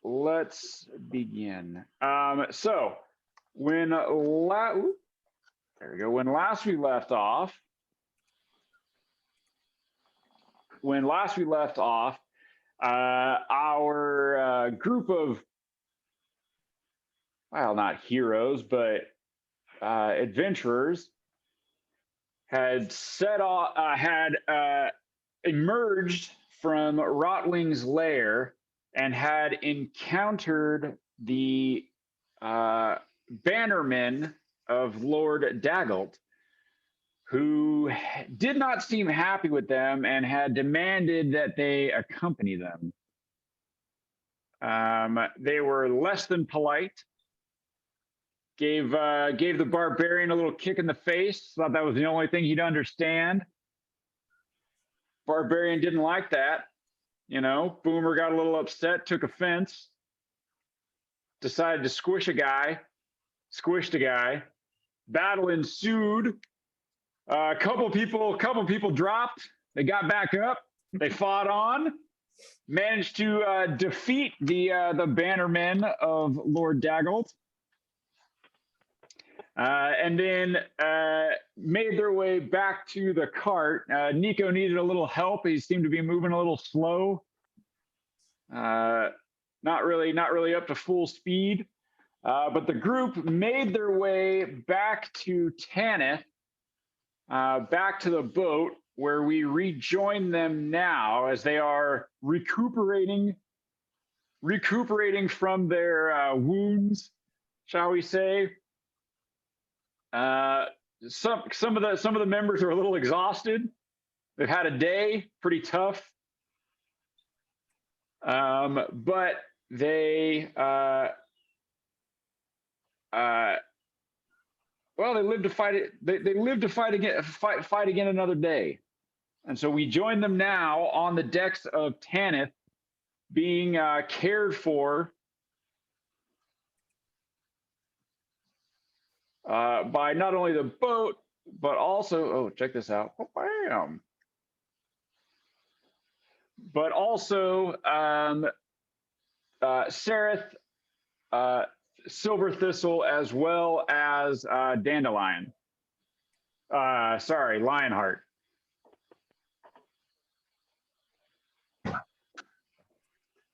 let's begin. So when there we go. When last we left off, our group of, well, not heroes, but adventurers had emerged from Rotling's lair and had encountered the bannermen of Lord Daggelt, who did not seem happy with them and had demanded that they accompany them. They were less than polite, gave the barbarian a little kick in the face, thought that was the only thing he'd understand. Barbarian didn't like that. You know, Boomer got a little upset, took offense, decided to squished a guy. Battle ensued. A couple people dropped. They got back up. They fought on. Managed to defeat the bannermen of Lord Daggelt. And then made their way back to the cart. Nico needed a little help. He seemed to be moving a little slow. Not really up to full speed. But the group made their way back to Tanith, back to the boat, where we rejoin them now as they are recuperating from their wounds, shall we say. Some of the members are a little exhausted. They've had a day, pretty tough. But they they lived to fight it. They lived to fight again another day. And so we join them now on the decks of Tanith, being cared for by not only the boat, but also, oh, check this out. Oh, bam. But also Sereth, Silver Thistle, as well as Dandelion. Lionheart.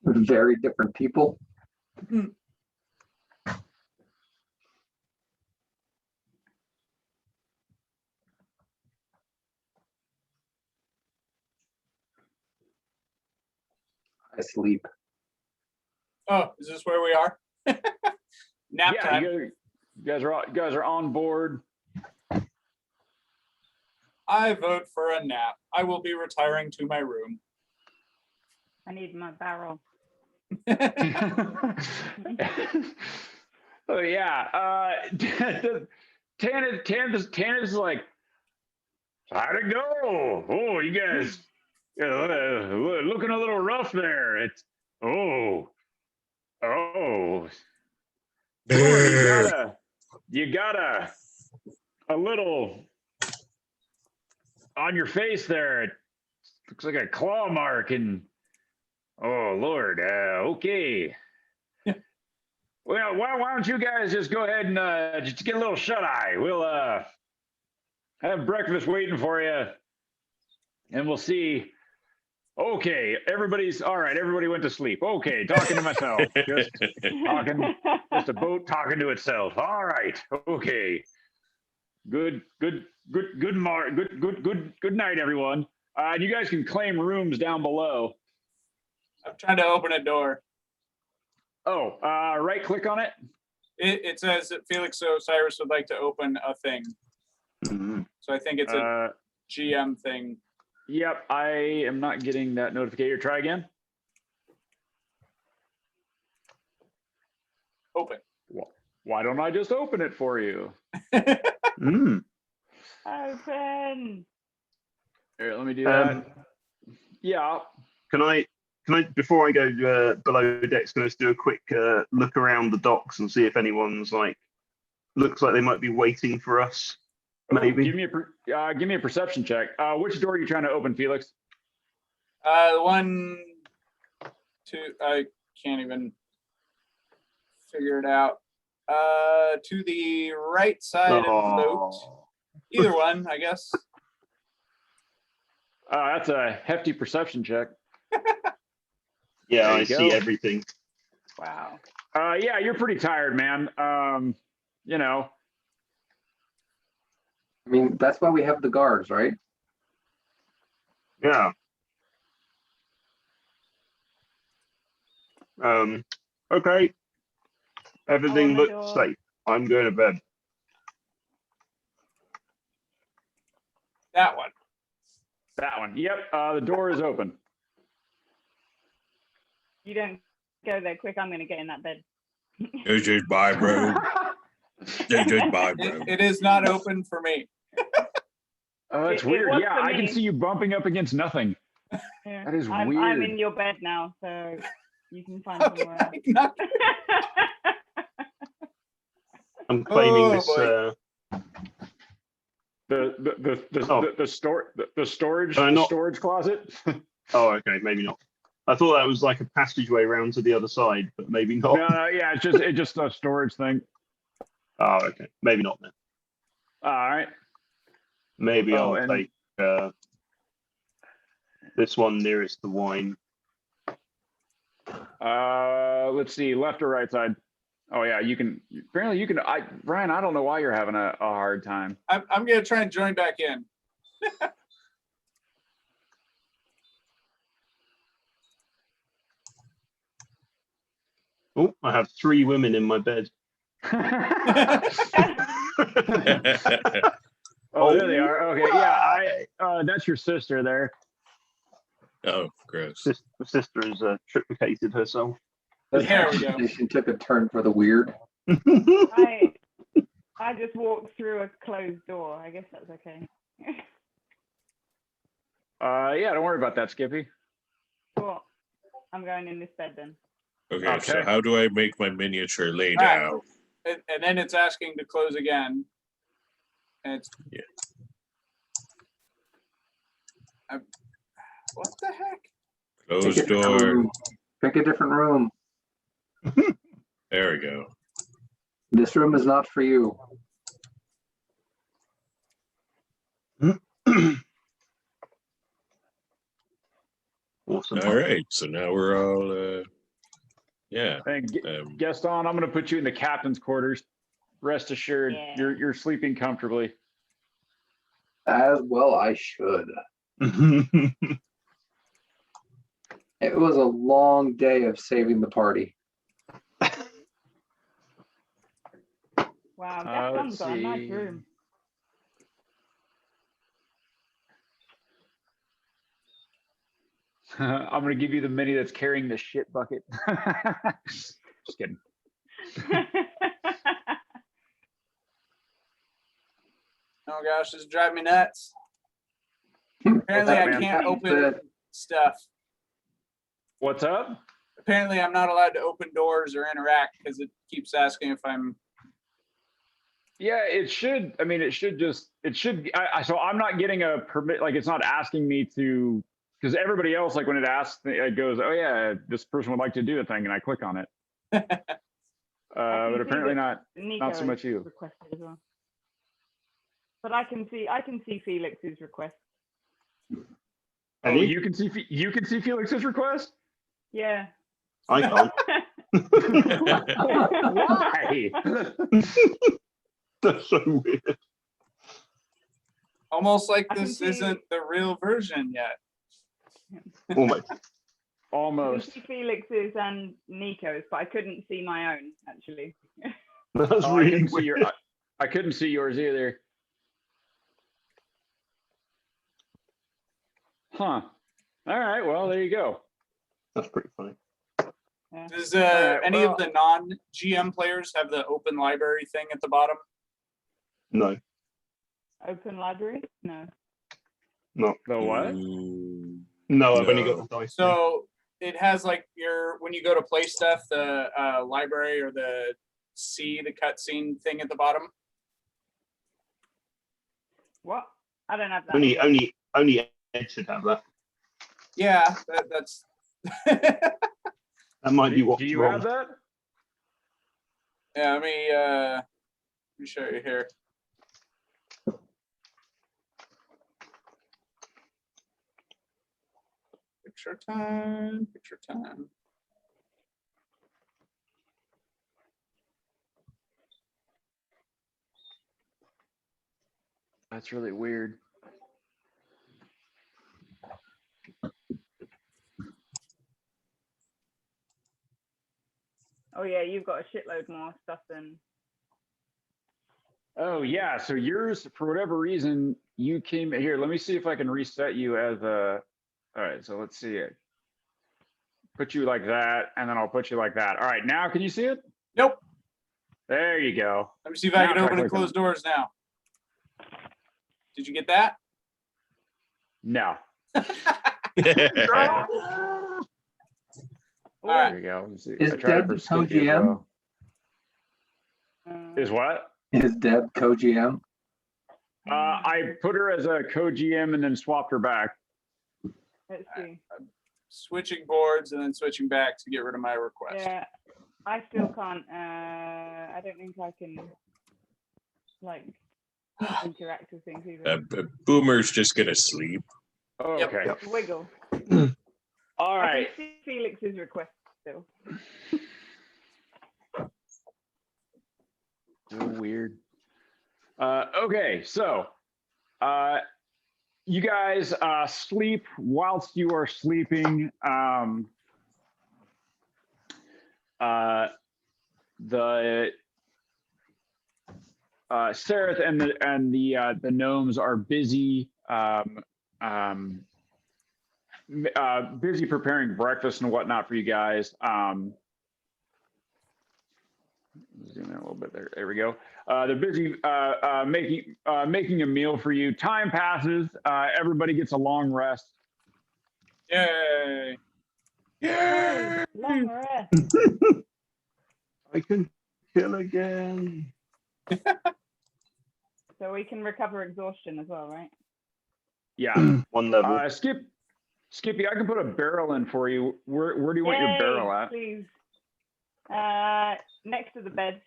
Very different people. I sleep. Oh, is this where we are? Nap time. You guys are on board. I vote for a nap. I will be retiring to my room. I need my barrel. Oh yeah. Tanith is like, how'd it go? Oh, you guys looking a little rough there. It's oh. You got a little on your face there. It looks like a claw mark, and oh Lord. Okay. Well, why don't you guys just go ahead and just get a little shut eye? We'll have breakfast waiting for you, and we'll see. Okay, everybody's all right. Everybody went to sleep. Okay, talking to myself, just a boat talking to itself. All right. Okay. Good night, everyone. You guys can claim rooms down below. I'm trying to open a door. Oh, right click on it. It says that Felix Osiris would like to open a thing. Mm-hmm. So I think it's a GM thing. Yep, I am not getting that notification. Try again. Open. Why don't I just open it for you? Open. Here, let me do that. Yeah. Can I before I go below decks, can I just do a quick look around the docks and see if anyone's looks like they might be waiting for us? Maybe. Give me a perception check. Which door are you trying to open, Felix? 1, 2. I can't even. figure it out. To the right side of the boat. Oh. Either one, I guess. That's a hefty perception check. Yeah, There I you see go. everything. Wow. Yeah, you're pretty tired, man. You know, I mean, that's why we have the guards, right? Yeah. Okay. Everything the looks door. safe. I'm going to bed. That one. that one. Yep. The door is open. You don't go there quick. I'm gonna get in that bed. JJ's bye, bro. JJ's bye, bro. It is not open for me. Oh, that's It weird. was Yeah, for I can me. see you bumping up against nothing. Yeah. That is I'm weird. in your bed now, so you can find Okay. somewhere else. Not- I'm claiming Oh, this. boy. The storage Can I not- storage closet. Oh, okay, maybe not. I thought that was like a passageway round to the other side, but maybe not. No, yeah, it's just a storage thing. Oh, okay, maybe not then. All right. Maybe Oh, I'll and- take this one nearest the wine. Let's see, left or right side. Oh yeah, you can. Apparently, you can. Ryan, I don't know why you're having a hard time. I'm gonna try and join back in. Oh, I have 3 women in my bed. Oh, there they are. Okay, yeah, that's your sister there. Oh, gross. The sister has triplicated herself. There we go. Conversation took a turn for the weird. I just walked through a closed door. I guess that's okay. Yeah, don't worry about that, Skippy. Cool. I'm going in this bed then. Okay, so Okay. how do I make my miniature lay All right. down? And then it's asking to close again. And it's Yeah. What the heck? Pick a Closed different door. room. Pick a different room. There we go. This room is not for you. Awesome. All right, so now we're all, yeah. And Um, Gaston, I'm going to put you in the captain's quarters. Rest assured, Yeah. you're sleeping comfortably. As well, I should. It was a long day of saving the party. Wow, let's Gaston's got a nice see. room. I'm going to give you the mini that's carrying the shit bucket. Just kidding. Oh gosh, this is driving me nuts. Apparently, up, I man? can't open stuff. What's up? Apparently, I'm not allowed to open doors or interact because it keeps asking if I'm. Yeah, it should. I mean, it should. So I'm not getting a permit. Like, it's not asking me to, because everybody else, like when it asks, it goes, oh yeah, this person would like to do a thing, and I click on it. But apparently not. Nico so much you. requested as well. But I can see Felix's request. Oh, you can see Felix's request. Yeah. I can't. Why? That's so weird. Almost like I can this see- isn't the real version yet. Almost. I can Almost. see Felix's and Nico's, but I couldn't see my own actually. That's Oh, really weird. I couldn't see yours either. Huh. All right. Well, there you go. That's pretty funny. Yeah. Does right, any well- of the non-GM players have the open library thing at the bottom? No, Open library? No. no, The what? no. I've only No. got the dice. So it has like when you go to play stuff, the library or the cutscene thing at the bottom. What? I don't have that. Only Ed should have that. Yeah, that's. That might be what's Do you wrong. have that? Yeah, let me show you here. Picture time, picture time. That's really weird. Oh yeah, you've got a shitload more stuff than. Oh yeah, so yours, for whatever reason, you came here. Let me see if I can reset you as a. All right, so let's see it. Put you like that, and then I'll put you like that. All right, now can you see it? Nope. There you go. Let me see if I Now can try open and clicking. close doors now. Did you get that? No. All right. There you go. Let me see. Is I tried it Deb for the Skippy as co-GM? well. Is what? Is Deb co-GM? I put her as a co-GM and then swapped her back. Let's see. Switching boards and then switching back to get rid of my request. Yeah, I still can't. I don't think I can like interact with things either. Boomer's just gonna sleep. Yep. Okay. Yep. Wiggle. All I right. can see Felix's request still. So weird. Okay, so you guys sleep whilst you are sleeping. The Sareth and the gnomes are busy busy preparing breakfast and whatnot for you guys. Zoom in a little bit there. There we go. They're busy making a meal for you. Time passes. Everybody gets a long rest. Yay. Yeah. Long rest. I can kill again. So we can recover exhaustion as well, right? Yeah. One level. Skippy, I can put a barrel in for you. Where do you want your Yay, barrel at? please. Next to the bed.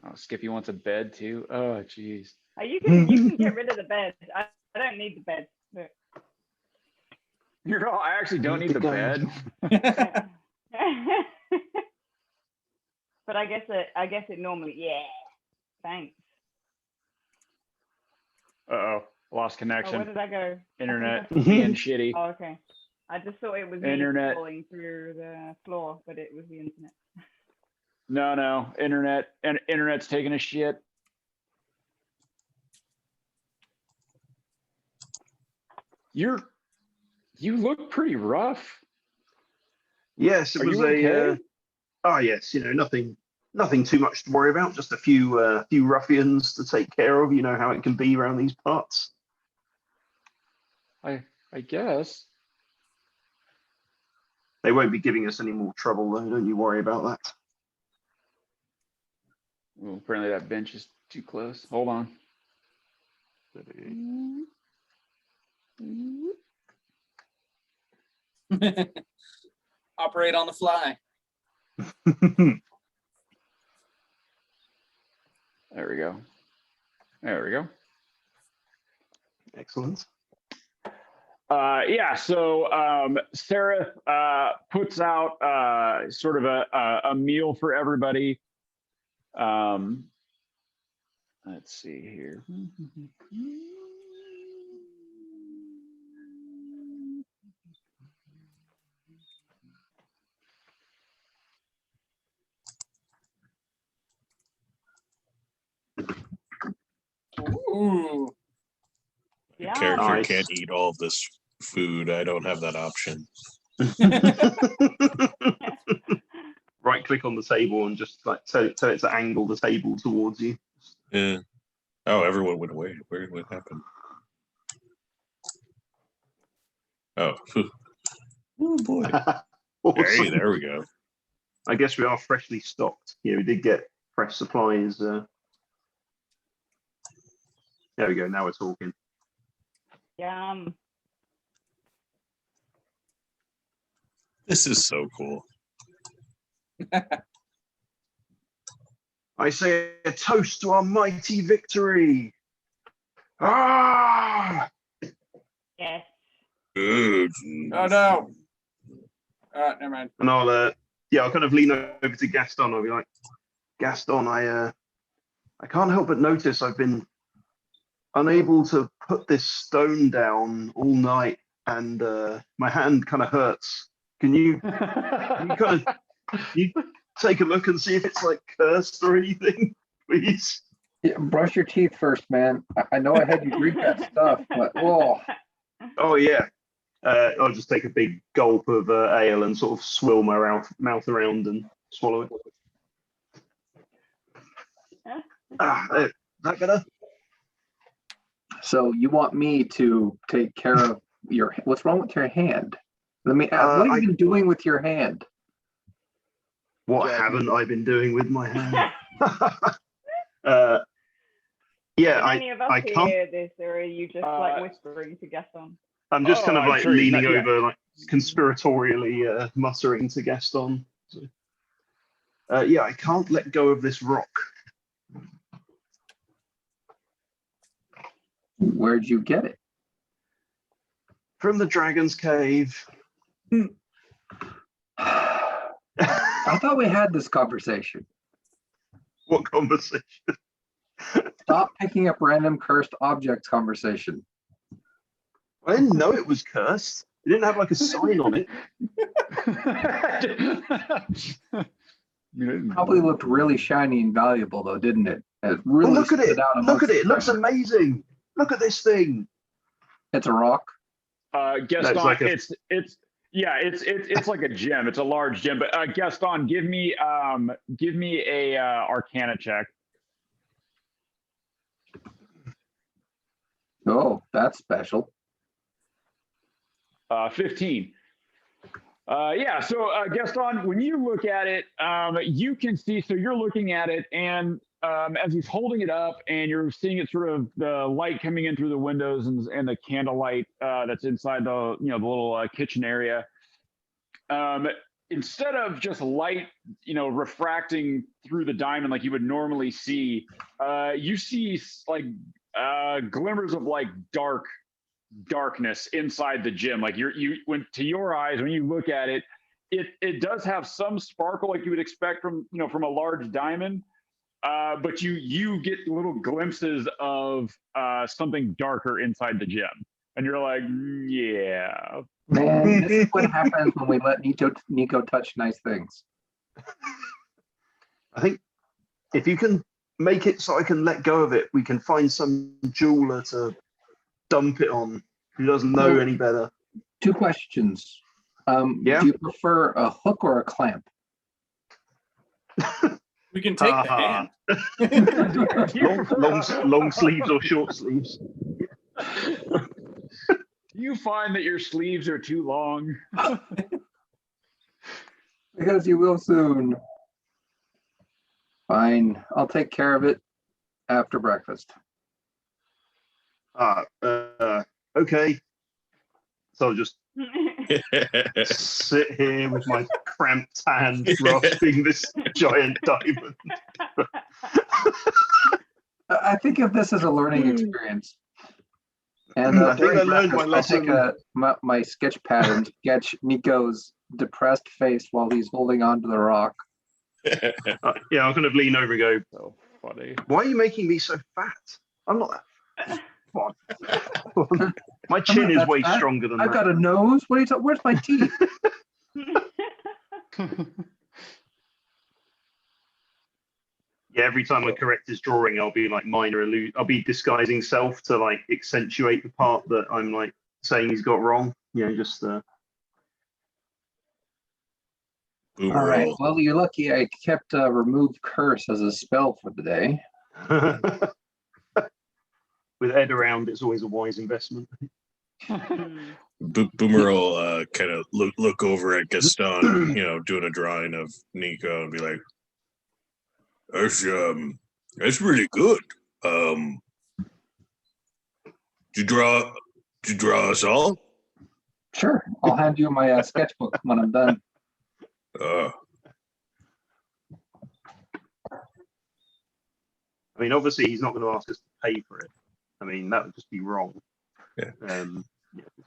Oh, Skippy wants a bed too. Oh, jeez. You can get rid of the bed. I don't need the bed. But, You're all. I actually don't need the bed. yeah. But I guess it normally. Yeah. Thanks. Uh-oh, lost Oh, connection. where did I go? Internet being shitty. Oh, okay. I just thought it was me Internet. falling through the floor, but it was the internet. No, internet's taking a shit. You look pretty rough. Yes, it Are was you okay? yes, nothing too much to worry about. Just a few ruffians to take care of. You know how it can be around these parts. I guess. They won't be giving us any more trouble, though. Don't you worry about that. Well, apparently that bench is too close. Hold on. Operate on the fly. There we go. There we go. Excellent. Yeah, so Sarah puts out sort of a meal for everybody. Let's see here. Ooh. Yeah. Character Nice. can't eat all this food. I don't have that option. Right click on the table and just like so it's an angle the table towards you. Yeah. Oh, everyone went away. What happened? Oh. Oh boy. Awesome. Hey, there we go. I guess we are freshly stocked. Yeah, we did get fresh supplies. There we go. Now we're talking. Yum. This is so cool. I say a toast to our mighty victory. Ah! Yes. Good. Oh no. Never mind. And I'll kind of lean over to Gaston. I'll be like, Gaston, I can't help but notice I've been unable to put this stone down all night, and my hand kind of hurts. Can you take a look and see if it's like cursed or anything, please? Yeah, brush your teeth first, man. I know I had you drink that stuff, but whoa. Oh yeah. I'll just take a big gulp of ale and sort of swill my mouth around and swallow it. Is that better? So you want me to take care of your? What's wrong with your hand? Let me. What have you been doing with your hand? What haven't I been doing with my hand? Yeah, Can any of us I can't. hear this, or are you just like whispering to Gaston? I'm just kind of I'm like sure he's leaning not- yeah. over, like conspiratorially muttering to Gaston. So, yeah, I can't let go of this rock. Where'd you get it? From the dragon's cave. I thought we had this conversation. What conversation? Stop picking up random cursed objects conversation. I didn't know it was cursed. It didn't have like a sign on it. Probably looked really shiny and valuable though, didn't it? It really Look at stood it. out Look amongst at it. It the looks rest. amazing. Look at this thing. It's a rock. Gaston, like a- it's like a gem. It's a large gem. But Gaston, give me a Arcana check. Oh, that's special. 15. Yeah, so Gaston, when you look at it, you can see, so you're looking at it, and as he's holding it up, and you're seeing it sort of the light coming in through the windows and the candlelight that's inside the the little kitchen area. Instead of just light, refracting through the diamond like you would normally see, you see like glimmers of like darkness inside the gem. Like when to your eyes, when you look at it, it does have some sparkle like you would expect from from a large diamond, but you get little glimpses of something darker inside the gem, and you're like, yeah. Man, this is what happens when we let Nico touch nice things. I think if you can make it so I can let go of it, we can find some jeweler to dump it on who doesn't know any better. 2 questions. Yeah. Do you prefer a hook or a clamp? We can take the Ha hand. long sleeves or short sleeves? You find that your sleeves are too long. Because you will soon. Fine, I'll take care of it after breakfast. Okay. So I'll just sit here with my cramped hands grasping this giant diamond. I think of this as a learning experience. And I think I during learned my breakfast, I'll lesson. take my sketch pad and sketch Nico's depressed face while he's holding on to the rock. Yeah, I'll kind of lean over and go, So funny. why are you making me so fat? I'm not that fat. My chin is that way fat. stronger than I've that. got a nose. What are you talking? Where's my teeth? Yeah, every time I correct his drawing, I'll be like I'll be disguising self to like accentuate the part that I'm like saying he's got wrong. Just All right. Boomerang. Well, you're lucky I kept remove curse as a spell for the day. with Ed around, it's always a wise investment. Boomer will kind of look over at Gaston, doing a drawing of Nico and be like, that's really good. Did you draw us all? Sure, I'll hand you my sketchbook when I'm done. Oh, I mean, obviously, he's not going to ask us to pay for it. I mean, that would just be wrong. Yeah. Yeah.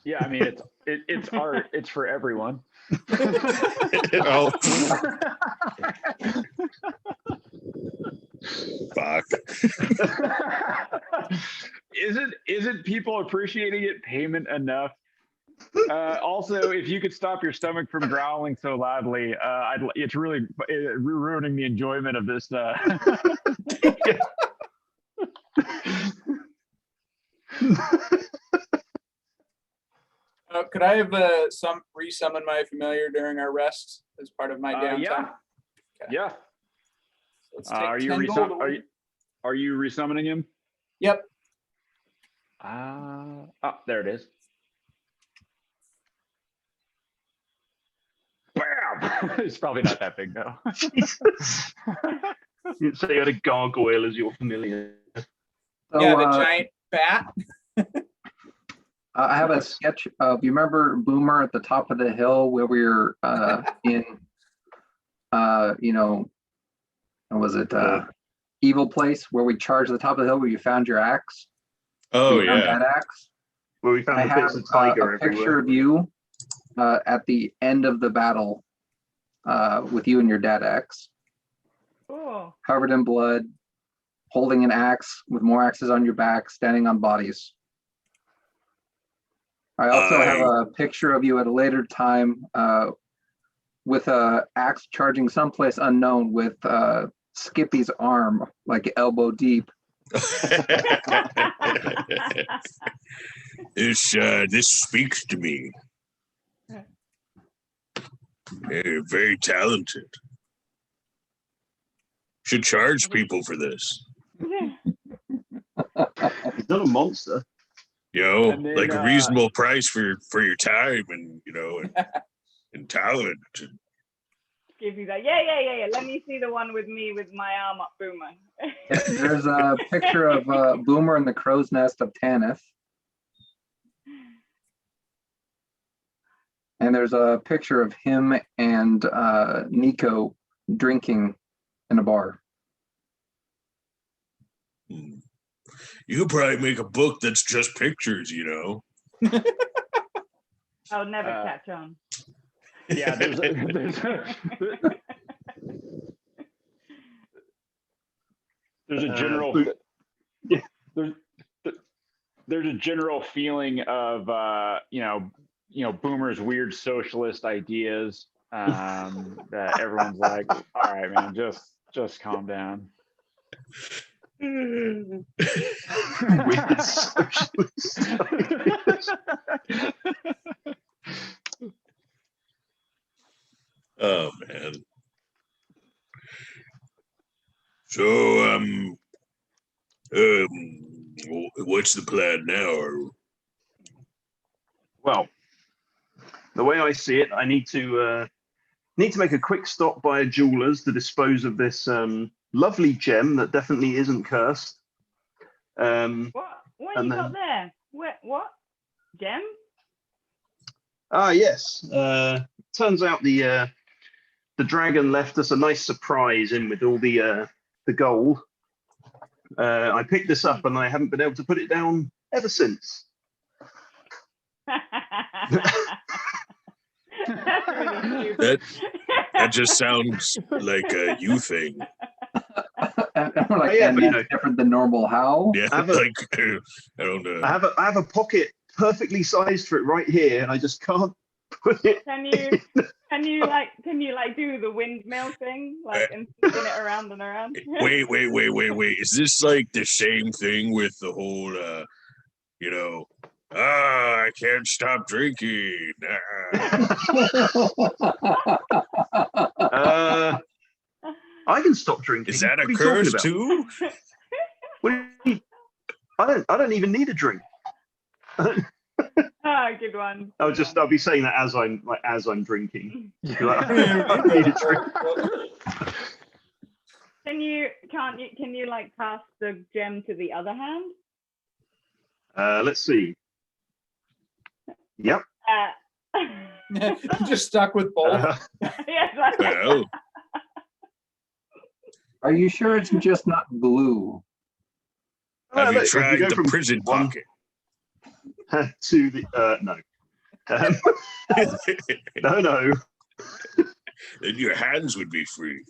Yeah, I mean it's art. It's for everyone. oh, fuck. Isn't people appreciating it payment enough? Also, if you could stop your stomach from growling so loudly, it's really ruining the enjoyment of this. Could I have resummon my familiar during our rest as part of my downtime? Yeah. Yeah. Let's take Are you 10 gold away. are you resummoning him? Yep. Oh, there it is. Bam! It's probably not that big though. Jesus. You'd say you had a gargoyle as your familiar. So, Yeah, the giant bat. I have a sketch of, you remember Boomer at the top of the hill where we were in, you know, what was it, Evil Place, where we charged the top of the hill where you found your axe? Oh, You found yeah. that axe? Where we found I the have bits of tiger a picture everywhere. of you at the end of the battle with you and your dad axe, Cool. covered in blood, holding an axe with more axes on your back, standing on bodies. I also have a picture of you at a later time with a axe charging someplace unknown with Skippy's arm, like elbow deep. This speaks to me. Very talented. Should charge people for this. He's not a monster. You know, And then, like a reasonable price for your time and and talent. Give you that. Yeah. Let me see the one with me with my arm up, Boomer. There's a picture of Boomer in the crow's nest of Tanith. And there's a picture of him and Nico drinking in a bar. You could probably make a book that's just pictures, you know. I'll never catch on. Yeah, there's a general there's a general feeling of Boomer's weird socialist ideas that everyone's like, all right, man, just calm down. Weird socialist. Oh man. So what's the plan now? Well, the way I see it, I need to make a quick stop by a jeweler's to dispose of this lovely gem that definitely isn't cursed. What you got there? What? Gem? Yes. Turns out the dragon left us a nice surprise in with all the gold. I picked this up and I haven't been able to put it down ever since. That's really stupid. That just sounds like a you thing. And we're like, Yeah, and but, that's different than normal. How? Yeah, I don't know. I have a pocket perfectly sized for it right here, and I just can't put it. Can you do the windmill thing, like and spin it around and around? Wait. Is this like the same thing with the whole I can't stop drinking. I can stop drinking. Is that a What are you curse talking about? too? I don't even need a drink. Good one. I'll be saying that as I'm drinking. Like, I don't need a drink. Can you like pass the gem to the other hand? Let's see. Yep. Just stuck with both. Yeah, exactly. Well, Are you sure it's just not glue? have you look, if we tried go the from prison one pocket? to the no. No. Then your hands would be free.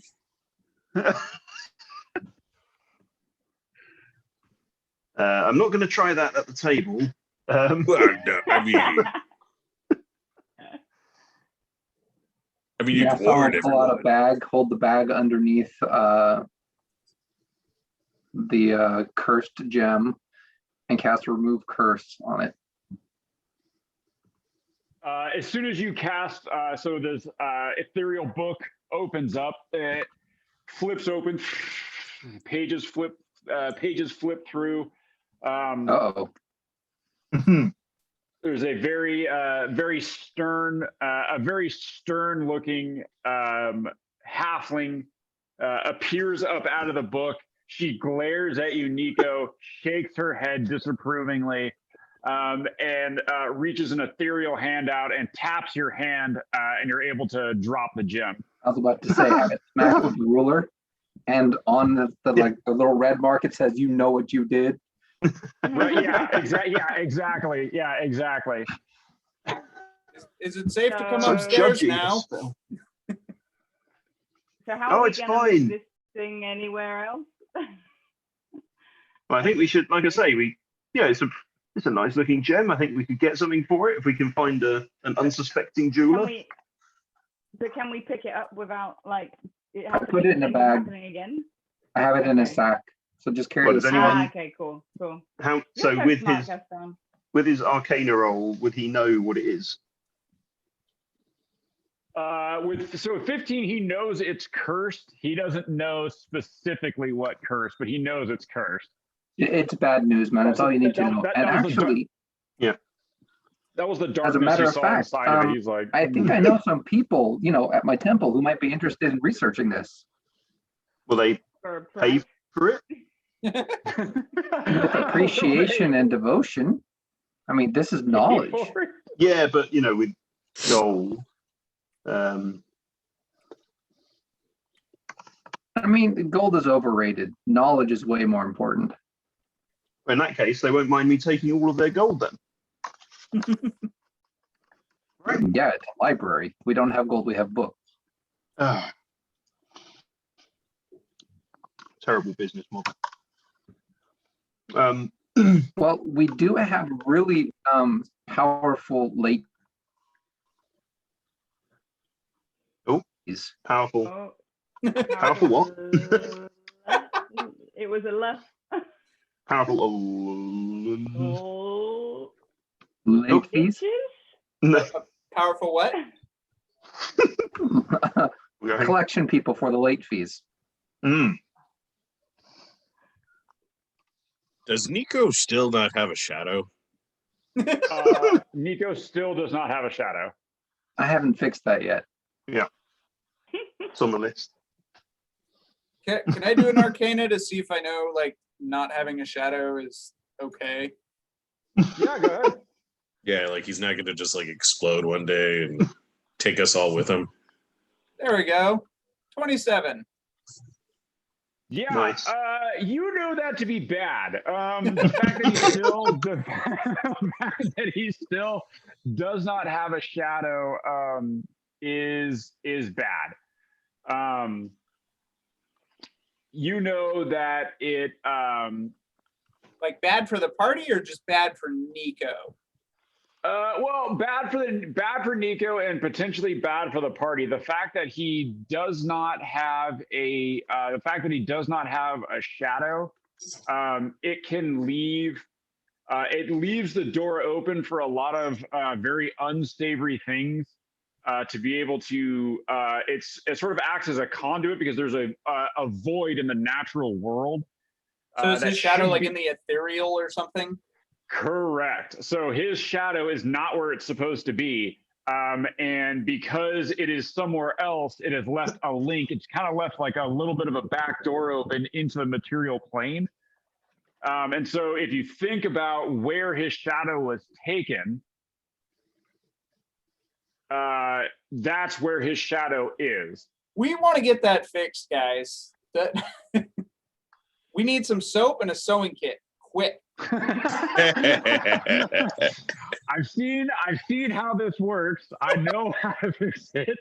I'm not going to try that at the table. Well, no, I mean, you Yeah, can warn someone pull out a everyone. bag, hold the bag underneath the cursed gem, and cast remove curse on it. As soon as you cast, so this ethereal book opens up, it flips open, pages flip through. Uh-oh. There's a very stern looking halfling appears up out of the book. She glares at you, Nico, shakes her head disapprovingly, and reaches an ethereal hand out and taps your hand, and you're able to drop the gem. I was about to say, have it smack with the ruler, and on the little red mark it says, "You know what you did." Right? Yeah, exactly. Yeah, exactly. Is it safe to come So- upstairs Judgy, now? still. So how Oh, are we it's gonna move fine. this thing anywhere else? Well, I think we should, like I say, it's a nice looking gem. I think we could get something for it if we can find an unsuspecting jeweler. Can we pick it up without like it I put it in a anything bag. happening again? I have it in a Okay. sack, so just carry Well, the does sack. anyone- Okay, cool. How You're so so with smart, his Gaston. with his arcana roll, would he know what it is? With 15, he knows it's cursed. He doesn't know specifically what cursed, but he knows it's cursed. It's bad news, man. That's all you need to know. And that was the actually, That was the as a darkness matter he of saw fact, inside of it. He's like, I think I know some people, at my temple who might be interested in researching this. Will they For a pay price. for it? With appreciation and devotion. I mean, this is knowledge. Yeah, but with gold. I mean, gold is overrated. Knowledge is way more important. In that case, they won't mind me taking all of their gold then. Yeah, it's a library. We don't have gold, we have books. Ah. Terrible business model. Well, we do have really powerful late. Oh. Powerful. Oh, Powerful what? It was a left. Powerful. Oh, Late fees. bitches. Powerful what? Collection people for the late fees. Does Nico still not have a shadow? Nico still does not have a shadow. I haven't fixed that yet. It's on the list. Can I do an arcana to see if I know like not having a shadow is okay? Yeah, go ahead. Yeah, like he's not going to just like explode one day and take us all with him. There we go. 27. Yeah, Nice. you know that to be bad. The fact that he still does not have a shadow is bad. You know that it Like bad for the party or just bad for Nico? well, bad for Nico and potentially bad for the party. The fact that he does not have a shadow, it can leave. It leaves the door open for a lot of very unsavory things to be able to. It sort of acts as a conduit because there's a void in the natural world. So is that his shadow should like be- in the ethereal or something? Correct. So his shadow is not where it's supposed to be. And because it is somewhere else, it has left a link. It's kind of left like a little bit of a back door open into the material plane. And so if you think about where his shadow was taken, that's where his shadow is. We want to get that fixed, guys. That we need some soap and a sewing kit. Quick. I've seen how this works. I know how to fix it.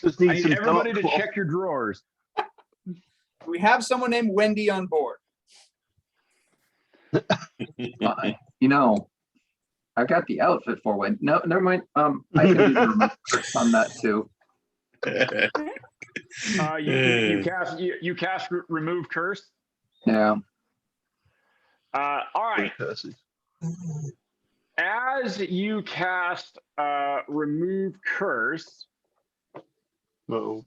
Just I need need some everybody dark to cloth. check your drawers. We have someone named Wendy on board. You know, I've got the outfit for when. No, never mind. I can do the remote curse on that too. You cast remove curse. Yeah. All right. Curses. As you cast remove curse, Uh-oh.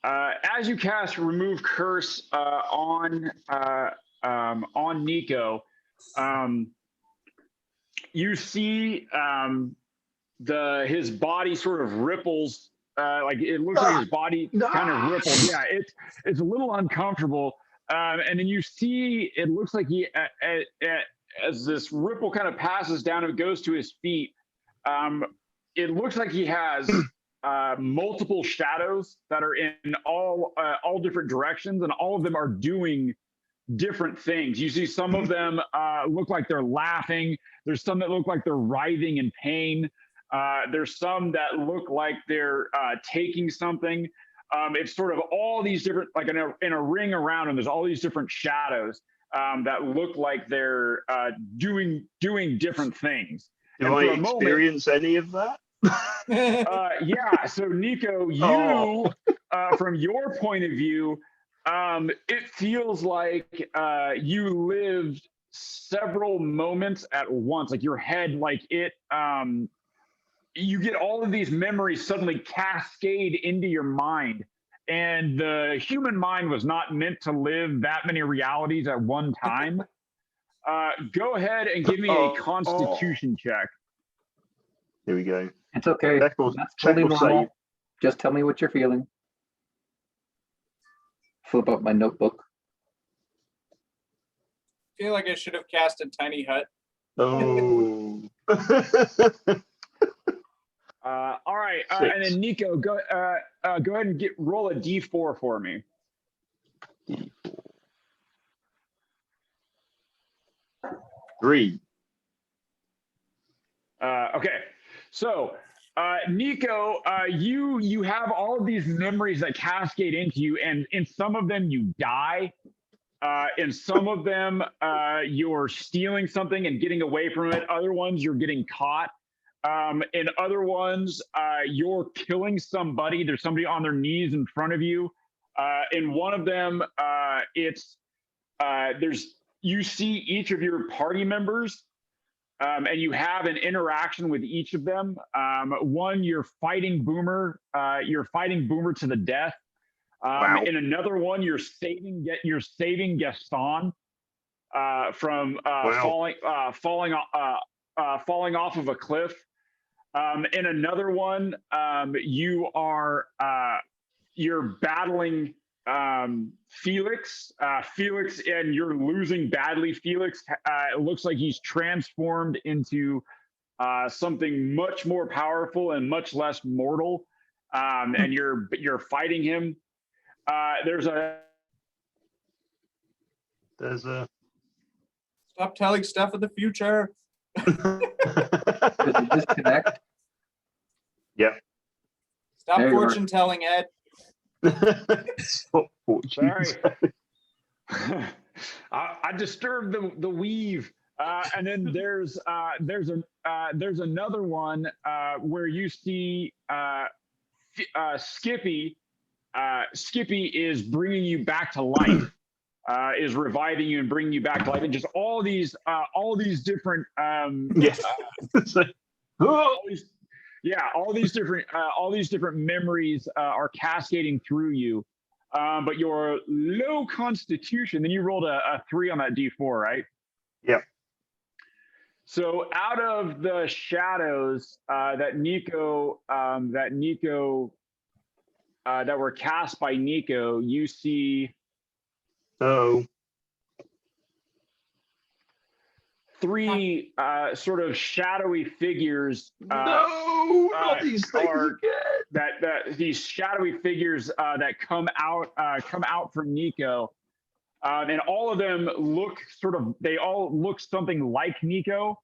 as you cast remove curse on Nico, you see his body sort of ripples. Like it looks like his body kind of ripples. Yeah, it's a little uncomfortable. And then you see it looks like he as this ripple kind of passes down and goes to his feet. It looks like he has multiple shadows that are in all different directions, and all of them are doing different things. You see some of them look like they're laughing. There's some that look like they're writhing in pain. There's some that look like they're taking something. It's sort of all these different, like in a ring around them, there's all these different shadows that look like they're doing different things. Do I experience any of that? Yeah, so Nico, you, from your point of view, it feels like you lived several moments at once, like your head, like it, you get all of these memories suddenly cascade into your mind. And the human mind was not meant to live that many realities at one time. Go ahead and give me a constitution check. Here we go. It's okay. Check or- That's check totally or normal. save. Just tell me what you're feeling. Flip up my notebook. I feel like I should have cast a tiny hut. Oh. All right, and then Nico, go ahead and roll a d4 for me. Three. Okay, so Nico, you have all of these memories that cascade into you, and in some of them you die. In some of them, you're stealing something and getting away from it. Other ones, you're getting caught. In other ones, you're killing somebody. There's somebody on their knees in front of you. In one of them, you see each of your party members, and you have an interaction with each of them. One, you're fighting Boomer. You're fighting Boomer to the death. Wow. In another one, you're saving Gaston from falling off of a cliff. In another one, you're battling Felix. Felix, and you're losing badly. Felix, it looks like he's transformed into something much more powerful and much less mortal. And you're fighting him. There's a Stop telling stuff of the future. Did you disconnect? Yep. Stop There you are. fortune telling, Ed. Sorry. I disturbed the weave. And then there's another one where you see Skippy. Skippy is bringing you back to life. Is reviving you and bringing you back to life, and just all these different Yes. all these different memories are cascading through you. But your low constitution, then you rolled a 3 on that d4, right? Yep. So out of the shadows that were cast by Nico, you see Oh. three sort of shadowy figures No, not these things are again. that these shadowy figures that come out from Nico, and all of them they all look something like Nico.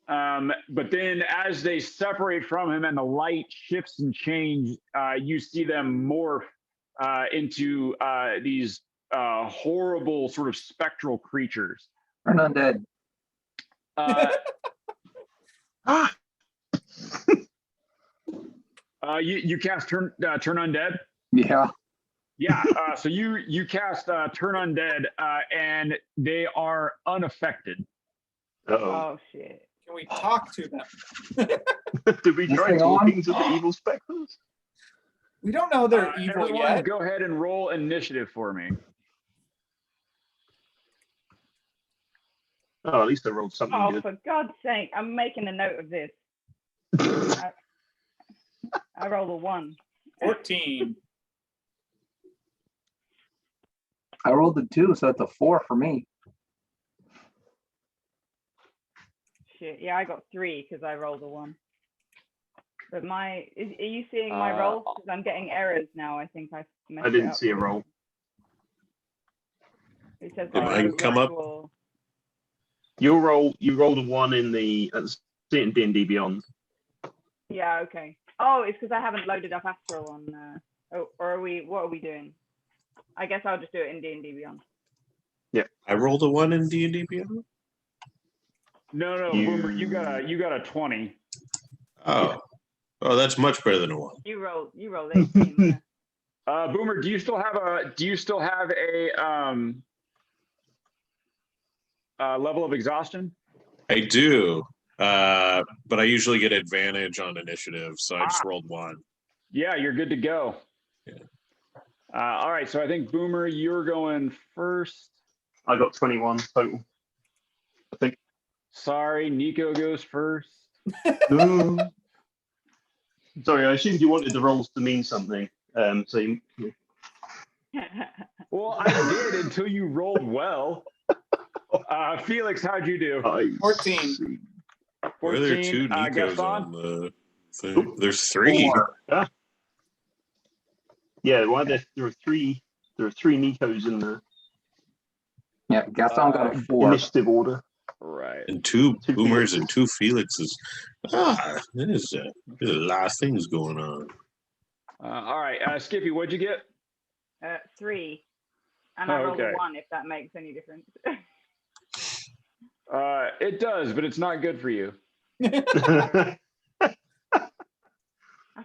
But then as they separate from him and the light shifts and change, you see them morph into these horrible sort of spectral creatures. Turn undead. You cast turn undead. Yeah. Yeah. So you cast turn undead, and they are unaffected. Uh-oh. Oh shit. Can we talk to them? Did we This try thing on? talking to the evil spectres? We don't know they're evil Everyone, yet. go ahead and roll initiative for me. Oh, at least I rolled something Oh, good. for God's sake! I'm making a note of this. I rolled a 1. 14. I rolled a 2, so that's a 4 for me. Shit. Yeah, I got 3 because I rolled a 1. But are you seeing my roll? Because I'm getting errors now. I think I messed I it didn't up. see a roll. It says Did mine come up? actual- You rolled a 1 in the in D&D Beyond. Yeah. Okay. Oh, it's because I haven't loaded up Astral on. Or are we? What are we doing? I guess I'll just do it in D&D Beyond. I rolled a 1 in D&D Beyond. No, Boomer, you got a 20. Oh, oh, that's much better than a 1. You rolled 18. Yeah. Boomer, do you still have a level of exhaustion? I do, but I usually get advantage on initiative, so I just rolled 1. Yeah, you're good to go. Yeah. All right, so I think Boomer, you're going first. I got 21 total. I think. Sorry, Nico goes first. No. Sorry, I assumed you wanted the rolls to mean something. So you, Well, I did until you rolled well. Felix, how'd you do? 14. Why are there 2 Nikos Gaston? on the thing? There's 3. 4. yeah, why there are three Nikos in the Yeah, Gaston got a 4. initiative order. Right. And 2 2 Boomers Felixes. and 2 Felixes. There's a lot of things going on. All right, Skippy, what'd you get? 3. And I Oh, rolled okay. a 1 if that makes any difference. It does, but it's not good for you. I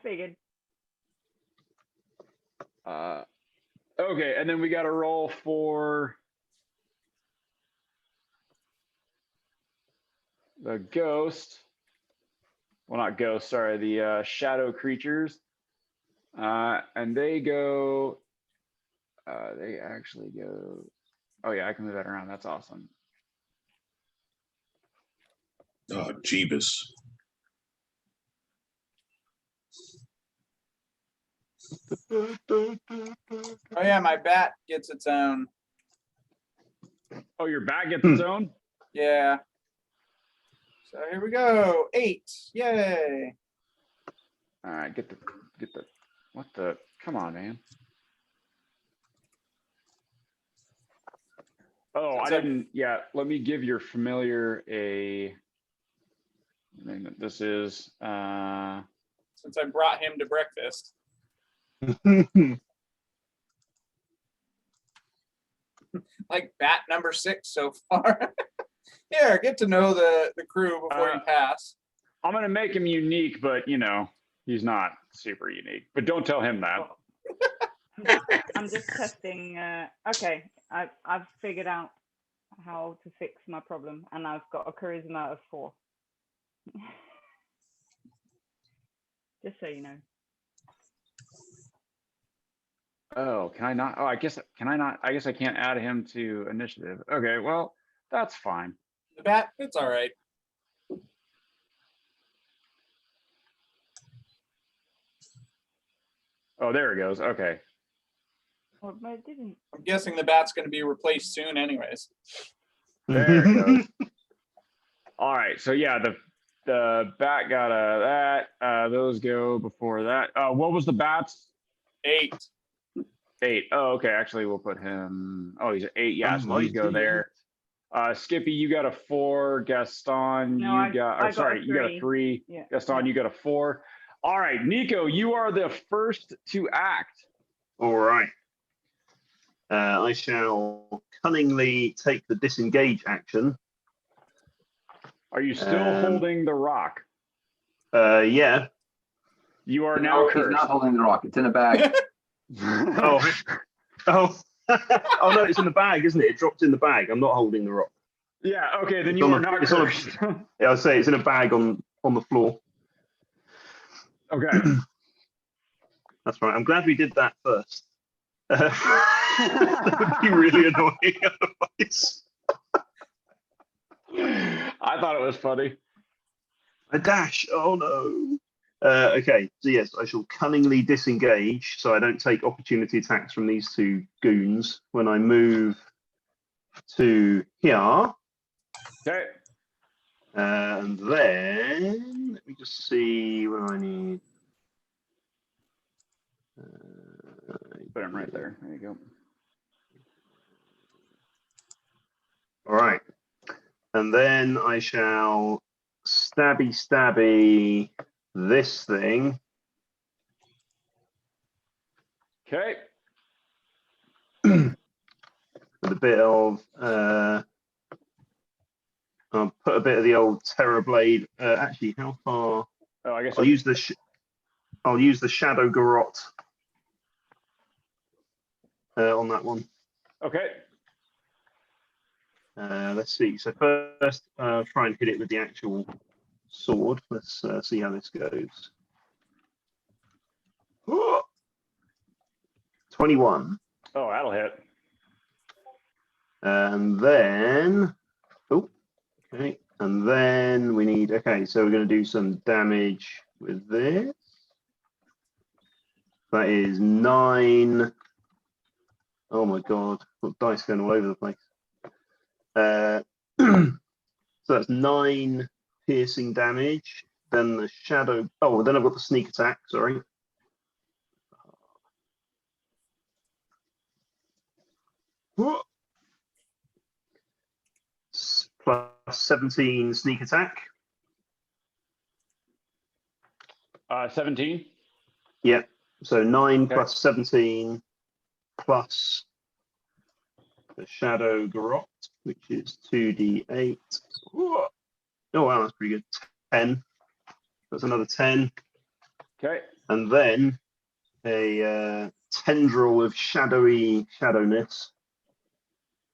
figured. Okay, and then we got to roll for the ghost. Well, not ghost, sorry, the shadow creatures. And they go, they actually go, oh yeah, I can move that around. That's awesome. Oh, Jeebus. Oh yeah, my bat gets its own. Oh, your bat gets its own? Yeah. So here we go. 8. Yay. All right, get the, what the, come on, man. Oh, I didn't, yeah, let me give your familiar a, name that this is, Since I brought him to breakfast. Like bat number 6 so far. Yeah, get to know the crew before you pass. I'm going to make him unique, but you know, he's not super unique, but don't tell him that. I'm just testing. Okay, I've figured out how to fix my problem, and I've got a charisma of 4. Just so you know. Oh, can I not? Oh, I guess, can I not? I guess I can't add him to initiative. Okay, well, that's fine. The bat, it's all right. Oh, there it goes. Okay. Well, but it didn't. I'm guessing the bat's going to be replaced soon anyways. There it goes. All right. So yeah, the bat got that. Those go before that. What was the bats? 8. 8. Oh, okay. Actually, we'll put him. Oh, he's at 8. Yeah, so these go Almighty. there. Skippy, you got a 4. Gaston, No, you I got. got Or a sorry, you got a 3. 3. Yeah. Gaston, yeah. you got a 4. All right, Nico, you are the first to act. All right. I shall cunningly take the disengage action. Are you still holding the rock? Yeah. You are No, now he's cursed. not holding the rock. It's in a bag. Oh. Oh. Oh no, it's in the bag, isn't it? It dropped in the bag. I'm not holding the rock. Yeah. Okay, then It's you on are a- not it's on a- cursed. Yeah, I'll say it's in a bag on the floor. Okay. That's right. I'm glad we did that first. That would be really annoying otherwise. I thought it was funny. A dash. Oh no. Okay, so yes, I shall cunningly disengage so I don't take opportunity attacks from these two goons when I move to here. Okay. And then let me just see what I need. Put him right there. There you go. All right. And then I shall stabby this thing. Okay. With a bit of I'll put a bit of the old Terror Blade. Actually, how far? Oh, I guess I'll use the I'll use the Shadow Garrote on that one. Okay. Let's see. So first, try and hit it with the actual sword. Let's see how this goes. 21. Oh, that'll hit. And then, okay. And then we need, okay, so we're going to do some damage with this. That is 9. Oh my God, got dice going all over the place. So that's 9 piercing damage. Then the shadow, oh, then I've got the sneak attack, sorry. Plus 17 sneak attack. 17. Yeah. So 9 Okay. plus 17 plus the Shadow Garrote, which is 2d8. Oh, wow, that's pretty good. 10. That's another 10. Okay. And then a tendril of shadowy shadowness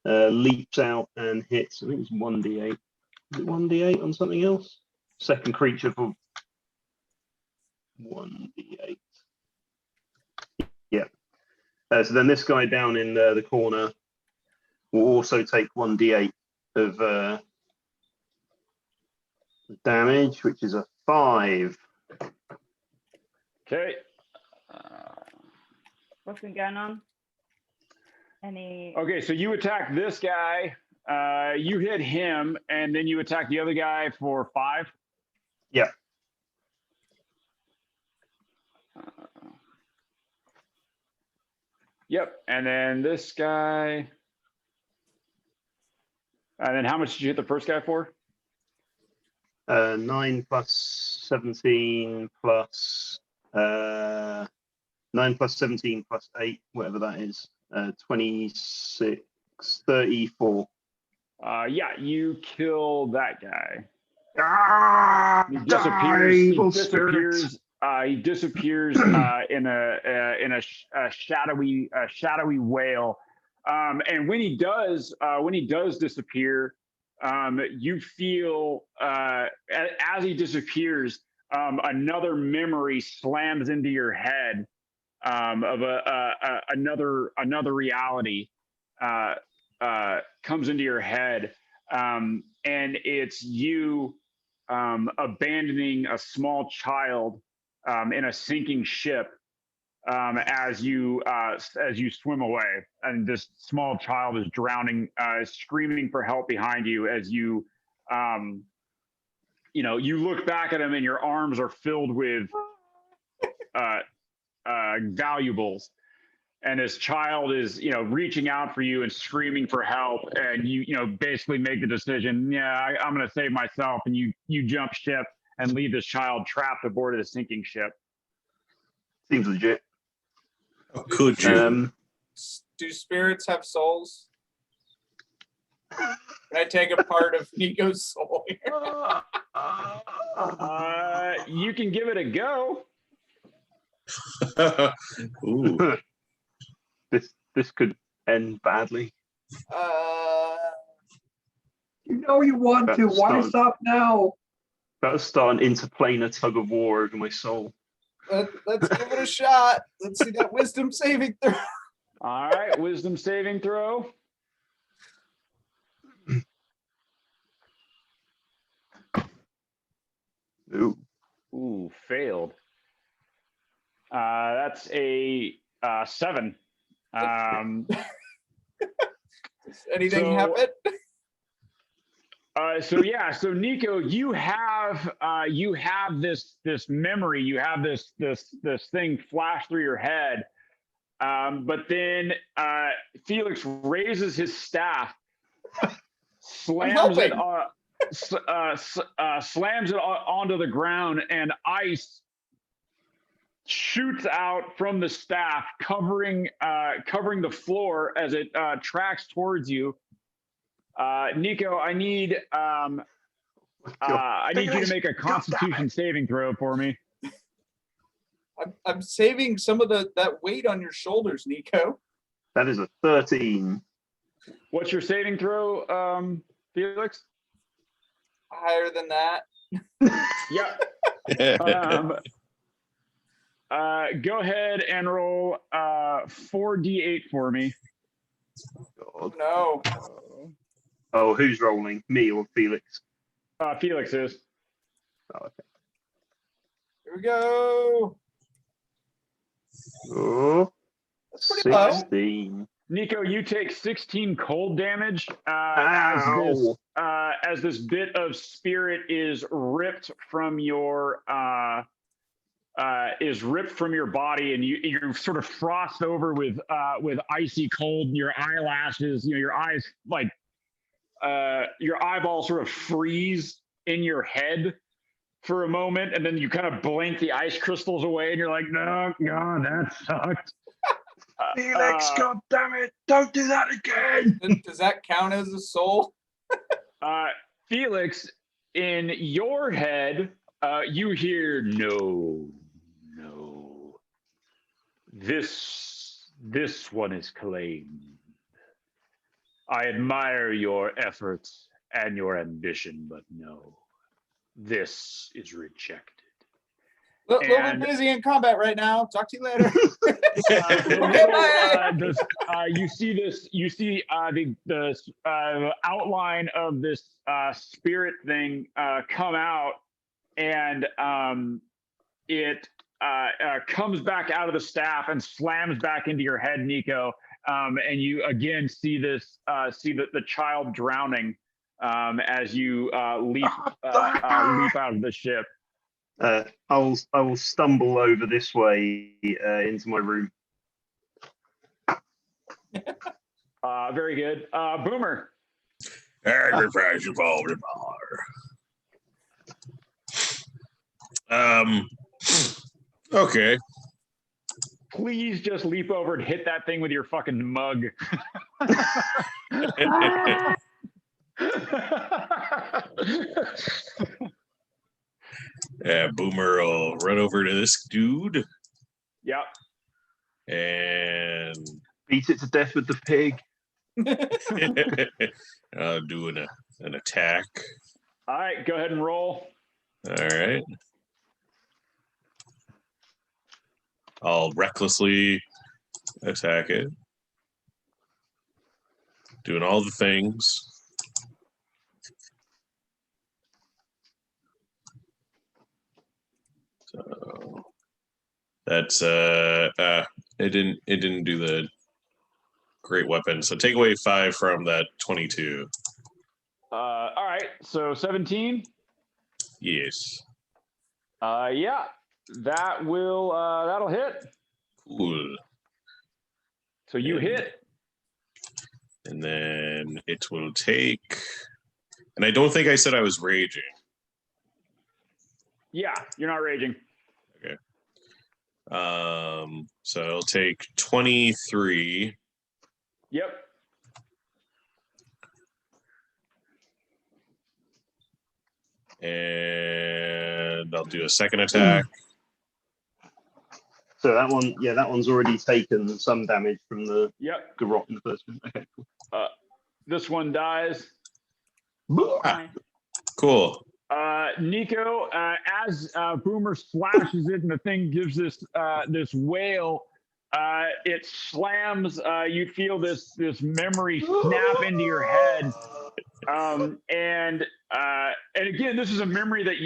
leaps out and hits. I think it's 1d8. Is it 1d8 on something else? Second creature for 1d8. Yeah. So then this guy down in the corner will also take 1d8 of damage, which is a 5. Okay. What's been going on? Any? Okay, so you attack this guy. You hit him, and then you attack the other guy for 5. Yeah. Yep, and then this guy. And then how much did you hit the first guy for? 9 plus 17 plus 9 plus 17 plus 8, whatever that is. 26, 34. Yeah, you kill that guy. Ah, He disappears. He evil disappears. He disappears in a shadowy whale. And when he does disappear, you feel as he disappears, another memory slams into your head of another reality comes into your head, and it's you abandoning a small child in a sinking ship as you swim away, and this small child is drowning, screaming for help behind you as you you look back at him and your arms are filled with valuables. And this child is, reaching out for you and screaming for help. And you basically make the decision, I'm going to save myself. And you jump ship and leave this child trapped aboard of the sinking ship. Seems legit. Could you? Do spirits have souls? Can I take a part of Nico's soul here? You can give it a go. Ooh. This could end badly. You know you want to. That's Why not- stop now? That'll start an interplanar tug of war over my soul. Let's give it a shot. Let's see that wisdom saving throw. All right, wisdom saving throw. Ooh. Ooh, failed. That's a 7. Does anything So- happen? So Nico, you have this memory, you have this thing flash through your head, but then Felix raises his staff, slams it onto the ground, and ice shoots out from the staff, covering the floor as it tracks towards you. Nico, I need you to make a Constitution saving throw for me. I'm saving some of that weight on your shoulders, Nico. That is a 13. What's your saving throw, Felix? Higher than that. Yep. Go ahead and roll 4d8 for me. Oh, no. Oh, who's rolling? Me or Felix? Felix is. Oh, okay. Here we go. Oh, That's pretty low. 16. Nico, you take 16 cold damage Ow. as this bit of spirit is ripped from your body, and you're sort of frost over with icy cold, and your eyelashes, your eyes, like your eyeballs sort of freeze in your head for a moment, and then you kind of blink the ice crystals away, and you're like, no, God, that sucked. Felix, God damn it! Don't do that again. Does that count as a soul? Felix, in your head, you hear no. This one is claimed. I admire your efforts and your ambition, but no, this is rejected. Little bit And- busy in combat right now. Talk to you later. You see the outline of this spirit thing come out, and it comes back out of the staff and slams back into your head, Nico. And you again see the child drowning as you leap out of the ship. I will stumble over this way into my room. Very good. Boomer. Okay. Please just leap over and hit that thing with your fucking mug. Boomer will run over to this dude Yep. and Beat it to death with the pig. do an attack. All right, go ahead and roll. All right. I'll recklessly attack it. Doing all the things. So that's it didn't do the great weapon. So take away 5 from that 22. All right, so 17. Yes. Yeah, that'll hit. Cool. So you And- hit. And then it will take. And I don't think I said I was raging. Yeah, you're not raging. So it'll take 23. Yep. And I'll do a second attack. So that one's already taken some damage from the Yep. garrote in the first one. Okay, cool. This one dies. Nice. Cool. Nico, as Boomer slashes it and the thing gives this wail, it slams. You feel this memory snap into your head, and again, this is a memory that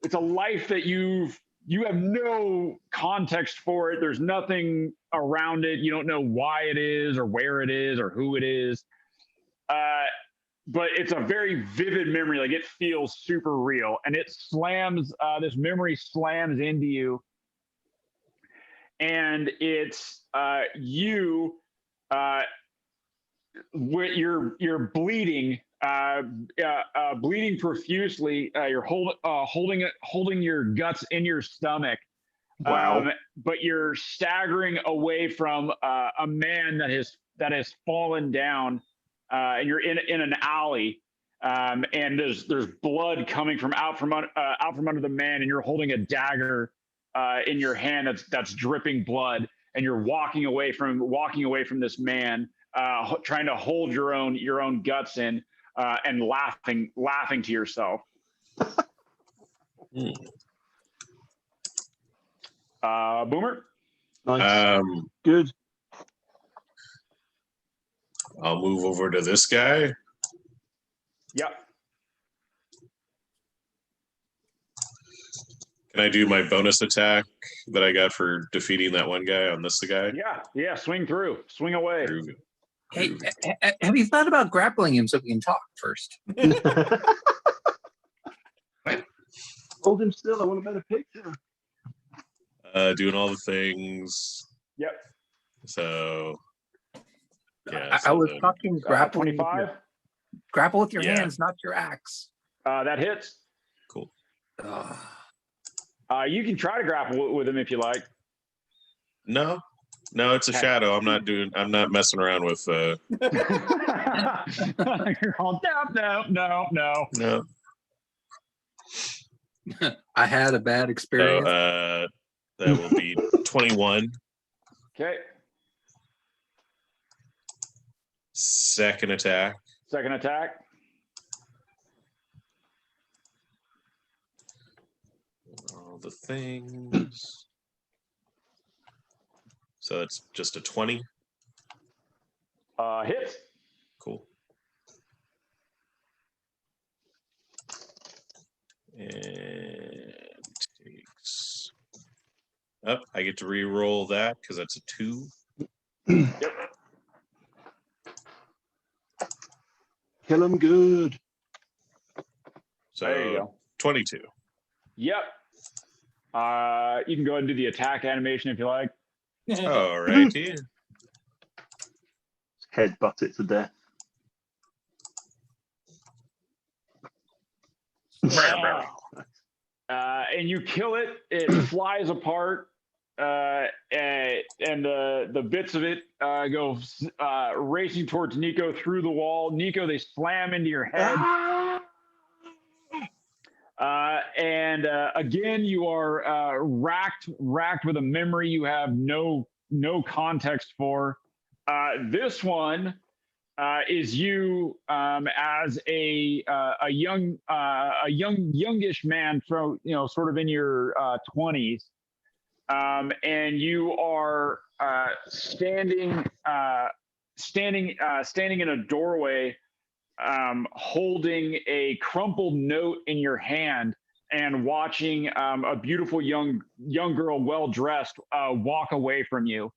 it's a life that you have no context for it. There's nothing around it. You don't know why it is or where it is or who it is. But it's a very vivid memory. Like, it feels super real, and it slams. This memory slams into you, and it's you. You're bleeding, bleeding profusely. You're holding your guts in your stomach. Wow. But you're staggering away from a man that has fallen down. And you're in an alley, and there's blood coming out from under the man, and you're holding a dagger in your hand that's dripping blood, and you're walking away from this man, trying to hold your own guts in, and laughing to yourself. Boomer. Nice. Good. I'll move over to this guy. Yep. Can I do my bonus attack that I got for defeating that one guy on this guy? Yeah. Swing through. Swing away. Hey, have you thought about grappling him so we can talk first? Hold him still. I want a better picture. Doing all the things. Yep. So. Yeah, I so was then- talking grappling. 25. Grapple with your Yeah. hands, not your axe. That hits. Cool. You can try to grapple with him if you like. No, it's a Okay. shadow. I'm not messing around with. You're all, no. No. I had a bad So experience. that will be 21. Okay. Second attack. Second attack. All the things. So it's just a 20. Hit. Cool. And takes. Oh, I get to re-roll that because that's a 2. Yep. Kill him good. So There you go. 22. Yep. You can go ahead and do the attack animation if you like. All righty. Headbutt it to death. And you kill it. It flies apart, and the bits of it go racing towards Nico through the wall. Nico, they slam into your head. And again, you are racked with a memory you have no context for. This one is you as a youngish man, from sort of in your 20s, and you are standing in a doorway, holding a crumpled note in your hand and watching a beautiful young girl, well dressed, walk away from you,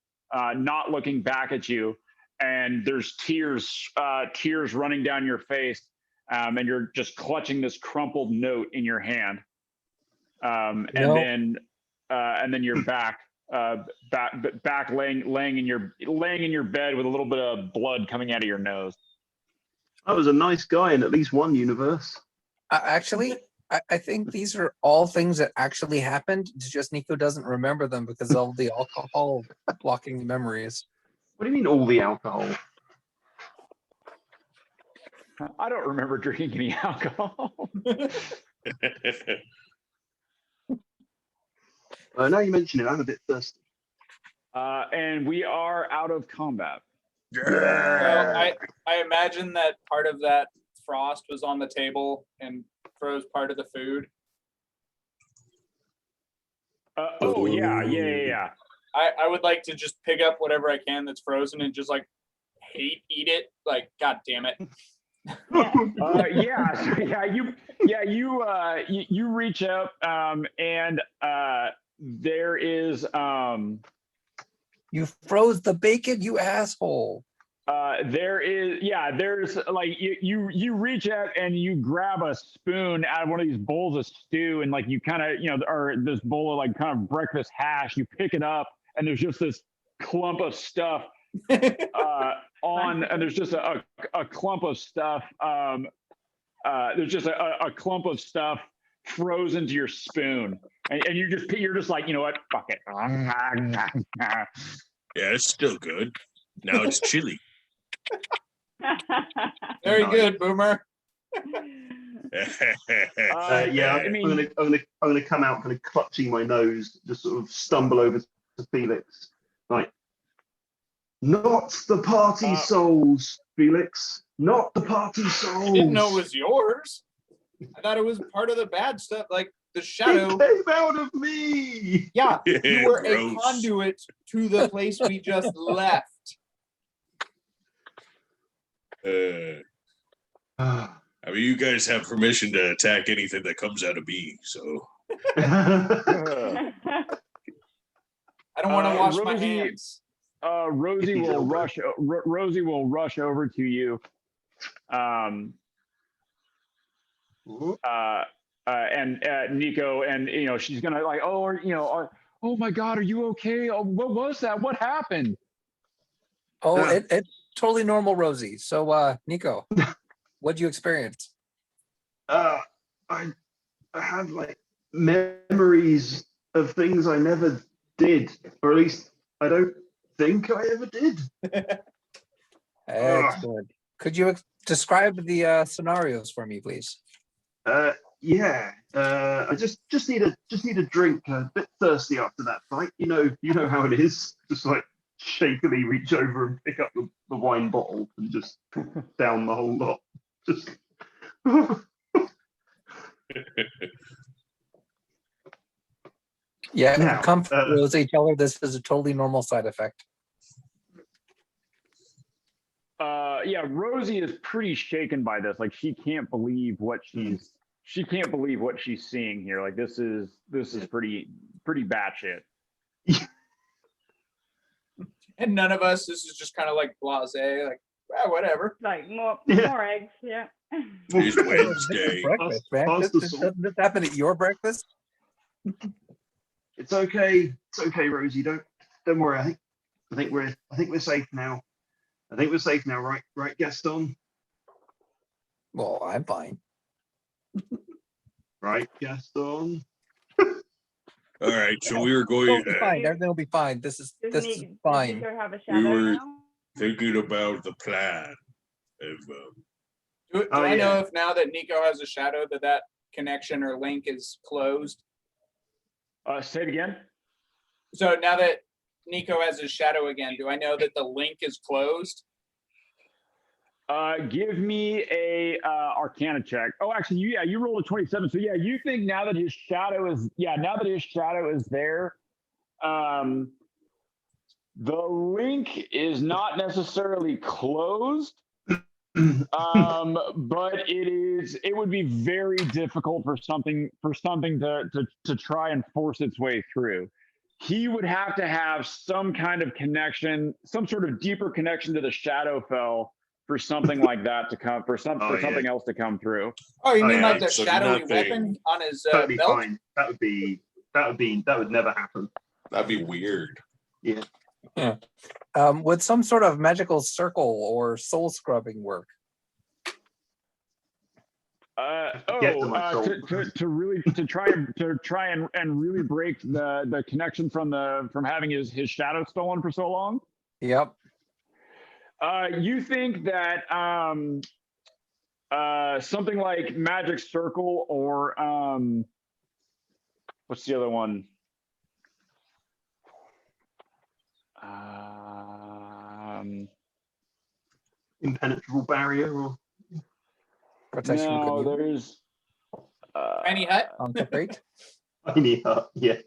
not looking back at you. And there's tears running down your face and you're just clutching this crumpled note in your hand. And know- then you're back laying in your bed with a little bit of blood coming out of your nose. I was a nice guy in at least one universe. Actually, I think these are all things that actually happened. It's just Nico doesn't remember them because of the alcohol blocking the memories. What do you mean all the alcohol? I don't remember drinking any alcohol. Now you mention it, I'm a bit thirsty. And we are out of combat. Well, I imagine that part of that frost was on the table and froze part of the food. Oh yeah. I would like to just pick up whatever I can that's frozen and just like eat it. Like, God damn it. You reach out and there is You froze the bacon, you asshole. there's like you reach out and you grab a spoon out of one of these bowls of stew and like you kind of or this bowl of like kind of breakfast hash, you pick it up and there's just this clump of stuff and there's just a clump of stuff there's just a clump of stuff frozen to your spoon and you're just like, you know what, fuck it. Yeah, it's still good. Now it's chilly. Very good, Boomer. I mean- I'm gonna come out kind of clutching my nose, just sort of stumble over to Felix. Like, not the party souls, Felix. Not the party souls. I didn't know it was yours. I thought it was part of the bad stuff, like the shadow. It came out of me. Yeah, you were a Gross. conduit to the place we just left. I mean, you guys have permission to attack anything that comes out of me, so I don't want to wash my Rosie- hands. Rosie will rush. Rosie will rush over to you, and Nico, and she's gonna like, oh my God, are you okay? Oh, what was that? What happened? Oh, Yeah. it's totally normal, Rosie. So, Nico, what'd you experience? I have like memories of things I never did, or at least I don't think I ever did. Excellent. Could you describe the scenarios for me, please? Yeah. I just need a drink. A bit thirsty after that fight. You know how it is. Just like shakily reach over and pick up the wine bottle and just down the whole lot. Just. Yeah, Now, comfort, Rosie. Tell her this is a totally normal side effect. Rosie is pretty shaken by this. Like she can't believe what she's seeing here. Like this is pretty batshit. And none of us, this is just kind of like blasé, like, whatever. Like more eggs, yeah. it's This Wednesday. is breakfast, man. Pass the salt. Doesn't this happen at your breakfast? It's okay. It's okay, Rosie. Don't worry. I think we're safe now. Right, Gaston? Well, I'm fine. Right, Gaston? All right, so we were It'll going be fine. Everything will be fine. This is Does fine. Nico have a We shadow were- now? thinking about the plan of Do Oh, I know yeah. if now that Nico has a shadow that connection or link is closed? Say it again. So now that Nico has his shadow again, do I know that the link is closed? Give me a Arcana check. Oh, actually, you rolled a 27. So yeah, you think now that his shadow is there, the link is not necessarily closed, but it would be very difficult for something to try and force its way through. He would have to have some kind of connection, some sort of deeper connection to the Shadowfell for something like that to come Oh, something yeah. else to come through. Oh, you Oh, mean yeah, like the so shadowy nothing. weapon on his Totally belt? fine. That would never happen. That'd be weird. Yeah. Would some sort of magical circle or soul scrubbing work? Get to my soul. To try and really break the connection from having his shadow stolen for so long. Yep. You think that something like magic circle or what's the other one? Impenetrable barrier or Protection No, could there's Tiny hut? concentrate. tiny hut. Yeah.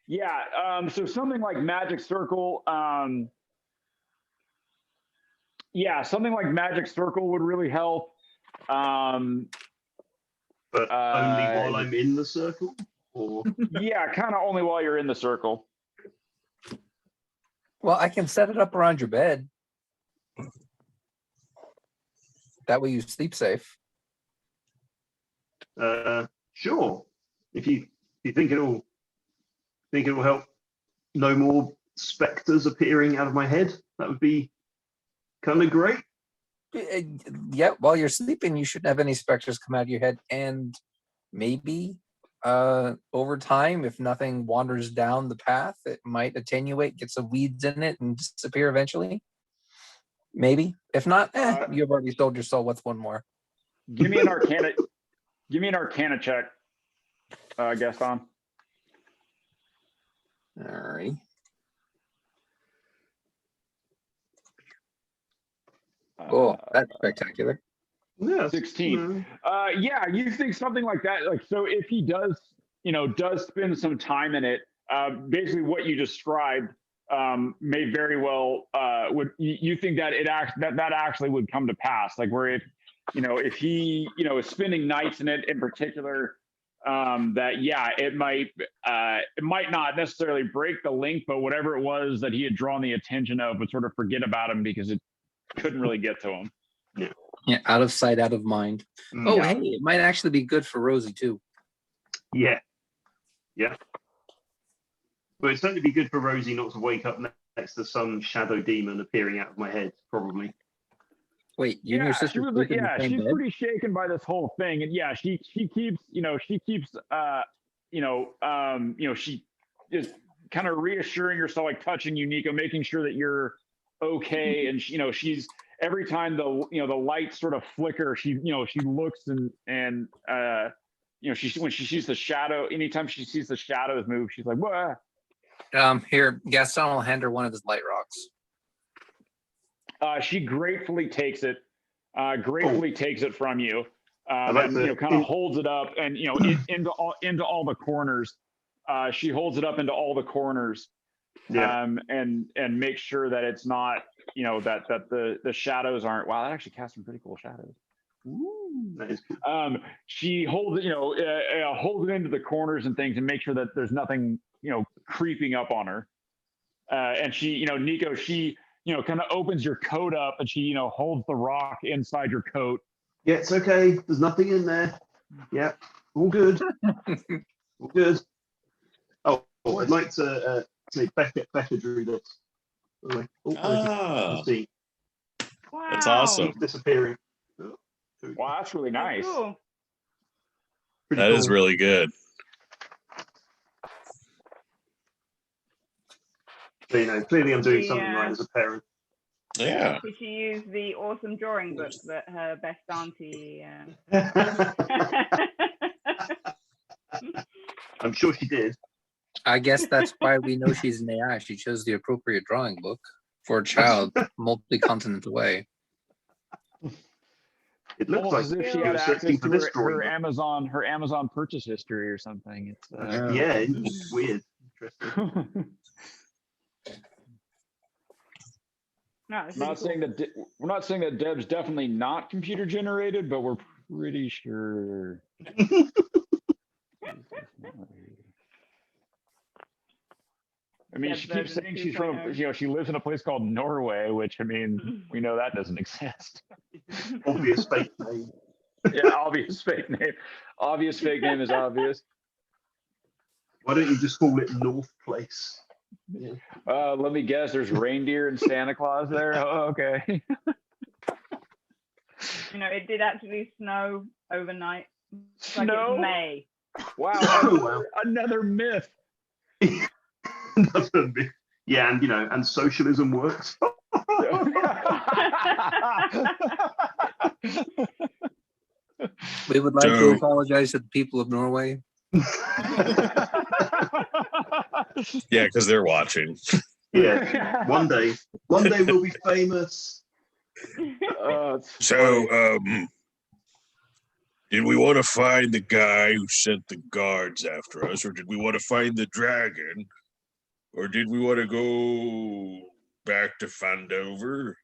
Yeah, so something like magic circle. Yeah, something like magic circle would really help. But only while I'm in the circle, or Yeah, kind of only while you're in the circle. Well, I can set it up around your bed. That way you sleep safe. sure. If you think it'll help, no more specters appearing out of my head, that would be kind of great. Yeah, while you're sleeping, you shouldn't have any specters come out of your head. And maybe over time, if nothing wanders down the path, it might attenuate, get some weeds in it, and disappear eventually. Maybe. If not, you've already sold your soul. What's one more? Give me an Arcana. Give me an Arcana check, Gaston. All right. Oh, that's spectacular. Yeah, 16. Yeah, you think something like that. Like, so if he does spend some time in it, basically what you described may very well you think that that actually would come to pass. Like where if he is spending nights in it in particular, that yeah, it might not necessarily break the link, but whatever it was that he had drawn the attention of would sort of forget about him because it couldn't really get to him. Yeah, out of sight, out of mind. Oh, Yeah. hey, it might actually be good for Rosie too. yeah. But it'd certainly be good for Rosie not to wake up next to some shadow demon appearing out of my head, probably. Wait, you and your sister sleep in the same she's bed? pretty shaken by this whole thing, and yeah, she keeps she is kind of reassuring herself, like touching you, Nico, making sure that you're okay, and she's every time the lights sort of flicker, she looks and when she sees the shadow, anytime she sees the shadows move, she's like, what? Here, Gaston will hand her one of his light rocks. She gratefully takes it. Takes it from you, like and kind of holds it up, and into all the corners. She holds it up into all the corners, and make sure that it's not, that the shadows aren't. Wow, that actually casts some pretty cool shadows. Ooh. Nice. She holds it, holds it into the corners and things, and make sure that there's nothing, creeping up on her. And she, Nico, she, kind of opens your coat up, and she, holds the rock inside your coat. Yeah, it's okay. There's nothing in there. Yeah, all good. All good. Oh, I'd like to say Becca drew this. See. Wow. That's awesome. Disappearing. Wow, that's really nice. Cool. Pretty That is cool. really good. So, clearly I'm doing something right as a parent. Yeah. Did she use the awesome drawing book that her best auntie? I'm sure she did. I guess that's why we know she's an AI. She chose the appropriate drawing book for a child multi-continent away. It looks Almost like as if she she had was access searching for to this her drawing. Amazon purchase history or something. It's Yeah, it's weird. Interesting. No, it's we're really not saying cool. that we're not saying that Deb's definitely not computer generated, but we're pretty sure. I mean, Dev she keeps version saying she's from, 2.0. she lives in a place called Norway, which I mean, we know that doesn't exist. Obvious fake name. Yeah, obvious fake name. Obvious fake name is obvious. Why don't you just call it North Place? Let me guess. There's reindeer and Santa Claus there. Oh, okay. You know, it did actually snow overnight. It's like Snow? it's May. Wow. Oh, wow. Another myth. Yeah, and and socialism works. We would like to So- apologize to the people of Norway. Yeah, because they're watching. Yeah, one day we'll be famous. It's So, funny. did we want to find the guy who sent the guards after us, or did we want to find the dragon, or did we want to go back to Fandover?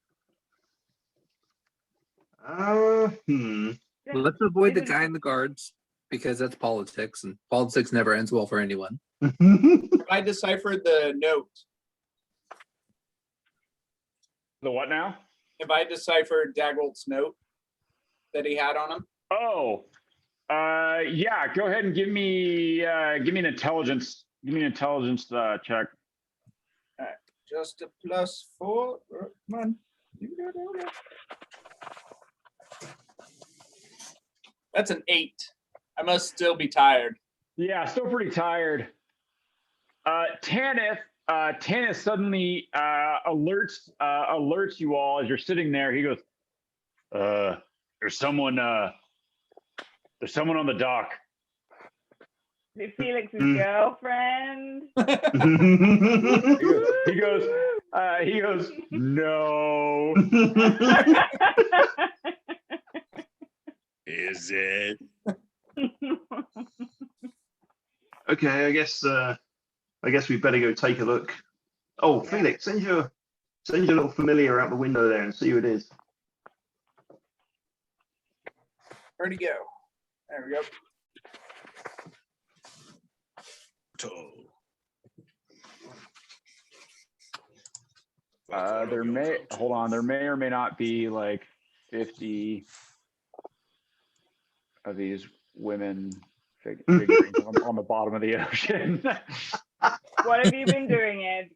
Let's avoid the Isn't- guy in the guards because that's politics, and politics never ends well for anyone. I deciphered the note. The what now? If I deciphered Dagwolt's note that he had on him. Oh, yeah. Go ahead and give me an intelligence. Give me an intelligence check. Just a +4. Come on. That's an 8. I must still be tired. Yeah, still pretty tired. Tanith suddenly alerts you all as you're sitting there. He goes, there's someone on the dock. Is it Felix's girlfriend? He goes, no. Is it? Okay, I guess we better go take a look. Oh, Felix, send your little familiar out the window there and see who it is. Where'd he go? There we go. There may or may not be like 50 of these women figurines on the bottom of the ocean. What have you been doing, Ed?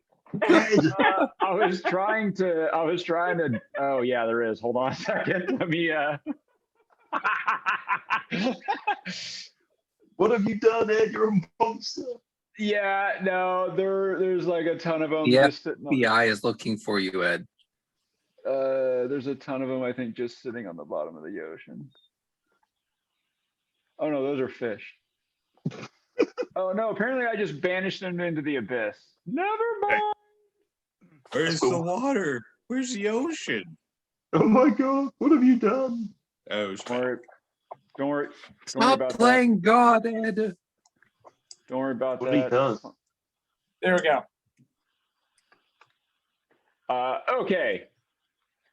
I was trying to. Oh yeah, there is. Hold on a second. Let me. What have you done, Ed? You're a monster. Yeah, no, there's like a ton of them. The just sitting on, FBI is looking for you, Ed. there's a ton of them. I think just sitting on the bottom of the ocean. Oh no, those are fish. Oh no, apparently I just banished them into the abyss. Never mind. Where's the water? Where's the ocean? Oh my God, what have you done? Oh, Don't worry Stop about playing God, Ed. that. Don't worry about What he that. does? There we go. Okay.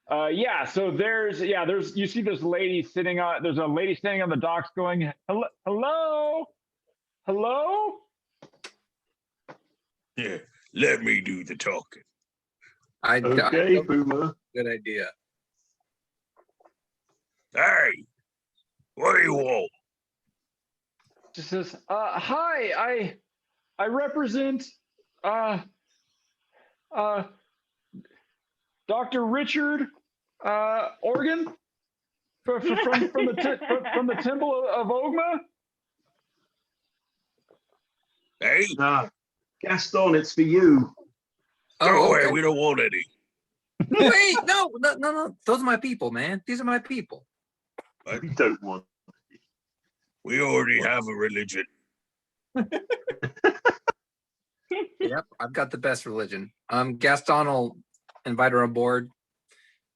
Yeah, so there's you see this lady sitting on there's a lady standing on the docks going, hello? yeah. Let me do the talking. Okay, Boomer. Good idea. Hey, what do you want? She says, hi, I represent Dr. Richard Organ from the Temple of Ogma. Hey, Gaston, it's for you. go Oh, away. okay. We don't want any. Wait, no. Those are my people, man. These are my people. We don't want. We already have a religion. Yep, I've got the best religion. Gaston will invite her aboard,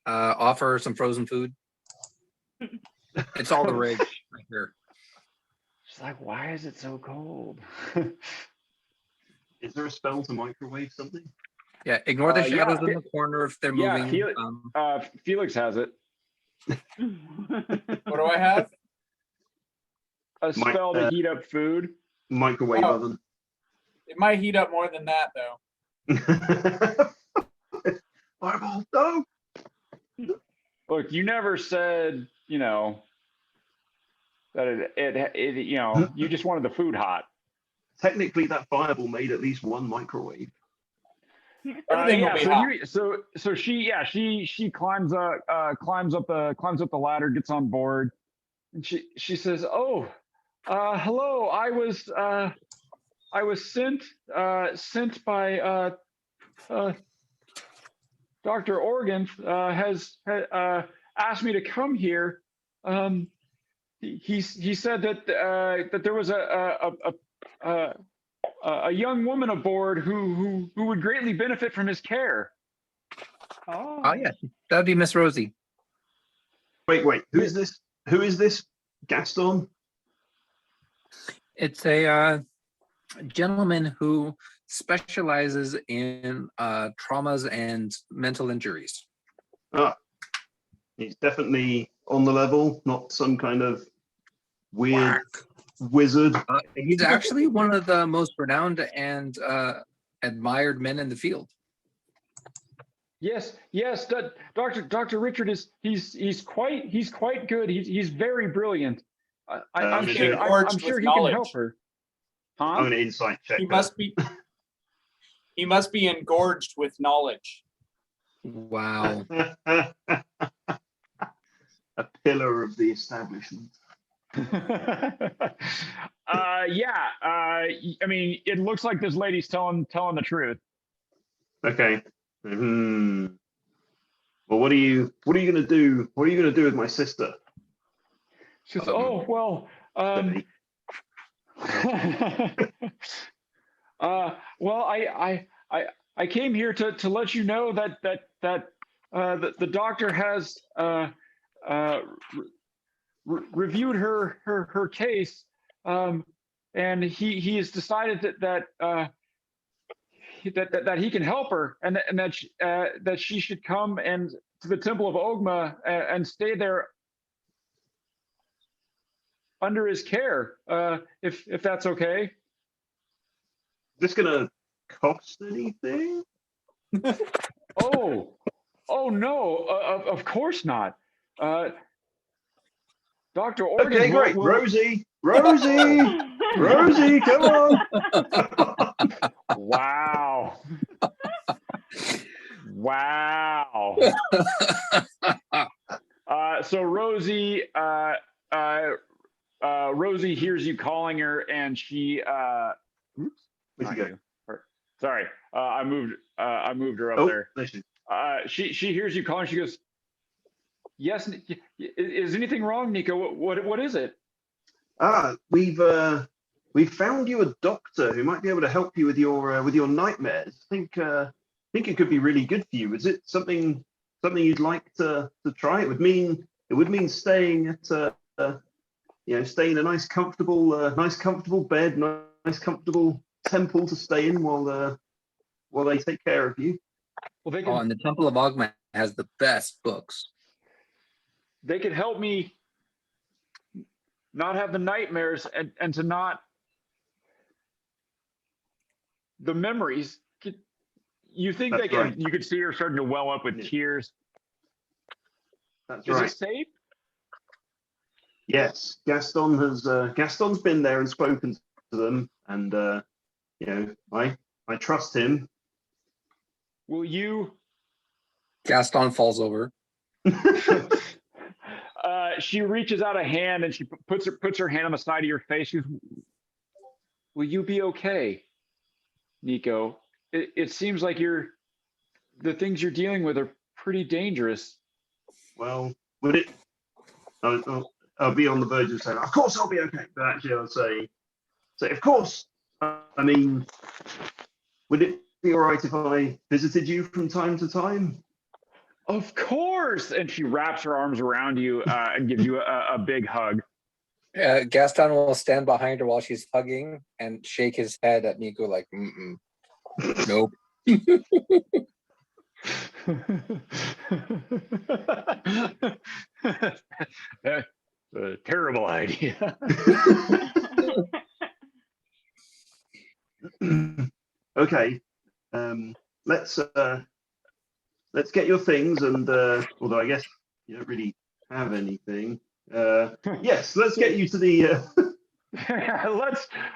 offer her some frozen food. It's all the rage right here. She's like, why is it so cold? Is there a spell to microwave something? Yeah, ignore the Yeah, shadows in the corner if they're yeah, moving. Felix has it. What do I have? A spell to heat up food. Microwave Oh. oven. It might heat up more than that, though. Fireball, no. Look, you never said, that you just wanted the food hot. Technically, that fireball made at least one microwave. Everything will be hot. So she climbs up the ladder, gets on board, and she says, "Oh, hello. I was sent by Dr. Organ has asked me to come here. He said that that there was a young woman aboard who would greatly benefit from his care." Oh yeah, that'd be Miss Rosie. Wait. Who is this? Who is this? Gaston? It's a gentleman who specializes in traumas and mental injuries. Ah, he's definitely on the level, not some kind of weird wizard. He's actually one of the most renowned and admired men in the field. Yes, Dr. Richard he's quite good. He's very brilliant. I'm is sure it gorged I'm sure with he can knowledge? help her. I'm Huh? an insight check. He must be. He must be engorged with knowledge. Wow. A pillar of the establishment. Yeah. I mean, it looks like this lady's telling the truth. Okay. Well, what are you gonna do? What are you gonna do with my sister? She says, "Oh well, Stephanie? well, I came here to let you know that the doctor has reviewed her case, and he has decided that he can help her, and that she should come and to the Temple of Ogma and stay there under his care, if that's okay." Is this gonna cost anything? Oh no, of course not. Dr. Organ. Okay, great. Rosie, Rosie, come on. Wow. Wow. So Rosie, Rosie hears you calling her, and she. Oops. Where'd you go? Sorry, I moved her up Oh, there. there she is. She hears you calling. She goes, "Yes, is anything wrong, Nico? What is it?" We've found you a doctor who might be able to help you with your nightmares. I think it could be really good for you. Is it something you'd like to try? It would mean staying at staying in a nice comfortable bed, nice comfortable temple to stay in while they take care of you. Well, they Oh, can and the Temple of Ogma has the best books. they could help me not have the nightmares and to not the memories. You think That's they could? right. You could see her starting to well up with Yeah. tears. That's Is right. it safe? Yes, Gaston's been there and spoken to them, and I trust him. Will you? Gaston falls over. She reaches out a hand and she puts her hand on the side of your face. She goes, "Will you be okay, Nico? It seems like the things you're dealing with are pretty dangerous." Well, would it? I'll be on the verge of saying, "Of course I'll be okay," but actually I'll say, "Of course." I mean, would it be all right if I visited you from time to time? Of course. And she wraps her arms around you and gives you a big hug. Gaston will stand behind her while she's hugging and shake his head at Nico like, nope. That's a terrible idea. Okay. Let's get your things, and although I guess you don't really have anything. Yes, let's get you to the.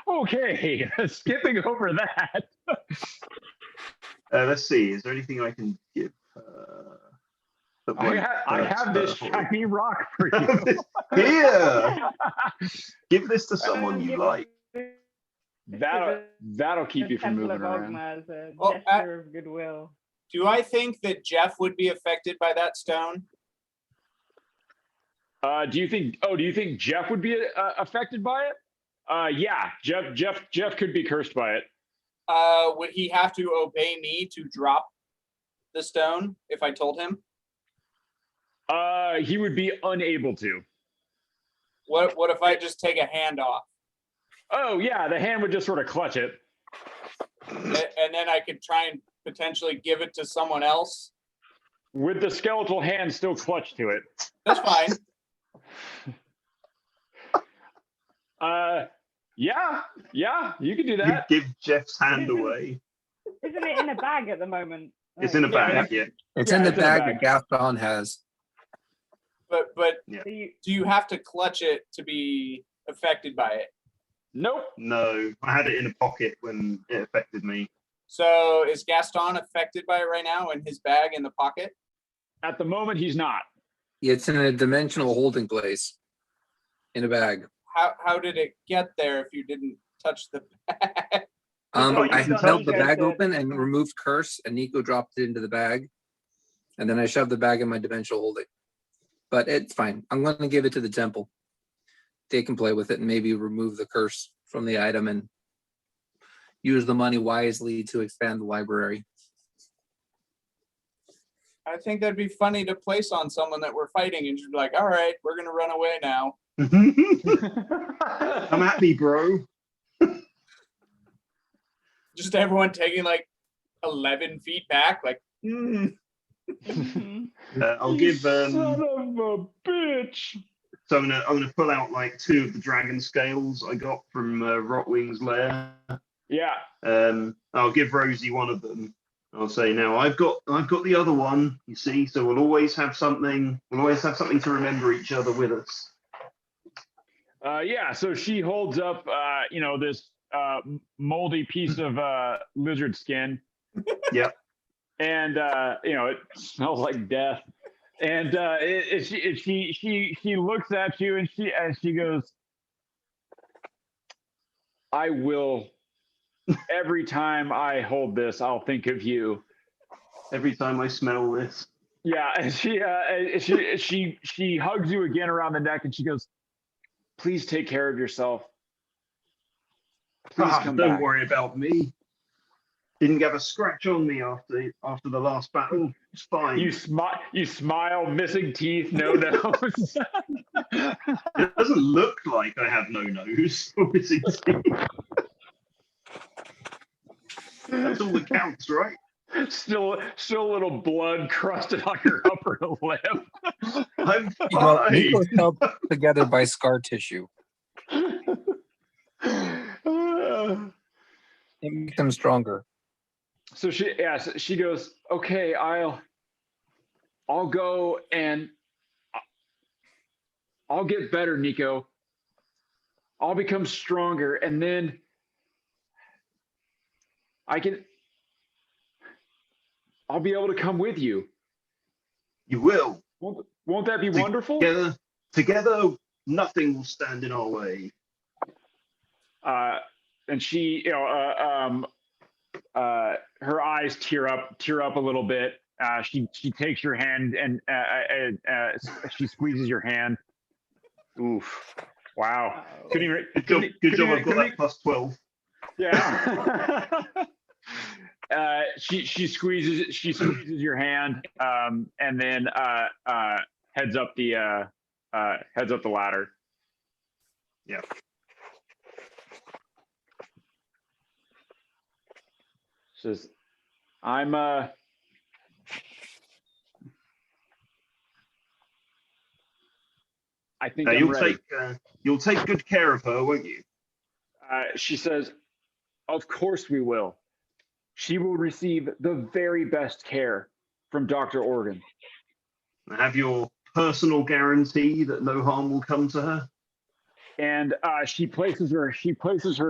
Okay, skipping over that. Let's see. Is there anything I can give? That I won't have hurt this her? shiny rock for you. Here, give this to someone you like. That'll keep you from Temple moving of around. Ogma as a Oh, gesture of goodwill. Do I think that Jeff would be affected by that stone? Do you think Jeff would be affected by it? Yeah, Jeff could be cursed by it. Would he have to obey me to drop the stone if I told him? He would be unable to. What if I just take a hand off? Oh yeah, the hand would just sort of clutch it. And then I could try and potentially give it to someone else? With the skeletal hand still clutched to it. That's fine. Yeah, you can do that. Give Jeff's hand away. Isn't it in a bag at the moment? It's in a bag. Yeah. It's Yeah, in the it's in a bag bag. that Gaston has. But So you, do you have to clutch it to be affected by it? Nope. No, I had it in a pocket when it affected me. So is Gaston affected by it right now in his bag in the pocket? At the moment, he's not. It's in a dimensional holding place in a bag. How did it get there if you didn't touch the bag? Oh, you I can held the tell- bag open and removed curse, and Nico dropped it into the bag, and then I shoved the bag in my dimensional holding. But it's fine. I'm going to give it to the temple. They can play with it and maybe remove the curse from the item and use the money wisely to expand the library. I think that'd be funny to place on someone that we're fighting and just be like, all right, we're gonna run away now. I'm happy, bro. Just everyone taking like 11 feet back, like, mhm. I'll give. Son of a bitch. So I'm gonna pull out like 2 of the dragon scales I got from Rotwing's lair. Yeah. I'll give Rosie one of them. I'll say now I've got the other one. You see, so we'll always have something. We'll always have something to remember each other with us. Yeah. So she holds up, this moldy piece of lizard skin. Yep. And it smells like death. And she looks at you and she goes, I will. Every time I hold this, I'll think of you. Every time I smell this. Yeah, and she hugs you again around the neck and she goes, please take care of yourself. Please come Don't back. worry about me. Didn't get a scratch on me after the last battle. It's fine. You smile, missing teeth, no nose. It doesn't look like I have no nose or missing teeth. That's all that counts, right? Still a little blood crusted on your upper lip. I'm Well, fine. Nico's held together by scar tissue. It makes him stronger. So she goes, okay, I'll go and I'll get better, Nico. I'll become stronger, and then I'll be able to come with you. You will. Won't that be wonderful? Together, nothing will stand in our way. And she, her eyes tear up a little bit. She takes your hand and she squeezes your hand. Oof! Wow. Good job. I've got that plus 12. Yeah. She squeezes your hand, and then heads up the ladder. Yeah. Says, I'm I think I'm ready. You'll take good care of her, won't you? She says, of course we will. She will receive the very best care from Dr. Organ. Have your personal guarantee that no harm will come to her. And she places her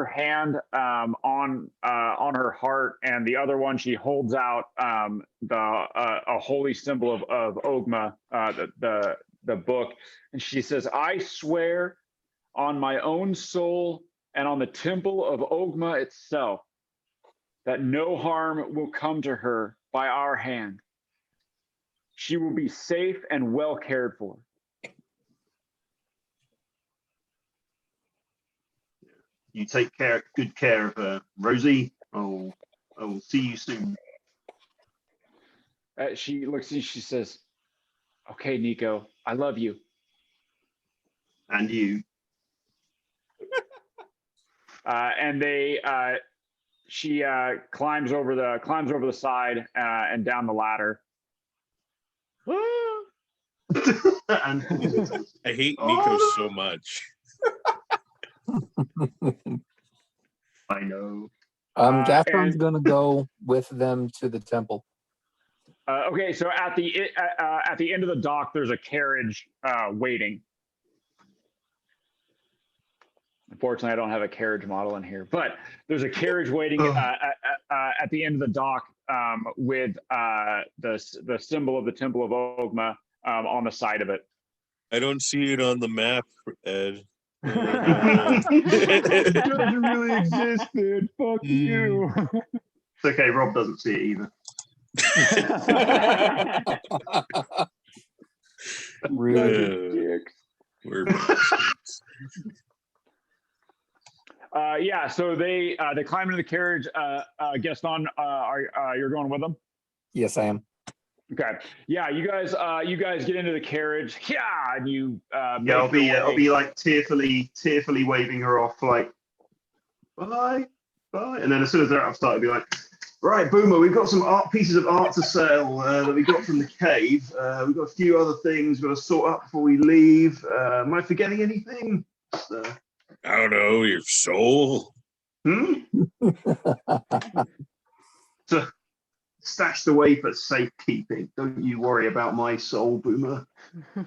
hand on her heart, and the other one she holds out a holy symbol of Ogma, the book, and she says, "I swear on my own soul and on the temple of Ogma itself that no harm will come to her by our hand. She will be safe and well cared for." You take good care of her, Rosie. I will see you soon. She looks at you, she says, "Okay, Nico, I love you." And you. And she climbs over the side and down the ladder. And I hate Nico so much. I know. Gastron's and- gonna go with them to the temple. Okay, so at the end of the dock, there's a carriage waiting. Unfortunately, I don't have a carriage model in here, but there's a carriage waiting at the end of the dock with the symbol of the Temple of Ogma on the side of it. I don't see it on the map, Ed. It doesn't really exist, dude. Fuck you. It's okay, Rob doesn't see it either. Really? We're bastards. Yeah, so they climb into the carriage. Gaston, you're going with them? Yes, I am. Okay. Yeah, you guys get into the carriage. Yeah, and you. Yeah, I'll be like tearfully waving her off, like bye, bye. And then as soon as they're outside, I'll be like, right, Boomer, we've got some pieces of art to sell that we got from the cave. We've got a few other things we've got to sort out before we leave. Am I forgetting anything? I don't know, your soul. So, stashed away for safekeeping. Don't you worry about my soul, Boomer. All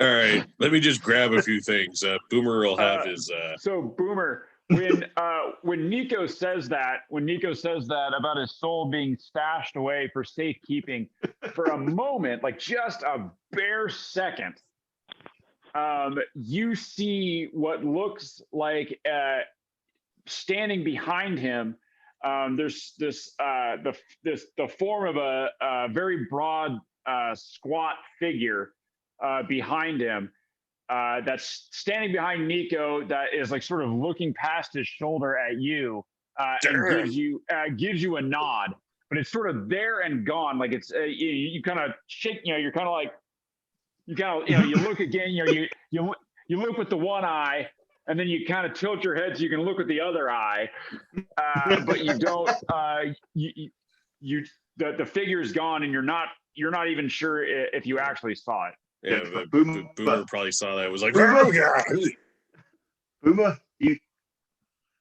right, let me just grab a few things. Boomer will have his. So Boomer, when Nico says that about his soul being stashed away for safekeeping, for a moment, like just a bare second, you see what looks like standing behind him. There's the form of a very broad, squat figure behind him that's standing behind Nico, that is like sort of looking past his shoulder at you and gives you a nod, but it's sort of there and gone. Like it's you kind of shake, you're kind of like you look again, you look with the one eye. And then you kind of tilt your head so you can look with the other eye, but you don't. The figure is gone, and you're not even sure if you actually saw it. Yeah, but Boomer probably saw that. It was like, Boomer, you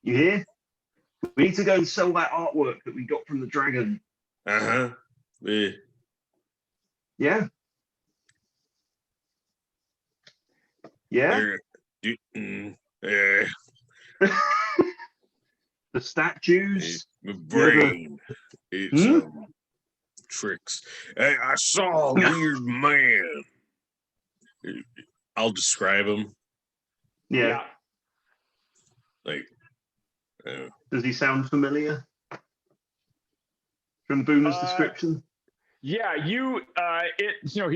here? We need to go and sell that artwork that we got from the dragon. Yeah. Yeah. Yeah. Yeah. The statues. My brain. It's tricks. Hey, I saw a weird man. I'll describe him. Yeah. Like, does he sound familiar from Boomer's description? Yeah, he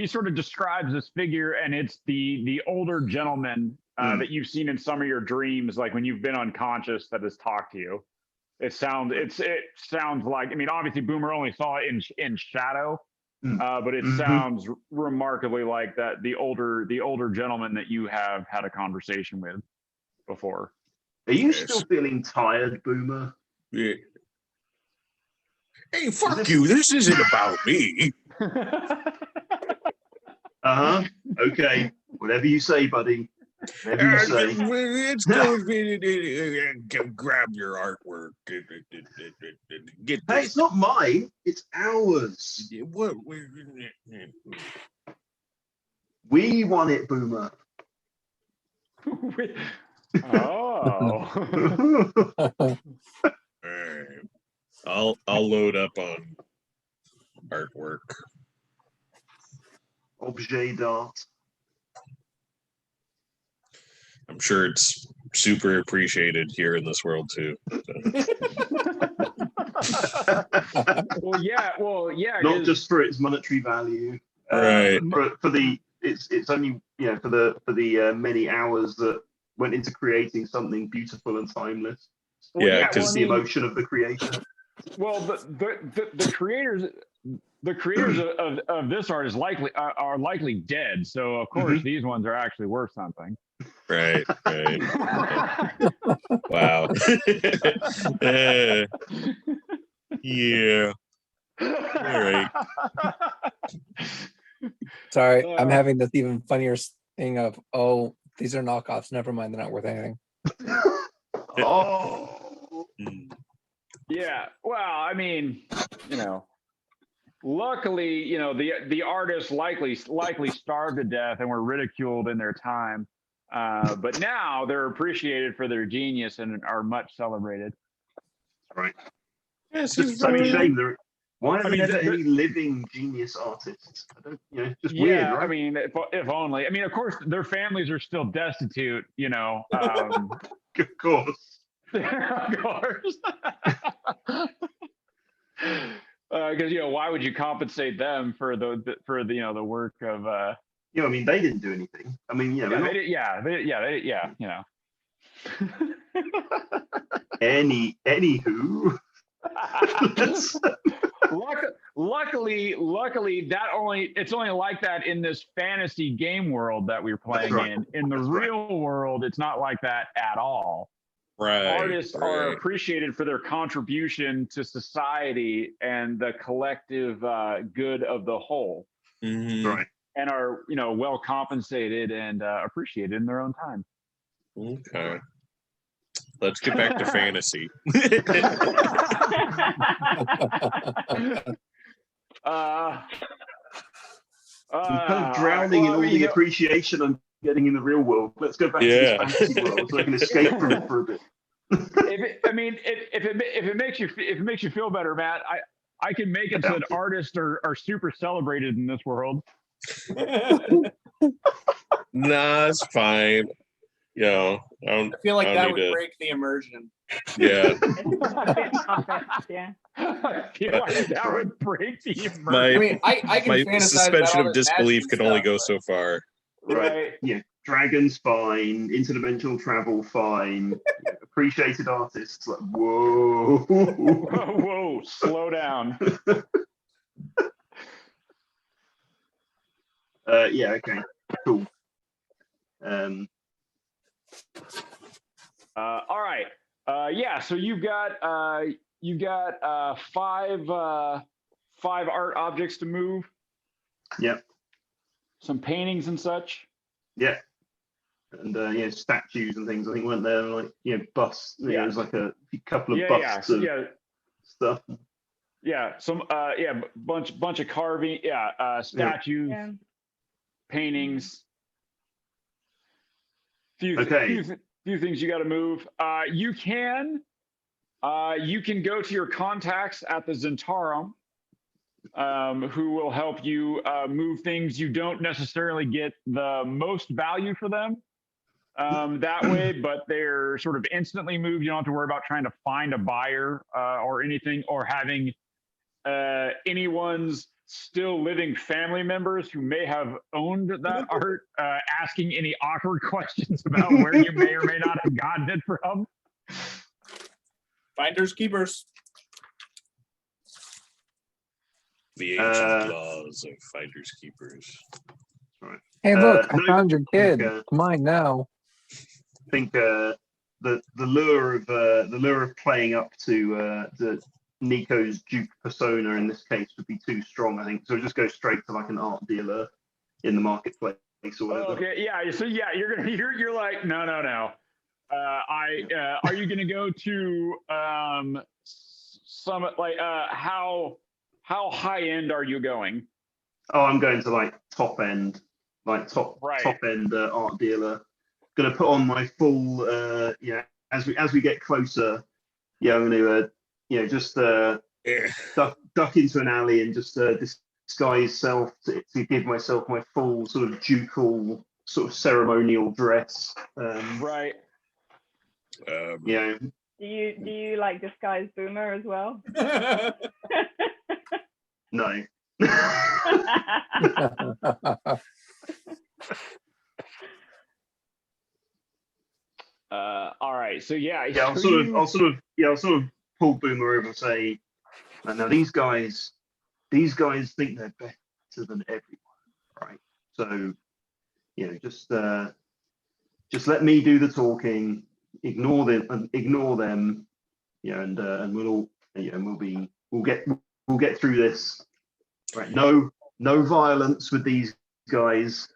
sort of describes this figure, and it's the older gentleman that you've seen in some of your dreams, like when you've been unconscious, that has talked to you. It sounds like, I mean, obviously Boomer only saw it in shadow, but it sounds remarkably like that the older gentleman that you have had a conversation with before. Are you still feeling tired, Boomer? Yeah. Hey, fuck you! This isn't about me. Okay, whatever you say, buddy. Whatever you say. It's go grab your artwork. Get Hey, this. it's not mine. It's ours. What? We won it, Boomer. Oh. Alright. I'll load up on artwork. Objet d'art. I'm sure it's super appreciated here in this world too. Well, yeah. Not 'cause- just for its monetary value. Right. For the it's only for the many hours that went into creating something beautiful and timeless. well, Yeah, That's 'cause the emotion of the creator. Well, the creators of this art is are likely dead. So of course these ones are actually worth something. Right. Wow. Yeah. All right. Sorry, I'm Uh, having this even funnier thing of, oh, these are knockoffs. Never mind, they're not worth anything. Oh. Yeah. Well, I mean, luckily, the artists likely starved to death and were ridiculed in their time. But now they're appreciated for their genius and are much celebrated. Right. Yes, It's such a shame. Why are I mean, there never the- any living genius artists? I don't, just Yeah, weird, right? I mean, if only. I mean, of course, their families are still destitute. Of course. Of course. Because why would you compensate them for the work of? I mean, they didn't do anything. I mean, Yeah, we're not they did, yeah. Anywho. Luckily, it's only like that in this fantasy game world that we're playing right. in. In the That's right. real world, it's not like that at all. right. Artists are right. appreciated for their contribution to society and the collective good of the whole, Mhm. Right. and are well compensated and appreciated in their own time. Okay. Let's get back to fantasy. Uh, I'm kind of drowning in all the appreciation I'm getting in the real world. Let's go back to Yeah. this fantasy world so I can escape from it for a bit. if it makes you feel better, Matt, I can make it so that artists are super celebrated in this world. Nah, it's fine. I I feel like I that need would to- break the immersion. Yeah. A bit muppet, yeah. I feel like that would break the immersion. My I mean, I can my fantasize about suspension all of this disbelief magic can only stuff, go but- so far. Right. Yeah, dragons fine, interdimensional travel fine, appreciated artists like whoa. Whoa, slow down. Yeah, okay, cool. All right. Yeah. So you've got five art objects to move. Yep. Some paintings and such. Yeah. And statues and things. I think weren't there like busts. Yeah. There's like a couple of Yeah. busts of Yeah. stuff. Yeah. Some bunch of carving. Yeah. Statues, Yeah. paintings. Few things you got to move. You can go to your contacts at the Zentarum, who will help you move things. You don't necessarily get the most value for them that way, but they're sort of instantly moved. You don't have to worry about trying to find a buyer or anything, or having anyone's still living family members who may have owned that art asking any awkward questions about where you may or may not have gotten it from. Finders keepers. The ancient laws of finders keepers. Right. Hey, look, I no, found your kid. okay. It's mine now. I think the lure of playing up to the Nico's Duke persona in this case would be too strong. I think so. Just go straight to like an art dealer in the marketplace or whatever. Okay, yeah. So yeah, you're like, no. Are you gonna go to some like how high end are you going? Oh, I'm going to like top end, like top Right. end art dealer. Going to put on my full yeah. As we get closer, yeah, I'm going to just duck into an alley and just disguise self to give myself my full sort of ducal sort of ceremonial dress. Right. Yeah. Do you like disguise Boomer as well? No. All right. So yeah. Yeah, I'll sort of pull Boomer over and say, now these guys think they're better than everyone, right? So, just let me do the talking, ignore them, and we'll all, we'll get through this, right? No violence with these guys.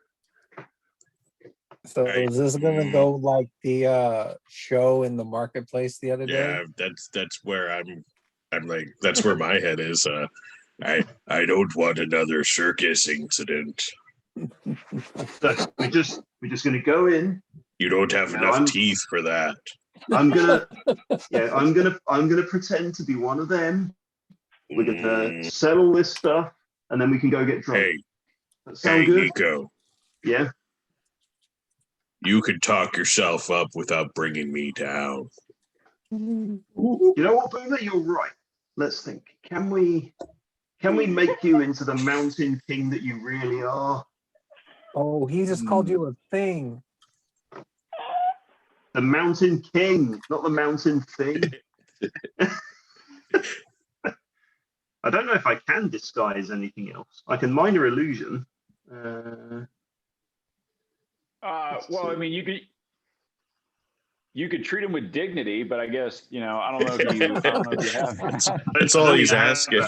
So is this gonna go like the show in the marketplace the other day? Yeah, that's where I'm like, that's where my head is. I don't want another circus incident. So we're just gonna go in. You don't have enough teeth for that. I'm gonna pretend to be one of them. We're gonna sell all this stuff, and then we can go get drunk. Hey, that sound good? Nico. Yeah. You could talk yourself up without bringing me down. You know what, Boomer? You're right. Let's think. Can we make you into the mountain king that you really are? Oh, he just called you a thing. The mountain king, not the mountain thing. I don't know if I can disguise anything else. I can minor illusion. Well, I mean, you could treat him with dignity, but I guess I don't know if you have that. That's all he's asking.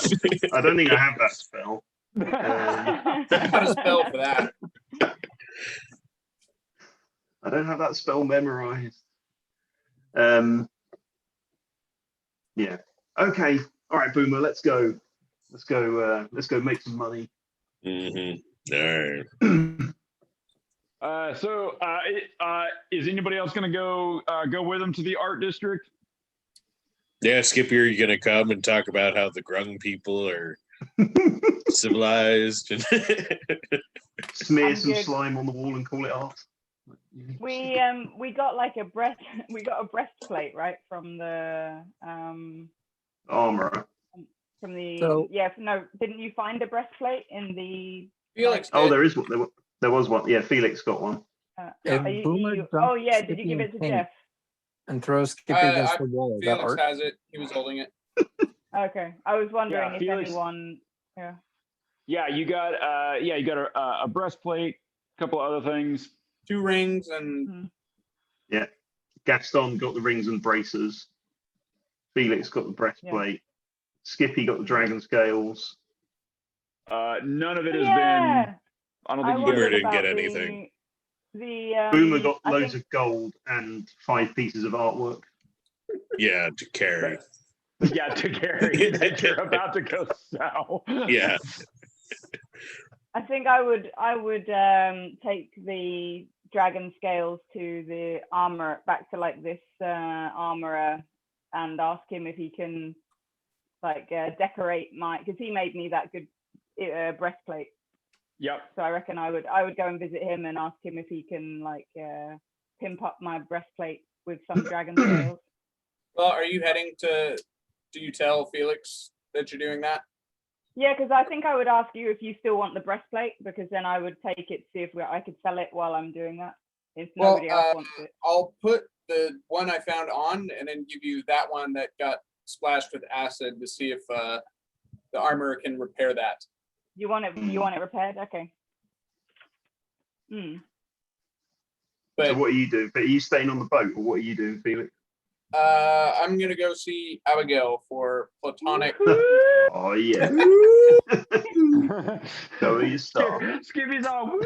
I don't think I have that spell. Got a spell for that. I don't have that spell memorized. Yeah. Okay. All right, Boomer. Let's go. Let's go make some money. Mm-hmm. All right. So is anybody else going to go with him to the art district? Yeah, Skippy, are you going to come and talk about how the Grung people are civilized? Smear some slime on the wall and call it art. We got like a breastplate, right, from the armor. From the So- didn't you find a breastplate in the Felix Oh, did. there is one. There was one. Yeah, Felix got one. And are you- Boomer you- jumped oh yeah, did you Skippy give and it to Pink Jeff? and throw Skippy against the wall? Is that Felix art? has it. He was holding it. Okay, I was wondering if Felix- anyone. Yeah. Yeah, you got a breastplate, a couple other things. 2 rings and Gaston got the rings and braces. Felix got the breastplate. Skippy got the dragon scales. None of it has Yeah. been. I don't I think you Boomer guys. didn't get wondered about anything. The Boomer got I loads think- of gold and 5 pieces of artwork. Yeah, to carry. Yeah, to carry that you're about to go sell. Yeah. I think I would take the dragon scales to the back to like this armorer and ask him if he can like decorate because he made me that good breastplate. Yep. So I reckon I would go and visit him and ask him if he can like pimp up my breastplate with some dragon scales. well, are you heading to? Do you tell Felix that you're doing that? Yeah, because I think I would ask you if you still want the breastplate, because then I would take it, see if I could sell it while I'm doing that. If nobody else wants it. I'll put the one I found on, and then give you that one that got splashed with acid to see if the armor can repair that. You want it? You want it repaired? Okay. But So what are you doing? Are you staying on the boat, or what are you doing, Felix? I'm gonna go see Abigail for platonic. Oh yeah. Show your stuff. Skippy's all. Woo!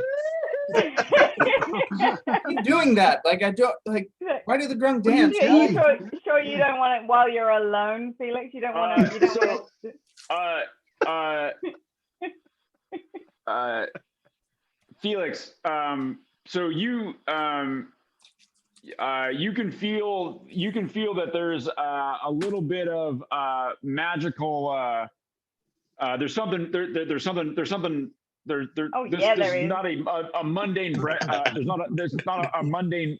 Keep doing that. Like I don't like. Why do the drunk dance? Are you sure you don't want it while you're alone, Felix? You don't want to. You don't want to. Felix, so you can feel that there's a little bit of magical there's something there's something there Oh, this, yeah, this there is is. not a mundane there's not a mundane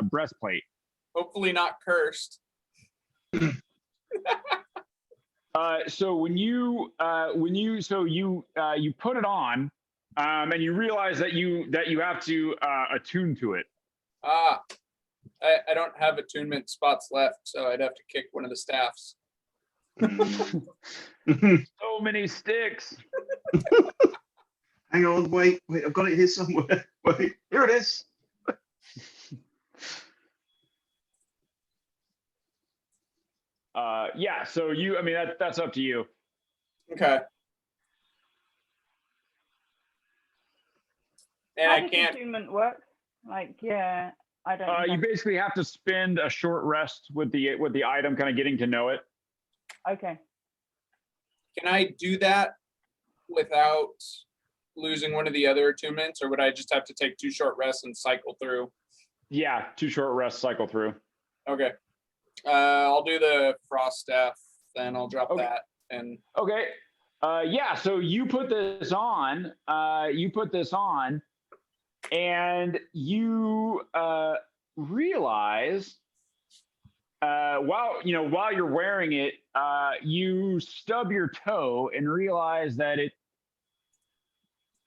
breastplate. Hopefully not cursed. So when you put it on, and you realize that you have to attune to it. Ah, I don't have attunement spots left, so I'd have to kick one of the staffs. So many sticks. Hang on, wait, I've got it here somewhere. Wait, here it is. Yeah, so I mean, that's up to you. Okay. And How I does can't. attunement work? Like, yeah, I don't. You basically have to spend a short rest with the item, kind of getting to know it. Okay. Can I do that without losing one of the other attunements, or would I just have to take 2 short rests and cycle through? Yeah, 2 short rests, cycle through. Okay. I'll do the frost staff, then I'll drop Okay. that. And Okay. Yeah, so you put this on. And you realize while you're wearing it, you stub your toe and realize that it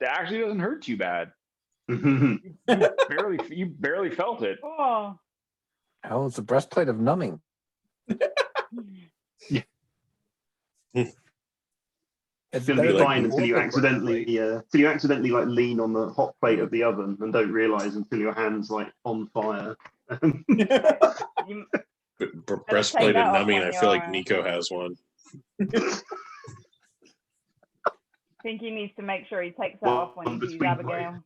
actually doesn't hurt too bad. You barely felt it. Oh. Oh, it's a breastplate of numbing. It's going to be fine until you accidentally like lean on the hot plate of the oven and don't realize until your hand's like on fire. Breastplate that of off numbing. when I feel like you're- Nico has one. I think he needs to make sure he takes that off when he sees between Abigail.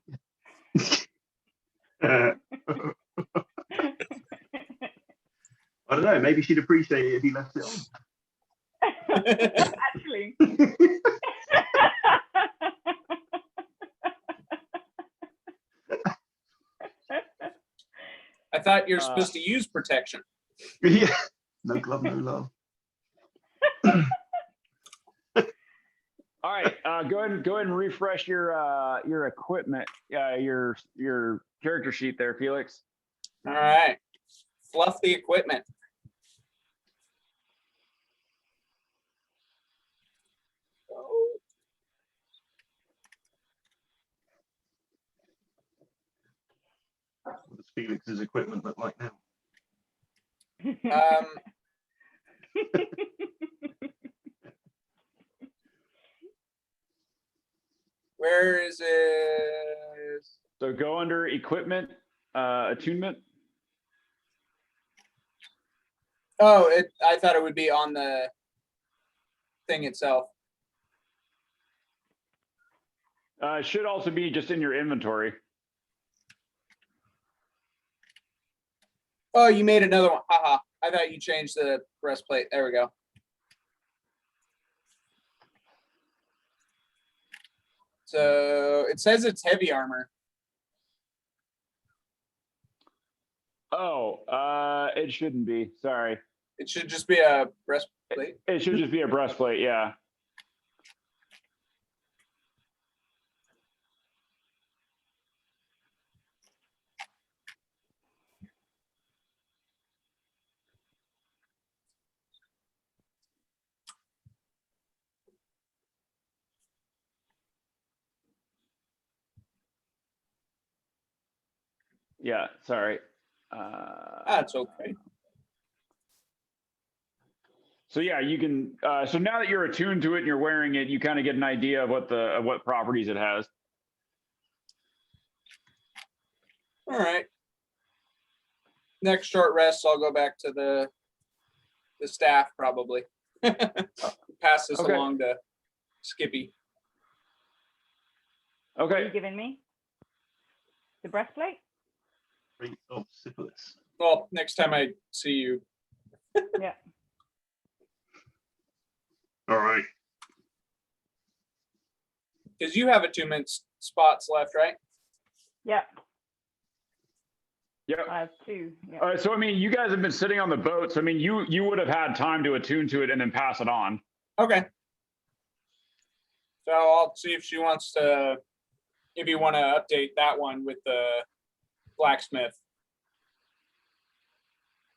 I don't know. Maybe she'd appreciate it if you left it on. Actually. I thought you're supposed to use protection. Yeah. No glove, no love. All right, go ahead and refresh your equipment, your character sheet there, Felix. All right. Fluff the equipment. What does Felix's equipment look like now? Where is it? So go under equipment, attunement. Oh, I thought it would be on the thing itself. It should also be just in your inventory. Oh, you made another one. Haha. I thought you changed the breastplate. There we go. So it says it's heavy armor. Oh, it shouldn't be. Sorry. It should just be a breastplate. It should just be a breastplate. Yeah. Yeah. Sorry. That's okay. So yeah, you can. So now that you're attuned to it and you're wearing it, you kind of get an idea of what properties it has. All right. Next short rest, I'll go back to the staff probably. Pass this Okay. along to Skippy. What are Okay. you giving me? the breastplate. Rate of syphilis. Well, next time I see you. Yeah. All right. Because you have attunement spots left, right? Yeah. Yeah. I have 2. Yeah. All right. So I mean, you guys have been sitting on the boat. So I mean, you would have had time to attune to it and then pass it on. Okay. So I'll see if she wants to, if you want to update that one with the blacksmith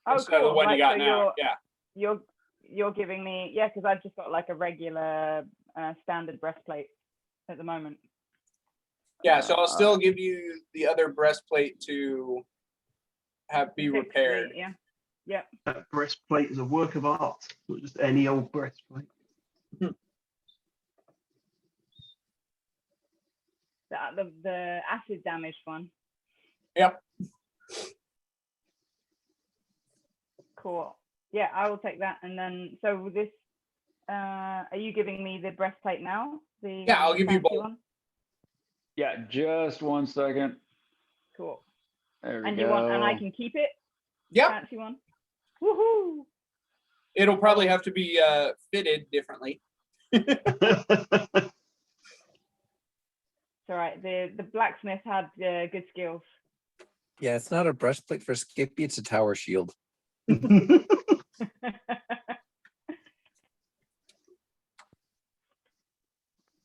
Oh, instead of the cool. one you Right, got so now. Yeah. you're giving me, yeah, because I've just got like a regular standard breastplate at the moment. Yeah. So I'll still give you the other breastplate to have be Fix the- repaired. Yeah. Yeah. That breastplate is a work of art, not just any old breastplate. The acid damaged one. Yep. Cool. Yeah, I will take that. And then, so this, are you giving me the breastplate now? Yeah, I'll give you fancy both. one? Yeah. Just 1 second. Cool. There we And go. you want, and I can keep it? Yep. Fancy one? Woohoo! It'll probably have to be fitted differently. It's all right. The blacksmith had good skills. Yeah, it's not a breastplate for Skippy, it's a tower shield.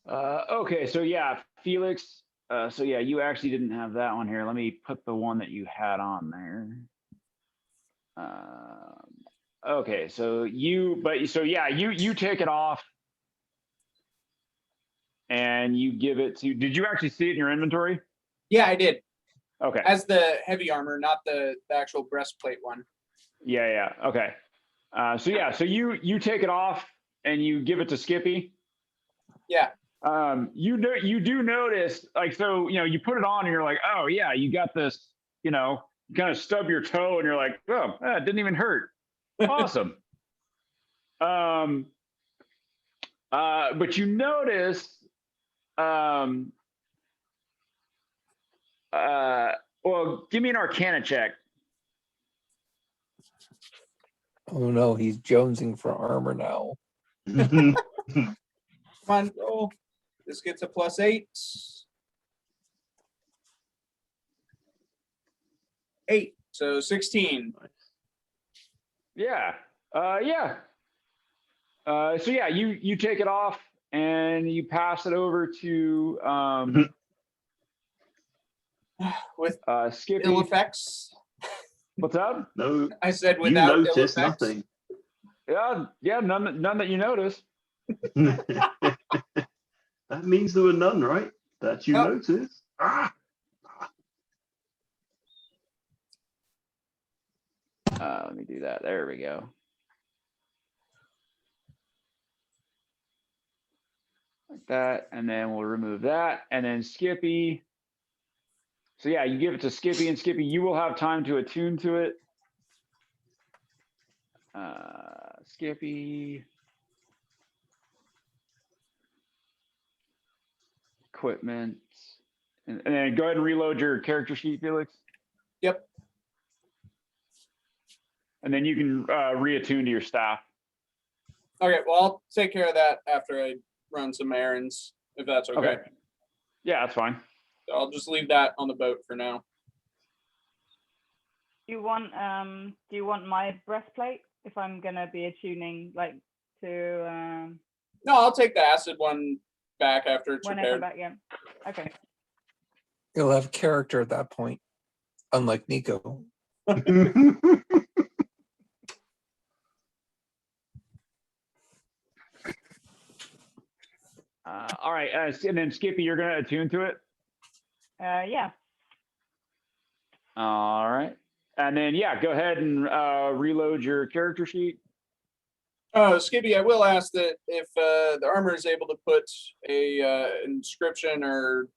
Okay, so yeah, Felix. So yeah, you actually didn't have that one here. Let me put the one that you had on there. Okay, so you take it off and you give it to. Did you actually see it in your inventory? Yeah, I did. Okay. As the heavy armor, not the actual breastplate one. Yeah. Okay. So you take it off and you give it to Skippy. Yeah. You do notice, like, so, you put it on and you're like, oh yeah, you got this, you kind of stub your toe and you're like, oh, it didn't even hurt. Awesome. But you notice, well, give me an Arcana check. Oh no, he's jonesing for armor now. Come on, roll. This gets a +8. 8. So 16. Yeah. Yeah. So yeah, you take it off and you pass it over to With Skippy. ill effects. What's up? No, I said you without ill notice effects. nothing. Yeah, none that you notice. That means there were none, right? That you Oh. noticed. Ah! Let me do that. There we go. Like that, and then we'll remove that, and then Skippy. So yeah, you give it to Skippy, and Skippy, you will have time to attune to it. Skippy. Equipment. And then go ahead and reload your character sheet, Felix. Yep. And then you can reattune to your staff. Okay, well, I'll take care of that after I run some errands, if that's okay. Yeah, that's fine. So I'll just leave that on the boat for now. Do you want my breastplate if I'm gonna be attuning like to No, I'll take the acid one back after it's when I come repaired. back? Yeah. Okay. He'll have character at that point, unlike Nico. All right, and then Skippy, you're gonna attune to it. Yeah. All right, and then yeah, go ahead and reload your character sheet. Oh, Skippy, I will ask that if the armor is able to put a inscription or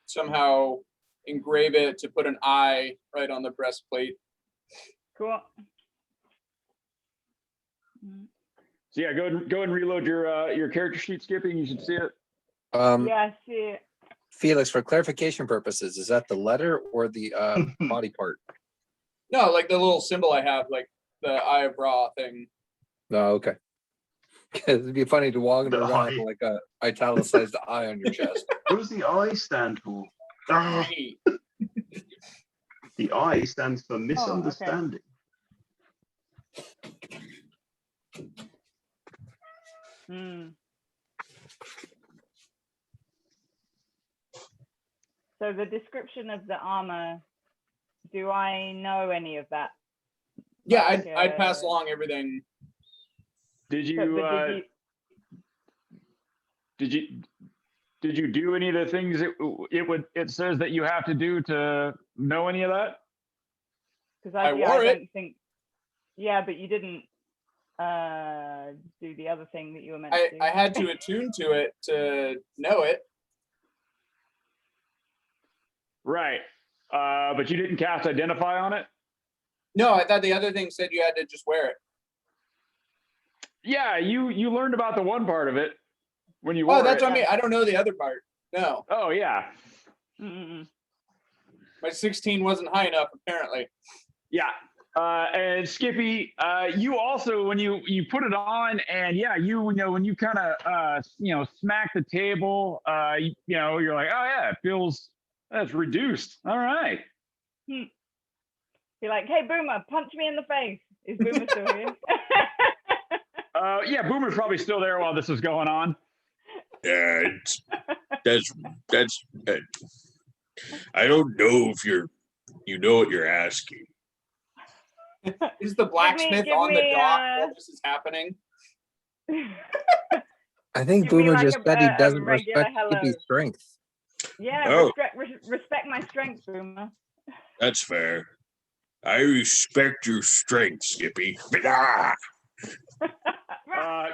somehow engrave it to put an eye right on the breastplate. Cool. So yeah, go and reload your character sheet, Skippy. You should see it. Yeah, I see it. Felix, for clarification purposes, is that the letter or the body part? No, like the little symbol I have, like the Eye of Ra thing. No, okay. 'Cause it'd be funny to walk The around eye. with like a italicized eye on your chest. What does the I stand for? Ah, Hey, the I stands for misunderstanding. Hmm. So the description of the armor, do I know any of that? yeah, Like, I'd pass along everything. Did So, you, but did you do any of the things it says that you have to do to know any of that? because I yeah, wore I it. don't think. Yeah, but you didn't do the other thing that you were meant to do. I had to attune to it to know it. Right. But you didn't cast identify on it? No, I thought the other thing said you had to just wear it. Yeah, you learned about the one part of it when you wore Oh, that's it. what I mean. I don't know the other part. No, Oh yeah. Mm-mm. my 16 wasn't high enough apparently. Yeah. And Skippy, you also when you put it on and yeah, you know when you kind of smack the table, you're like, oh yeah, it feels that's reduced. All right. You're like, hey, Boomer, punch me in the face. Is Boomer still here? Yeah, Boomer's probably still there while this is going on. Yeah, that's I don't know if you know what you're asking. Is the blacksmith give on the me, dock while this is happening? I think Give me Boomer like just a- said he a doesn't regular respect Skippy's hello. strength. Yeah, Oh. respect my strength, Boomer. That's fair. I respect your strength, Skippy. Ah!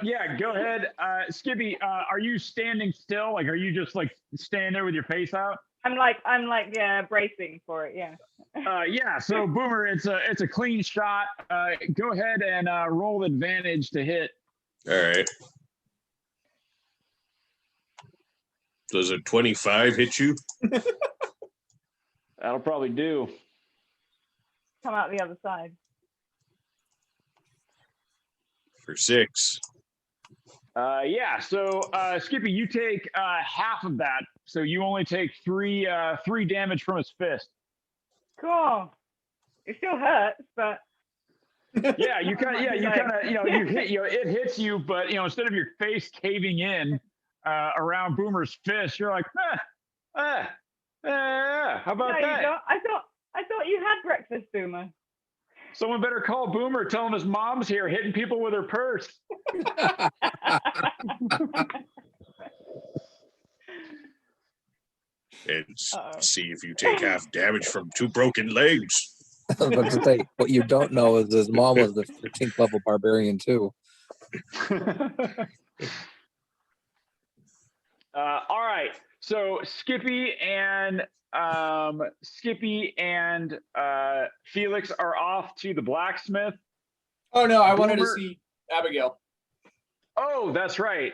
Yeah, go ahead. Skippy, are you standing still? Like, are you just like standing there with your face out? I'm like bracing for it. Yeah. Yeah. So Boomer, it's a clean shot. Go ahead and roll advantage to hit. All right. Does a 25 hit you? That'll probably do. Come out the other side. For 6. Yeah. So Skippy, you take half of that. So you only take three damage from his fist. Cool. It still hurts, but Yeah, you kind of you hit it hits you, but instead of your face caving in around Boomer's fist, you're like, how about no, you that? don't. I thought you had breakfast, Boomer. Someone better call Boomer, tell him his mom's here hitting people with her purse. And Uh-oh. see if you take half damage from 2 broken legs. I was about to say, what you don't know is his mom was the 13th level barbarian too. All right. So Skippy and Felix are off to the blacksmith. Oh no, I wanted to Boomer- see Abigail. Oh, that's right.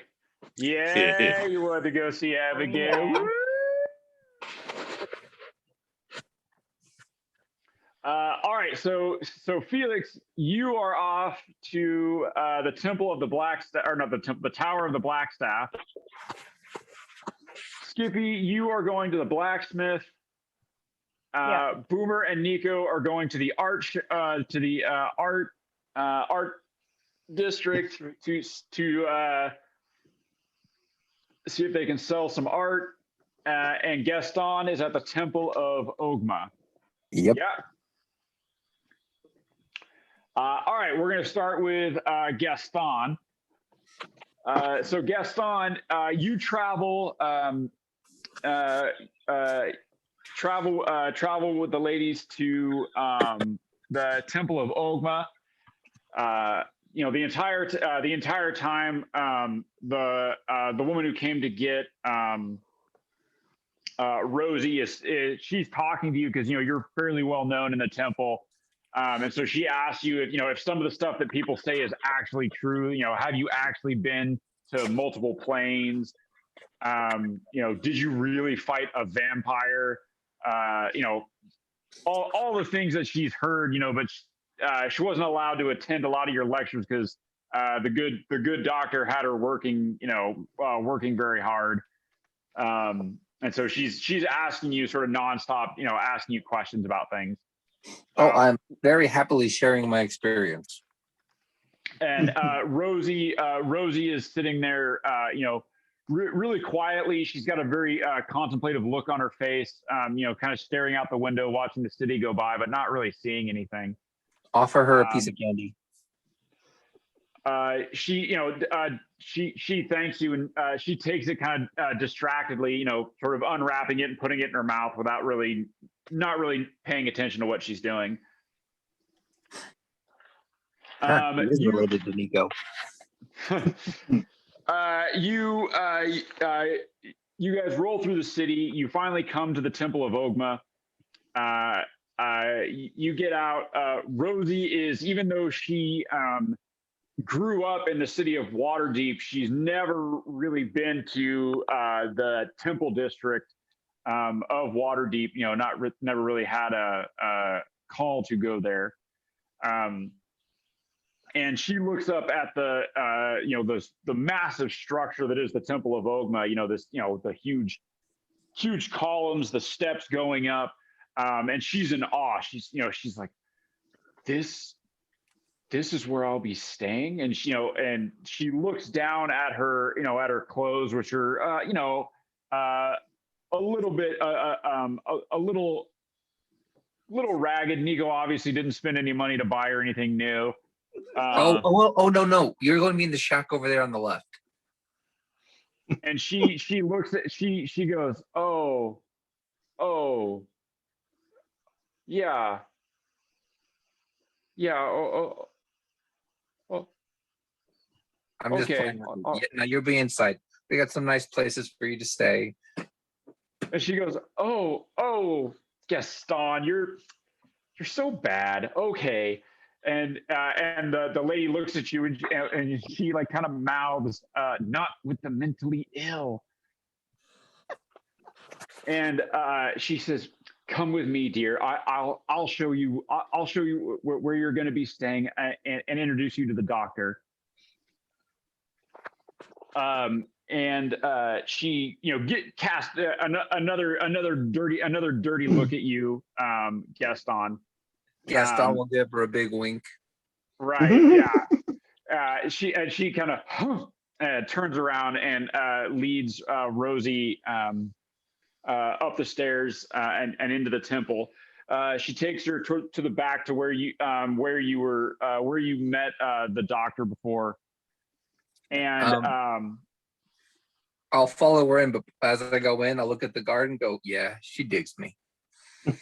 Yeah, you wanted to go see Abigail. Yeah. All right, so Felix, you are off to the Temple of the Blackstaff, or not the Tower of the Blackstaff. Skippy, you are going to the blacksmith. Yeah. Boomer and Nico are going to the art district to see if they can sell some art. And Gaston is at the Temple of Ogma. Yep. Yeah. All right, we're going to start with Gaston. So Gaston, you travel with the ladies to the Temple of Ogma. The entire time, the woman who came to get Rosie is she's talking to you because you're fairly well known in the temple. And so she asks you if some of the stuff that people say is actually true. Have you actually been to multiple planes? Did you really fight a vampire? All the things that she's heard, but she wasn't allowed to attend a lot of your lectures because the good doctor had her working, working very hard. And so she's asking you sort of nonstop, asking you questions about things. Oh, I'm very happily sharing my experience. And Rosie is sitting there, really quietly. She's got a very contemplative look on her face, kind of staring out the window, watching the city go by, but not really seeing anything. Offer her a piece of candy. She thanks you, and she takes it kind of distractedly, sort of unwrapping it and putting it in her mouth without not really paying attention to what she's doing. He is related to Nico. You guys roll through the city. You finally come to the Temple of Ogma. You get out. Rosie is, even though she grew up in the city of Waterdeep, she's never really been to the Temple District of Waterdeep. Never really had a call to go there. And she looks up at the massive structure that is the Temple of Ogma. The huge columns, the steps going up, and she's in awe. She's like, this is where I'll be staying. And she looks down at her clothes, which are a little bit a little ragged. Nico obviously didn't spend any money to buy her anything new. No, you're going to be in the shack over there on the left. And she looks at she goes, oh yeah oh I'm just okay. playing. Now you'll be inside. We got some nice places for you to stay. And she goes, oh Gaston, you're so bad. Okay. And the lady looks at you and she like kind of mouths, not with the mentally ill. And she says, come with me, dear. I'll show you where you're going to be staying and introduce you to the doctor. And she cast another dirty look at you, Gaston. Gaston will give her a big wink. Right. Yeah. She kind of turns around and leads Rosie up the stairs and into the temple. She takes her to the back to where you met the doctor before. And I'll follow her in, but as I go in, I'll look at the guard and go, yeah, she digs me. The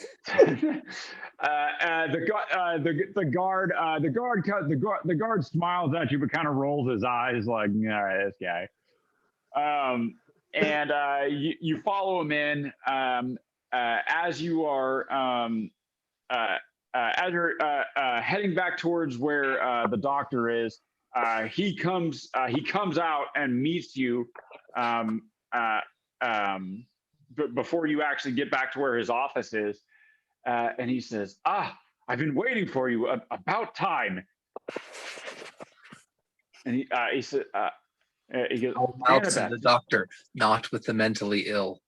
guard smiles at you, but kind of rolls his eyes like, all right, this guy. And you follow him in. As you are as you're heading back towards where the doctor is, he comes out and meets you before you actually get back to where his office is. And he says, I've been waiting for you, about time. And he said, he goes, Annabeth, the doctor, not with the mentally ill.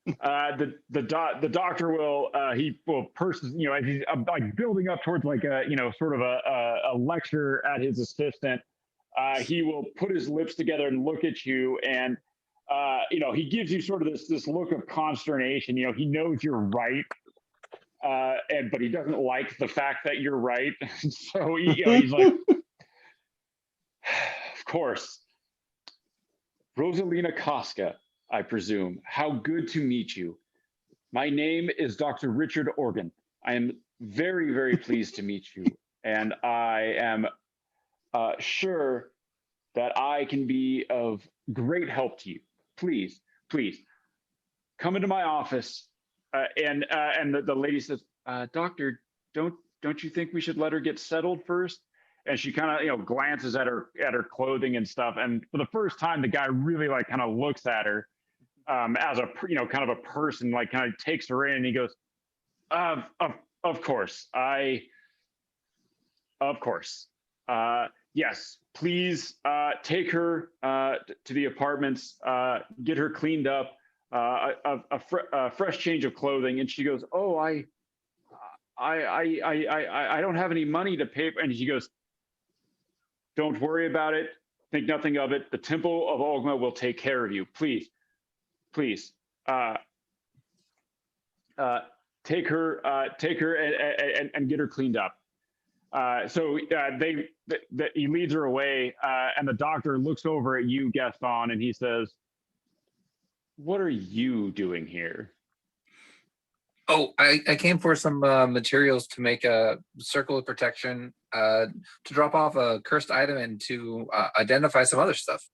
The doctor will he will as he's like building up towards like a sort of a lecture at his assistant. He will put his lips together and look at you, and he gives you sort of this look of consternation. He knows you're right, but he doesn't like the fact that you're right. So he's like, of course, Rosalina Casca, I presume. How good to meet you. My name is Dr. Richard Organ. I am very, very pleased to meet you. And I am sure that I can be of great help to you. Please come into my office. And the lady says, doctor, don't you think we should let her get settled first? and she kind of, you know, glances at her clothing and stuff. And for the first time, the guy really like kind of looks at her as a, you know, kind of a person, like kind of takes her in, and he goes, of course, of course. Yes, please take her to the apartments, get her cleaned up, a fresh change of clothing. And she goes, oh, I don't have any money to pay. And she goes, don't worry about it. Think nothing of it. The Temple of Ogma will take care of you. Please, please, take her and get her cleaned up. So he leads her away, and the doctor looks over at you, Gaston, and he says, "What are you doing here?" Oh, I came for some materials to make a circle of protection, to drop off a cursed item, and to identify some other stuff.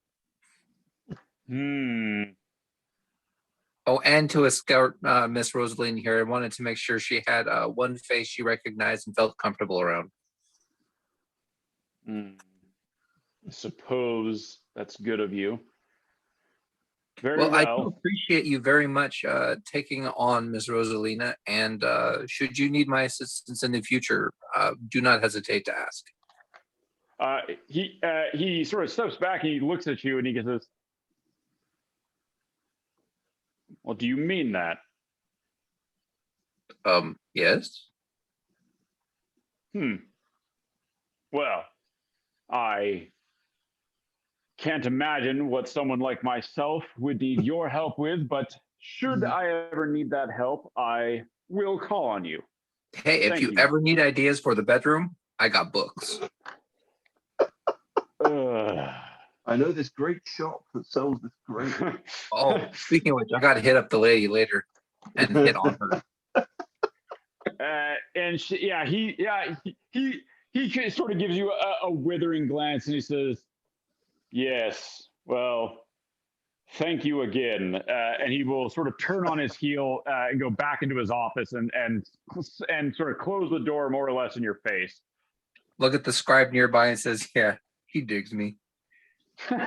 Oh, and to escort Miss Rosaline here. I wanted to make sure she had one face she recognized and felt comfortable around. I suppose that's good of you. Very Well, well. I do appreciate you very much taking on Miss Rosalina, and should you need my assistance in the future, do not hesitate to ask. He sort of steps back and he looks at you and he goes, well, do you mean that? Yes. Well, I can't imagine what someone like myself would need your help with, but should I ever need that help, I will call on you. Hey, if you ever need ideas for the bedroom, I got books. I know this great shop that sells this great. Oh, speaking of which, I got to hit up the lady later and hit on her. And she, he sort of gives you a withering glance, and he says, "Yes, well, thank you again." And he will sort of turn on his heel and go back into his office and sort of close the door more or less in your face. Look at the scribe nearby and says, "Yeah, he digs me." And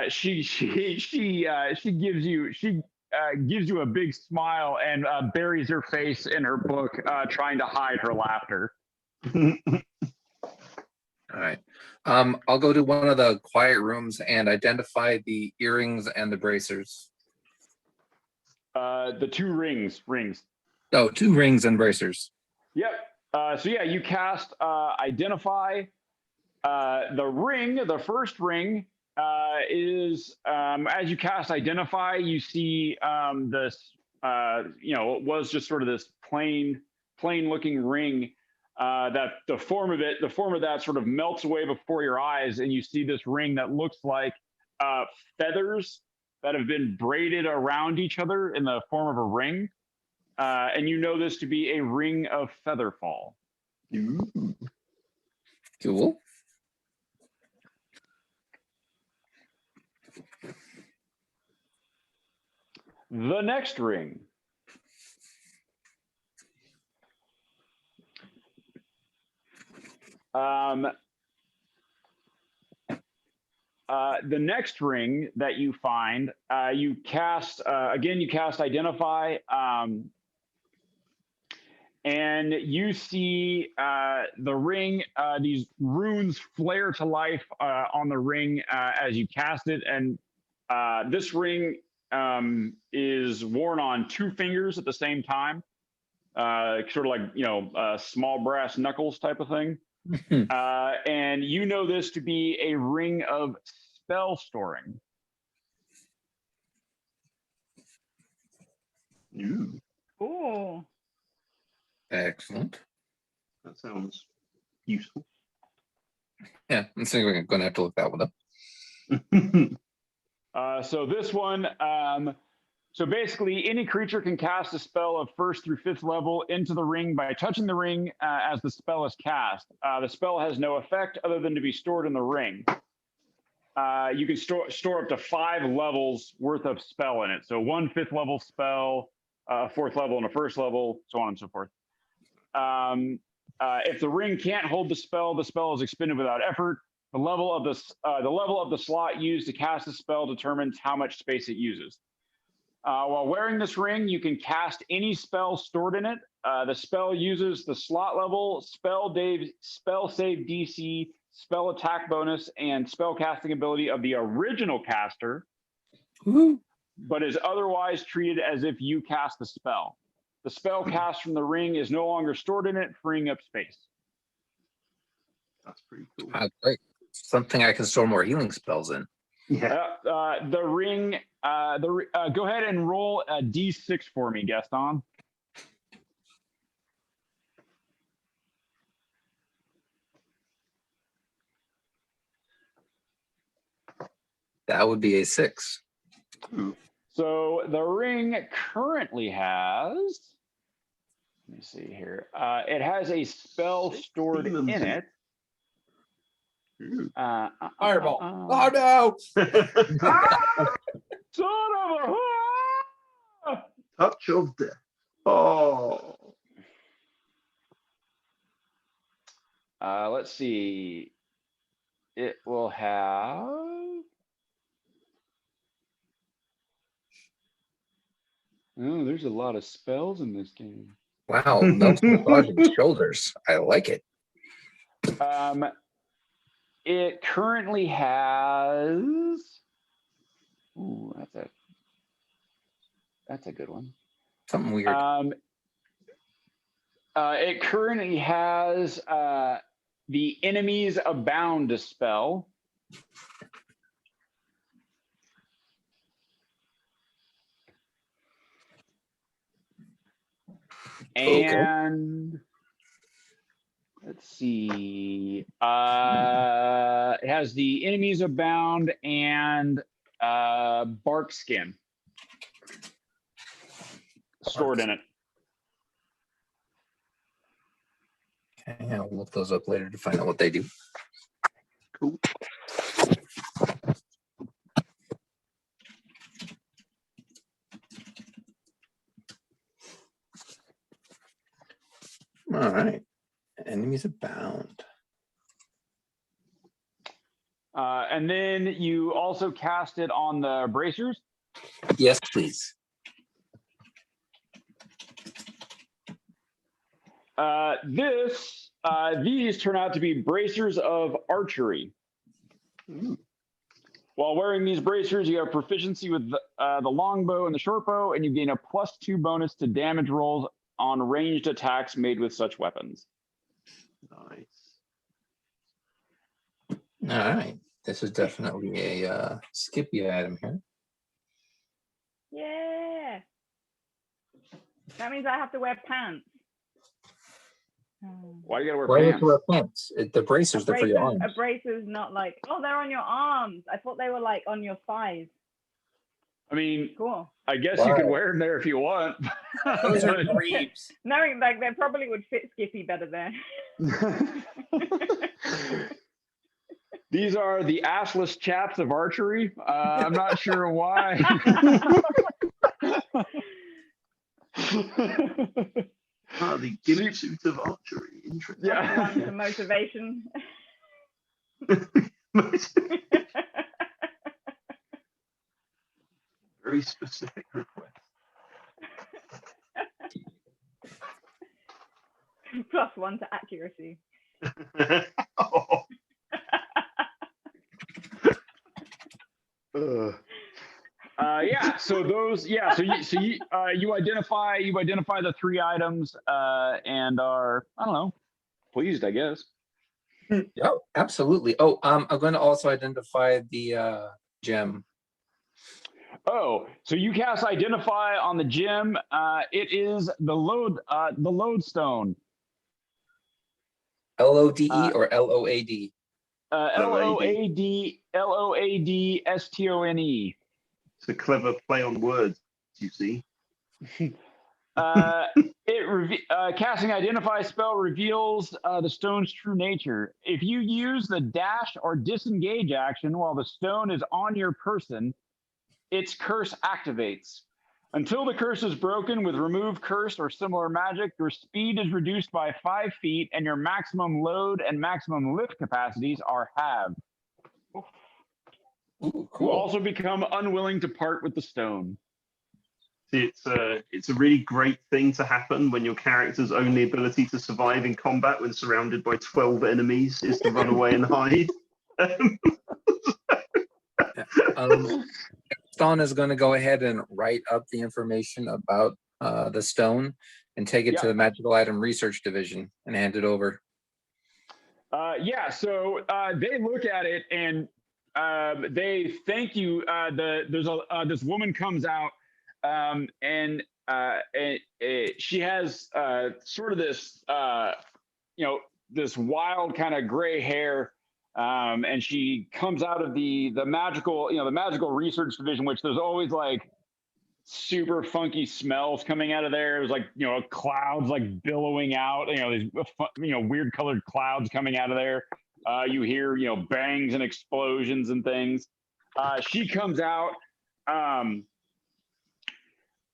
she gives you a big smile and buries her face in her book, trying to hide her laughter. All right. I'll go to one of the quiet rooms and identify the earrings and the bracers. The two rings. Oh, 2 rings and bracers. Yep. So yeah, you cast identify. The ring, the first ring, is as you cast identify, you see this, it was just sort of this plain looking ring, that the form of that sort of melts away before your eyes, and you see this ring that looks like feathers that have been braided around each other in the form of a ring, and you know this to be a ring of Featherfall. Ooh. Cool. The next ring. The next ring that you find, you cast identify, and you see the ring. These runes flare to life on the ring as you cast it, and this ring is worn on 2 fingers at the same time, sort of like small brass knuckles type of thing. And you know this to be a ring of spell storing. Ooh. Excellent. That sounds useful. Yeah, I'm thinking we're going to have to look that one up. So this one, so basically any creature can cast a spell of 1st through 5th level into the ring by touching the ring as the spell is cast. The spell has no effect other than to be stored in the ring. You can store up to 5 levels worth of spell in it. So 1 5th level spell, a 4th level and a 1st level, so on and so forth. If the ring can't hold the spell is expended without effort. The level of the slot used to cast the spell determines how much space it uses. While wearing this ring, you can cast any spell stored in it. The spell uses the slot level, spell save DC, spell attack bonus, and spell casting ability of the original caster, but is otherwise treated as if you cast the spell. The spell cast from the ring is no longer stored in it, freeing up space. That's pretty cool. Great. Something I can store more healing spells in. Yeah. The ring. Go ahead and roll a d6 for me, Gaston. That would be a 6. So the ring currently has. Let me see here. It has a spell stored in it. Fireball. Oh no! Son of a. Touch of death. Oh. Let's see. It will have. Oh, there's a lot of spells in this game. Wow, melting body shoulders. I like it. It currently has. Ooh, that's a good one. Something weird. It currently has the Enemies Abound spell. And let's see. It has the Enemies Abound and Bark Skin stored in it. Okay, I'll look those up later to find out what they do. Cool. All right. Enemies Abound. And then you also cast it on the bracers. Yes, please. These turn out to be bracers of archery. While wearing these bracers, you have proficiency with the longbow and the shortbow, and you gain a +2 bonus to damage rolls on ranged attacks made with such weapons. Nice. All right. This is definitely a Skippy item here. Yeah. That means I have to wear pants. Why you gotta wear Why do you have pants? to wear pants? The bracers, they're for your arms. A bracer's not like, oh, they're on your arms. I thought they were like on your thighs. I mean, Cool. I guess you can wear them there if you want. Those are greaves. Knowing like they probably would fit Skippy better there. These are the assless chaps of archery. I'm not sure why. The gimp suit of archery. Interesting. Yeah. The motivation. Very specific request. +1 to accuracy. Oh. Yeah. So those. Yeah. So you identify the 3 items and are, I don't know, pleased, I guess. Yeah, absolutely. Oh, I'm going to also identify the gem. Oh, so you cast Identify on the gem. It is the lodestone. LODE or LOAD? LOADSTONE. It's a clever play on words, you see. Casting Identify spell reveals the stone's true nature. If you use the dash or disengage action while the stone is on your person, its curse activates. Until the curse is broken with remove curse or similar magic, your speed is reduced by 5 feet and your maximum load and maximum lift capacities are halved. Ooh, You cool. also become unwilling to part with the stone. See, it's a really great thing to happen when your character's only ability to survive in combat when surrounded by 12 enemies is to run away and hide. Gaston is going to go ahead and write up the information about the stone and take it to the magical item research division and hand it over. So they look at it and they thank you. This woman comes out and she has sort of this this wild kind of gray hair. And she comes out of the magical, the magical research division, which there's always like super funky smells coming out of there. There's like, clouds like billowing out, these, weird colored clouds coming out of there. You hear, bangs and explosions and things. She comes out.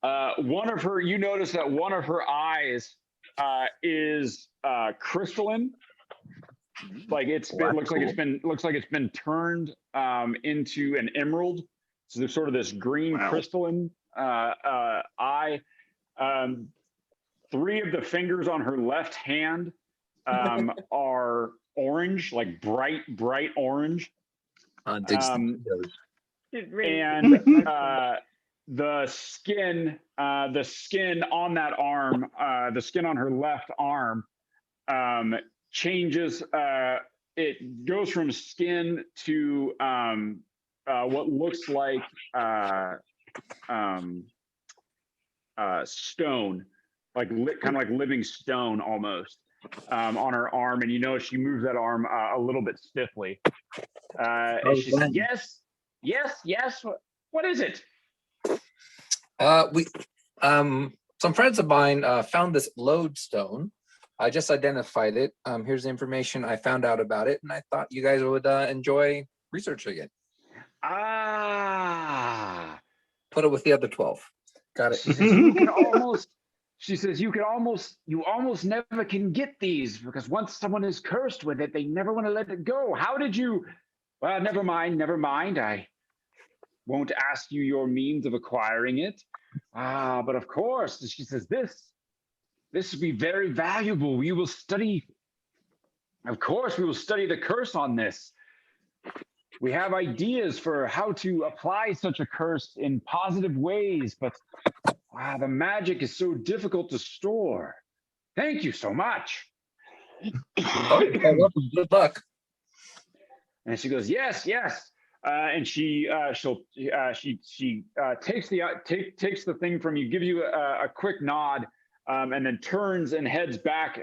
You notice that one of her eyes is crystalline. Like looks like it's been turned into an emerald. So there's sort of this green crystalline eye. 3 of the fingers on her left hand are orange, like bright orange. And the skin on that arm, the skin on her left arm, changes. It goes from skin to what looks like stone, like kind of like living stone almost, on her arm. And she moves that arm a little bit stiffly. And she says, yes. What is it? Some friends of mine found this lodestone. I just identified it. Here's the information I found out about it, and I thought you guys would enjoy researching it. Put it with the other 12. Got it. She says you almost never can get these because once someone is cursed with it, they never want to let it go. How did you? Well, never mind. I won't ask you your means of acquiring it. But of course, she says this will be very valuable. We will study. Of course, we will study the curse on this. We have ideas for how to apply such a curse in positive ways, but the magic is so difficult to store. Thank you so much. Good luck. And she goes, yes. And she takes the thing from you, gives you a quick nod. And then turns and heads back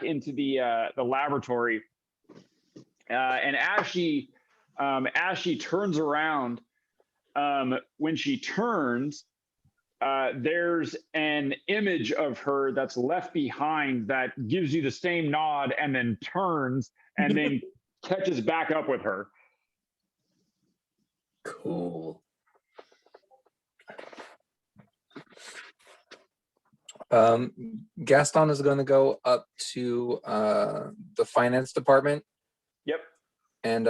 into the laboratory. And as she turns around, when she turns, there's an image of her that's left behind that gives you the same nod, and then turns and then catches back up with her. Cool. Gaston is going to go up to the finance department. Yep. And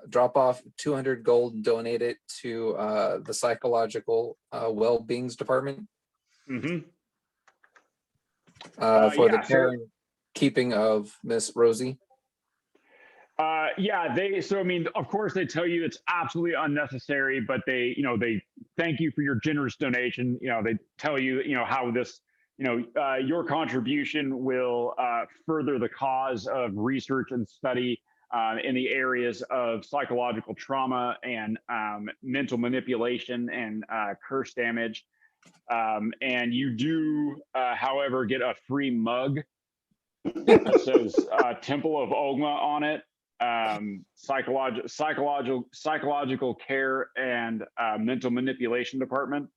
drop off 200 gold and donate it to the psychological well-beings department. Mm-hmm. For the care and keeping of Miss Rosie. Of course they tell you it's absolutely unnecessary, but they thank you for your generous donation. They tell you, how this, your contribution will further the cause of research and study in the areas of psychological trauma and mental manipulation and curse damage. And you do, however, get a free mug that says Temple of Ogma on it. Psychological care and mental manipulation department.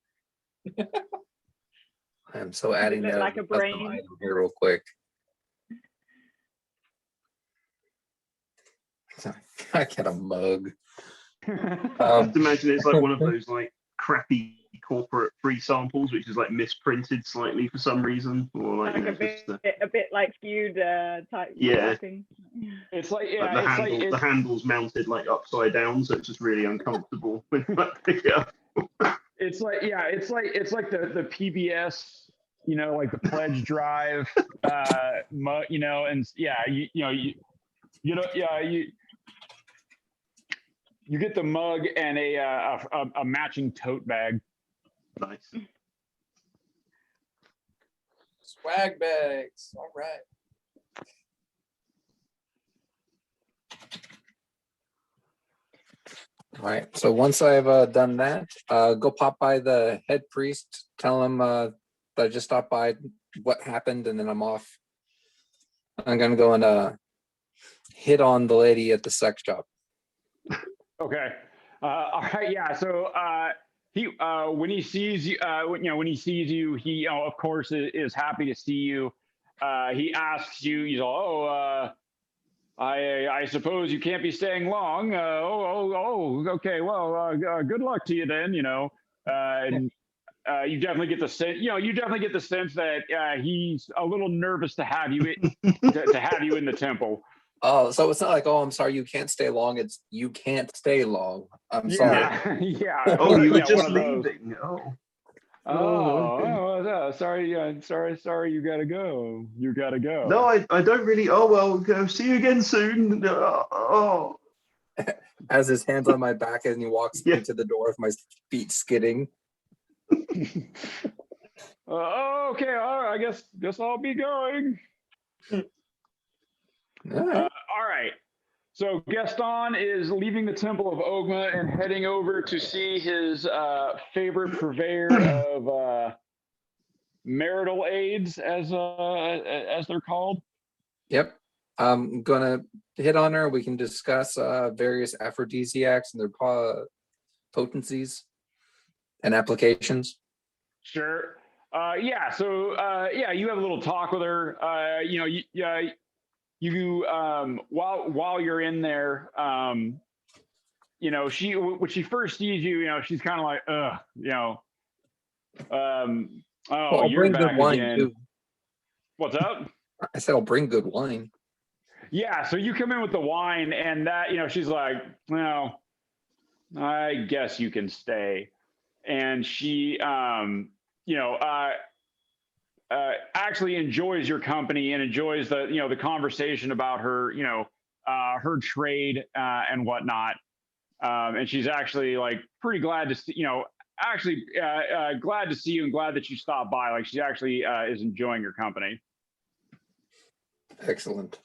I'm so adding that like a brain here real quick. I get a mug. I have to imagine it's like one of those like crappy corporate free samples, which is like misprinted slightly for some reason, or like, Like you know, a bit like feud type. Yeah. Thing. It's like like yeah, the it's handle, like the handle's mounted like upside down, so it's just really uncomfortable when you like pick it up. it's like yeah, it's like the PBS, you know, like the pledge drive, you know, and yeah, you know, yeah, you get the mug and a matching tote bag. Nice. Swag bags. All right. All right. So once I've done that, go pop by the head priest, tell him that I just stopped by, what happened, and then I'm off. I'm gonna go and hit on the lady at the sex shop. Okay. All right. Yeah. So he when he sees you, when he sees you, he of course is happy to see you. He asks you. He's all, I suppose you can't be staying long. Okay. Well, good luck to you then. You know, and you definitely get the sense. You know, you definitely get the sense that he's a little nervous to have you to have you in the temple. Oh, so it's not like, oh, I'm sorry, you can't stay long. It's you can't stay long. I'm sorry. Yeah. Yeah. Oh, you were Yeah, just one of those. leaving. Oh. Sorry, sorry, you gotta go. You gotta go. No, I don't really. Oh well, go see you again soon. Oh. Has his hands on my back and he walks Yeah. me to the door with my feet skidding. Okay, all right, I guess I'll be going. All right. All right. So Gaston is leaving the Temple of Ogma and heading over to see his favorite purveyor of marital aids, as they're called. Yep. I'm gonna hit on her. We can discuss various aphrodisiacs and their potencies and applications. Sure. Yeah. So yeah, you have a little talk with her. You know, you while you're in there, you know, when she first sees you, you know, she's kind of like, you know, oh, Well, I'll you're bring back good wine again. too. What's up? I said I'll bring good wine. Yeah. So you come in with the wine, and that, you know, she's like, well, I guess you can stay. And she, you know, actually enjoys your company and enjoys the, you know, the conversation about her, you know, her trade and whatnot. And she's actually like pretty glad to see, you know, actually glad to see you and glad that you stopped by. Like she actually is enjoying your company. Excellent.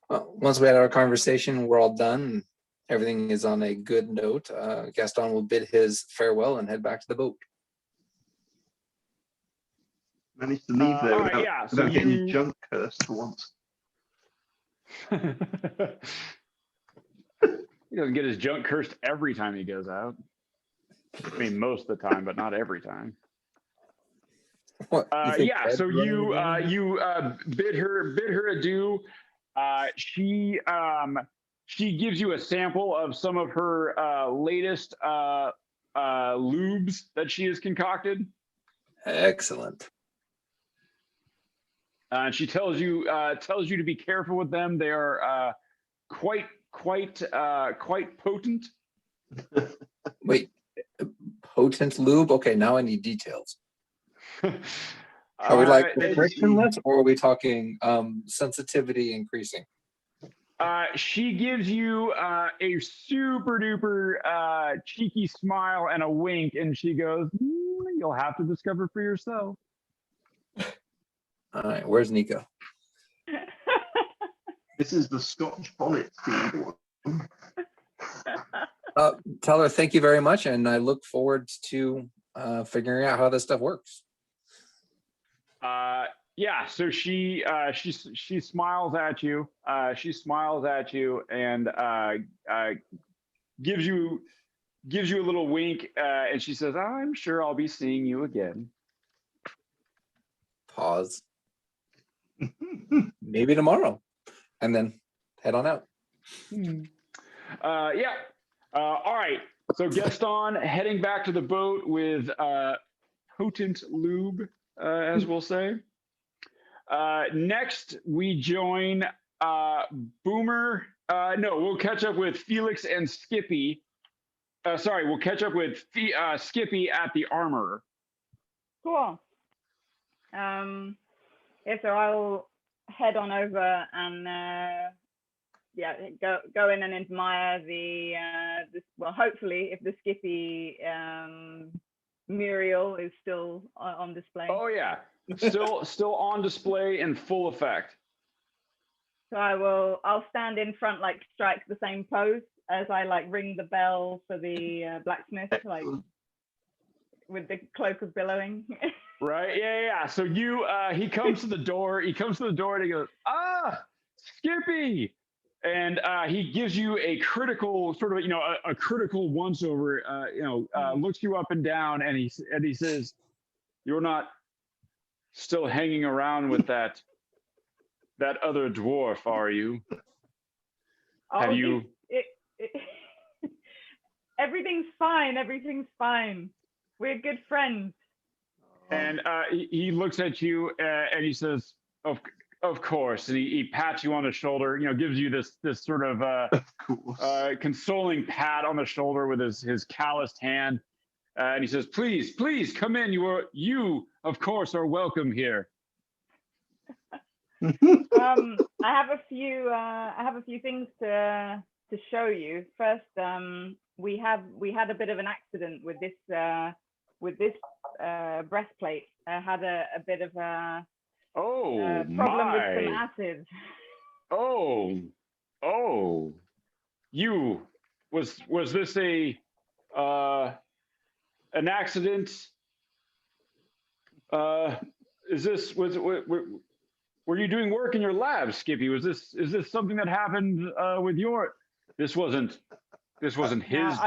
Well, once we had our conversation, we're all done. Everything is on a good note. Gaston will bid his farewell and head back to the boat. Managed to leave there all right, without, yeah, so without getting you- your junk cursed for once. He doesn't get his junk cursed every time he goes out. I mean, most of the time, but not every time. What, you think Yeah, Ed's so running around? you bid her adieu. She gives you a sample of some of her latest lubes that she has concocted. Excellent. And she tells you to be careful with them. They are quite potent. Wait, potent lube? Okay, now I need details. Are we like frictionless, or are we talking sensitivity increasing? She gives you a super duper cheeky smile and a wink, and she goes, "You'll have to discover for yourself." All right, where's Nico? This is the Scotch bonnet themed one. Tell her thank you very much, and I look forward to figuring out how this stuff works. Yeah, so she smiles at you. She smiles at you and gives you a little wink, and she says, "I'm sure I'll be seeing you again." Pause. Maybe tomorrow, and then head on out. Yeah. All right. So Gaston heading back to the boat with potent lube, as we'll say. Next, we join Boomer. No, we'll catch up with Felix and Skippy. Sorry, we'll catch up with Skippy at the Armorer. Cool. Yeah, so I'll head on over and go in and admire the well, hopefully if the Skippy Muriel is still on display. Oh yeah, still on display in full effect. So I'll stand in front, like strike the same pose as I like ring the bell for the blacksmith, like with the cloak of billowing. Right. Yeah. So he comes to the door. He comes to the door and he goes, Skippy. And he gives you a critical sort of, a critical once over, looks you up and down and he says, "You're not still hanging around with that other dwarf, are you? Have you?" Everything's fine. Everything's fine. We're good friends. And he looks at you and he says, Of course. And he pats you on the shoulder, gives you this sort of consoling pat on the shoulder with his calloused hand. And he says, please come in. You of course are welcome here. I have a few things to show you. First, we had a bit of an accident with this breastplate. I had a bit of a problem with some acid. Was this an accident? Were you doing work in your lab, Skippy? Is this something that happened with your? This wasn't his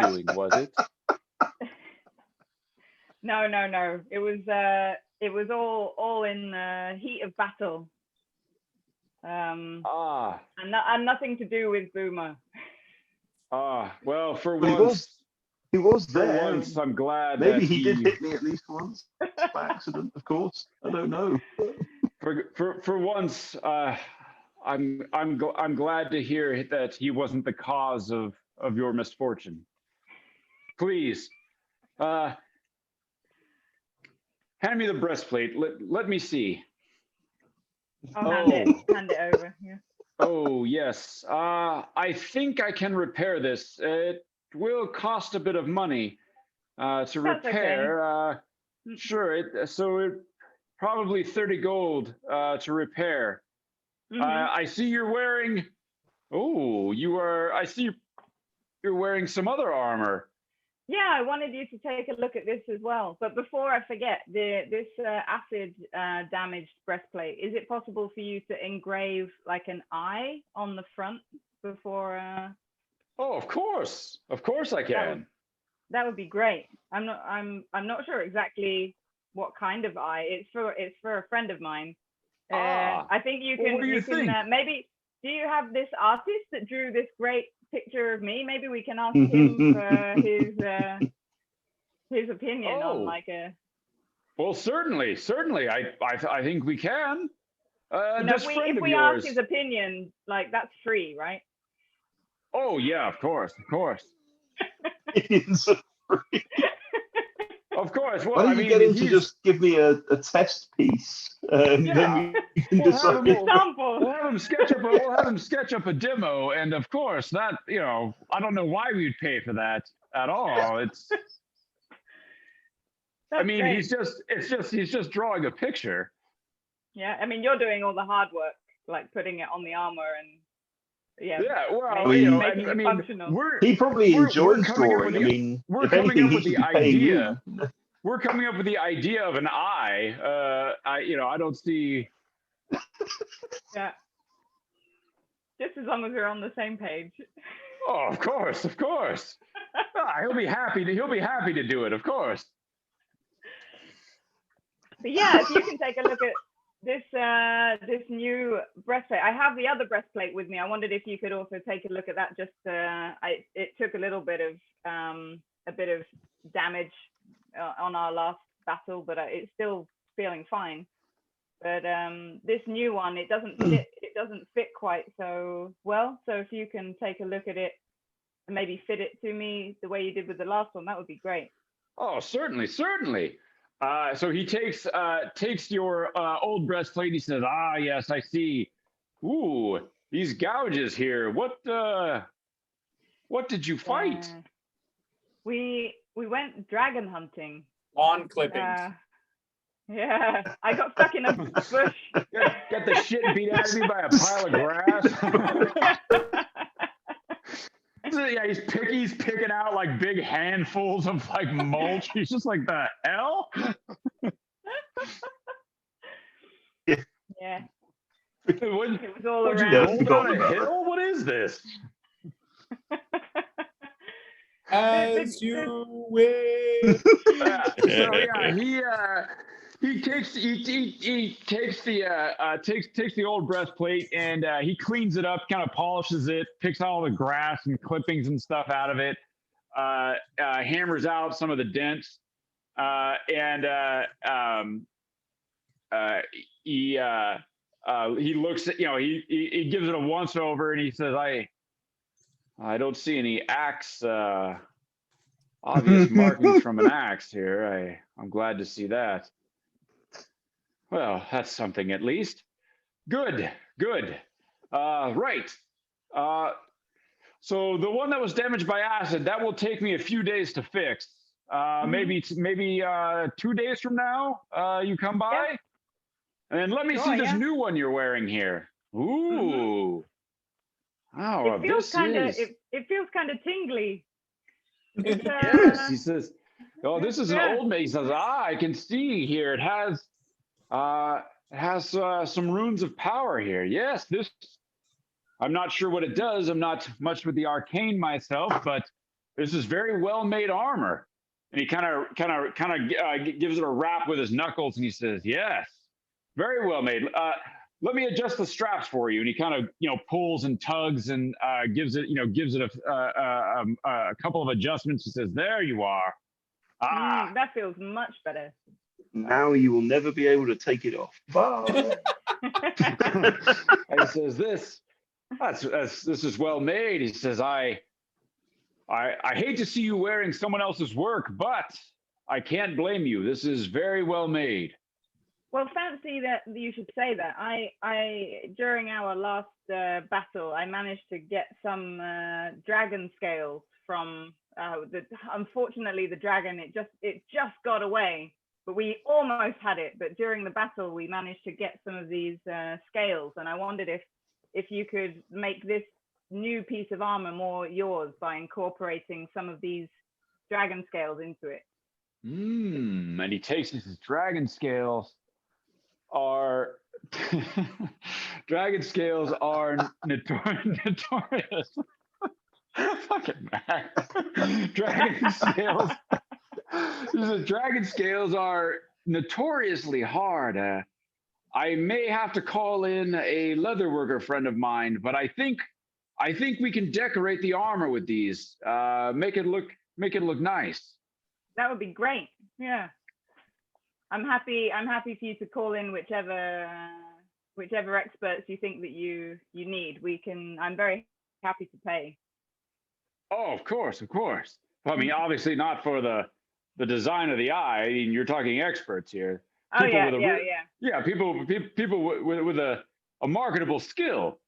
doing, was it? No. It was all in the heat of battle. And nothing to do with Boomer. Well, for But once. He was For there. once, I'm glad. Maybe he did hit me at least once by accident. Of course, I don't know. For once, I'm glad to hear that he wasn't the cause of your misfortune. Please, hand me the breastplate. Let me see. Hand it over. Yeah. Oh yes. I think I can repair this. It will cost a bit of money to repair. Okay. Sure. So it probably 30 gold to repair. I see you're wearing. I see you're wearing some other armor. Yeah, I wanted you to take a look at this as well. But before I forget, this acid damaged breastplate, is it possible for you to engrave like an eye on the front before? Oh, of course I can. That would be great. I'm not sure exactly what kind of eye. It's for a friend of mine. I think you can. What do you think? Maybe. Do you have this artist that drew this great picture of me? Maybe we can ask him for his opinion on like a. Well, certainly. I think we can. If we ask his opinion, like that's free, right? Oh yeah, of course. It's free. Of course. Well, Why don't you get him to just give me a test piece, and then we can decide. We'll have him sketch up a demo, and of course that I don't know why we'd pay for that at all. It's. He's just drawing a picture. Yeah, I mean you're doing all the hard work, like putting it on the armor and. Yeah. Well, making it functional. He probably enjoys drawing. I mean, we're coming up with the idea. We're coming up with the idea of an eye. I don't see. Yeah. Just as long as we're on the same page. Oh, of course. He'll be happy to do it, of course. But yeah, if you can take a look at this new breastplate. I have the other breastplate with me. I wondered if you could also take a look at that. Just it took a little bit of a bit of damage on our last battle, but it's still feeling fine. But this new one, it doesn't fit quite so well. So if you can take a look at it and maybe fit it to me the way you did with the last one, that would be great. Oh, certainly, certainly. So he takes your old breastplate. He says, "Ah, yes, I see. Ooh, these gouges here. What did you fight?" We went dragon hunting. Lawn clippings. Yeah, I got stuck in a bush. Got the shit beat out of me by a pile of grass. Yeah, he's picking out like big handfuls of like mulch. He's just like, the hell? Yeah. It was all would you around. roll down a hill? What is this? As you wish. So yeah, he takes the old breastplate and he cleans it up, kind of polishes it, picks all the grass and clippings and stuff out of it, hammers out some of the dents, and he looks at, he gives it a once over and he says, I don't see any axe, obvious markings from an axe here. I'm glad to see that. Well, that's something at least. Good. Right. So the one that was damaged by acid, that will take me a few days to fix. Maybe 2 days from now, you come by. Yeah. And let me see this new one you're wearing here. Ooh. Oh, it feels kind of tingly. Yes, he says, "Oh, this is an old mage." He says, I can see here. It has some runes of power here. Yes, this. I'm not sure what it does. I'm not much with the arcane myself, but this is very well made armor." And he kind of gives it a rap with his knuckles, and he says, "Yes, very well made. Let me adjust the straps for you." And he kind of, pulls and tugs and gives it a couple of adjustments. He says, "There you are." That feels much better. Now you will never be able to take it off. Bye. And he says, "This is well made." He says, I hate to see you wearing someone else's work, but I can't blame you. This is very well made." Well, fancy that you should say that. I during our last battle, I managed to get some dragon scales from unfortunately the dragon. It just got away, but we almost had it. But during the battle, we managed to get some of these scales, and I wondered if you could make this new piece of armor more yours by incorporating some of these dragon scales into it. And he takes his dragon scales. Dragon scales are notorious. Fucking man. Dragon scales are notoriously hard. I may have to call in a leatherworker friend of mine, but I think we can decorate the armor with these. Make it look nice. That would be great. Yeah. I'm happy for you to call in whichever experts you think that you need. I'm very happy to pay. Oh, of course. Well, I mean, obviously not for the design of the eye. I mean, you're talking experts here. People Yeah, people with a marketable skill.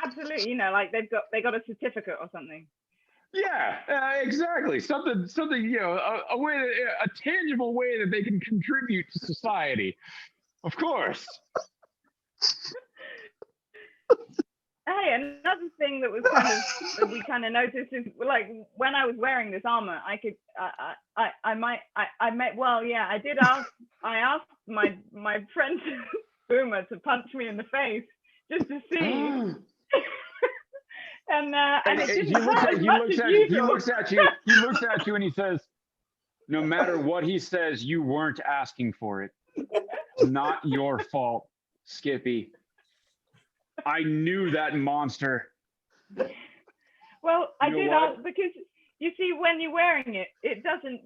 Absolutely, like they got a certificate or something. Yeah, exactly. Something, a way, a tangible way that they can contribute to society. Of course. Hey, another thing that was we kind of noticed is like when I was wearing this armor, I asked my friend Boomer to punch me in the face just to see. And it he looks at you and he says, "No matter what he says, you weren't asking for it. It's not your fault, Skippy. I knew that monster." Well, I You know did what? ask because you see, when you're wearing it, it doesn't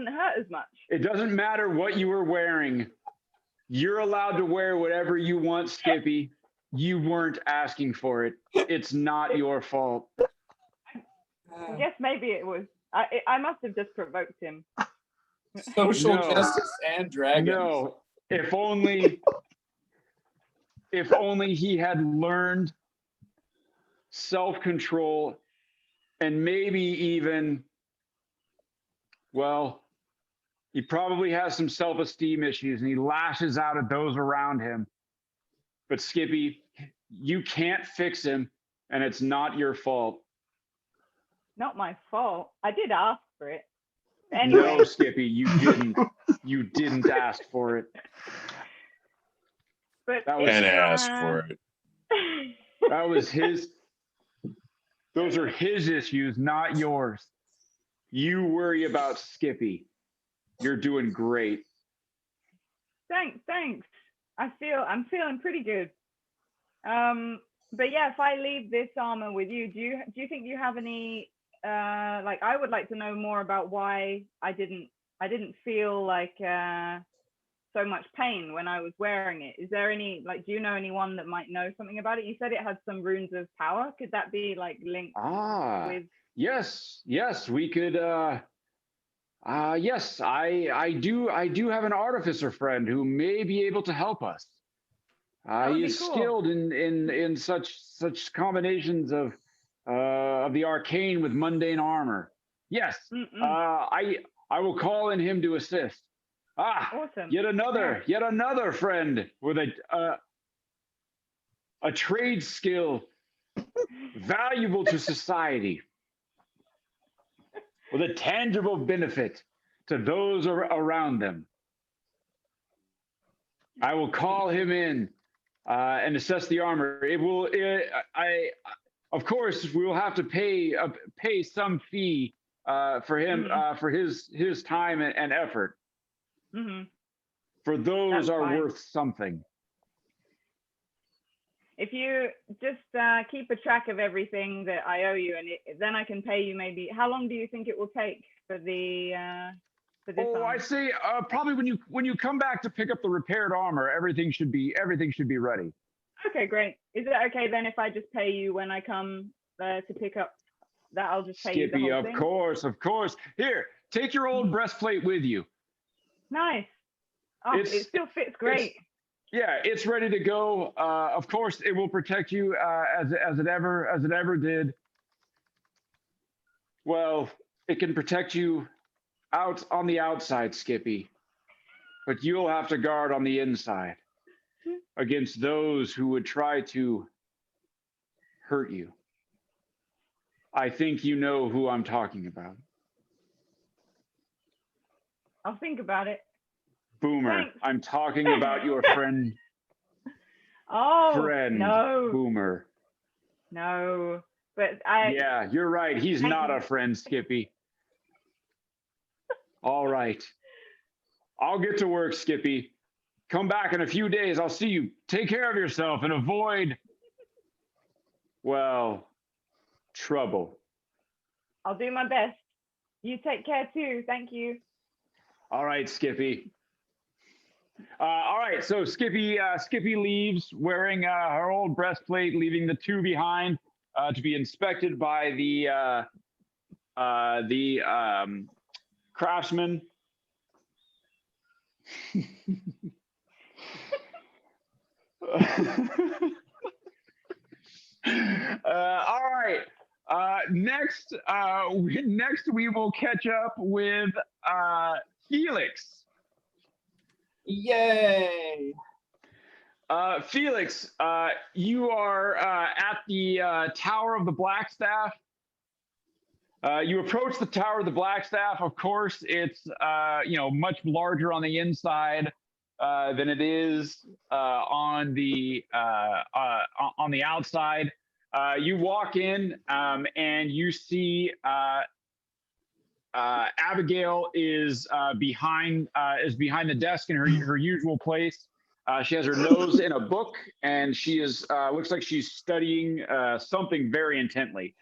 hurt as much. It doesn't matter what you were wearing. You're allowed to wear whatever you want, Skippy. You weren't asking for it. It's not your fault. I guess maybe it was. I must have just provoked him. Social No. justice and dragons. No, if only he had learned self-control and maybe even, well, he probably has some self-esteem issues and he lashes out at those around him. But Skippy, you can't fix him and it's not your fault. Not my fault. I did ask for it. Anyway. No, Skippy, you didn't. You didn't ask for it. But That was- And it's, ask for it. That was his. Those are his issues, not yours. You worry about Skippy. You're doing great. Thanks. I'm feeling pretty good. But yeah, if I leave this armor with you, do you think you have any like, I would like to know more about why I didn't feel like so much pain when I was wearing it. Is there any, like, do you know anyone that might know something about it? You said it had some runes of power. Could that be like linked with? Yes, we could yes, I do have an artificer friend who may be able to help us. That would He be is cool. skilled in such combinations of the arcane with mundane armor. Yes, I will call in him to assist. Awesome. Yet another friend with a trade skill valuable to society, with a tangible benefit to those around them. I will call him in and assess the armor. Of course, we will have to pay some fee for him for his time and effort. For those That's are fine. worth something. If you just keep a track of everything that I owe you, and then I can pay you maybe. How long do you think it will take for the for this? Oh, armor? I say probably when you come back to pick up the repaired armor, everything should be ready. Okay, great. Is it okay then if I just pay you when I come to pick up that? I'll just pay you the Skippy, whole of thing? course. Here, take your old breastplate with you. Nice. Oh, it still fits great. Yeah, it's ready to go. Of course, it will protect you as it ever did. Well, it can protect you out on the outside, Skippy, but you'll have to guard on the inside against those who would try to hurt you. I think you know who I'm talking about. I'll think about it. Boomer. Thanks. I'm talking about your friend. Oh, no. Boomer. No. But Yeah, you're right. He's not a friend, Skippy. All right. I'll get to work, Skippy. Come back in a few days. I'll see you. Take care of yourself and avoid, well, trouble. I'll do my best. You take care too. Thank you. All right, Skippy. All right, so Skippy leaves wearing her old breastplate, leaving the two behind to be inspected by the craftsman. All right. Next we will catch up with Felix. Yay! Felix, you are at the Tower of the Blackstaff. You approach the Tower of the Blackstaff. Of course, it's much larger on the inside than it is on the outside. You walk in and you see Abigail is behind the desk in her usual place. She has her nose in a book, and she is looks like she's studying something very intently.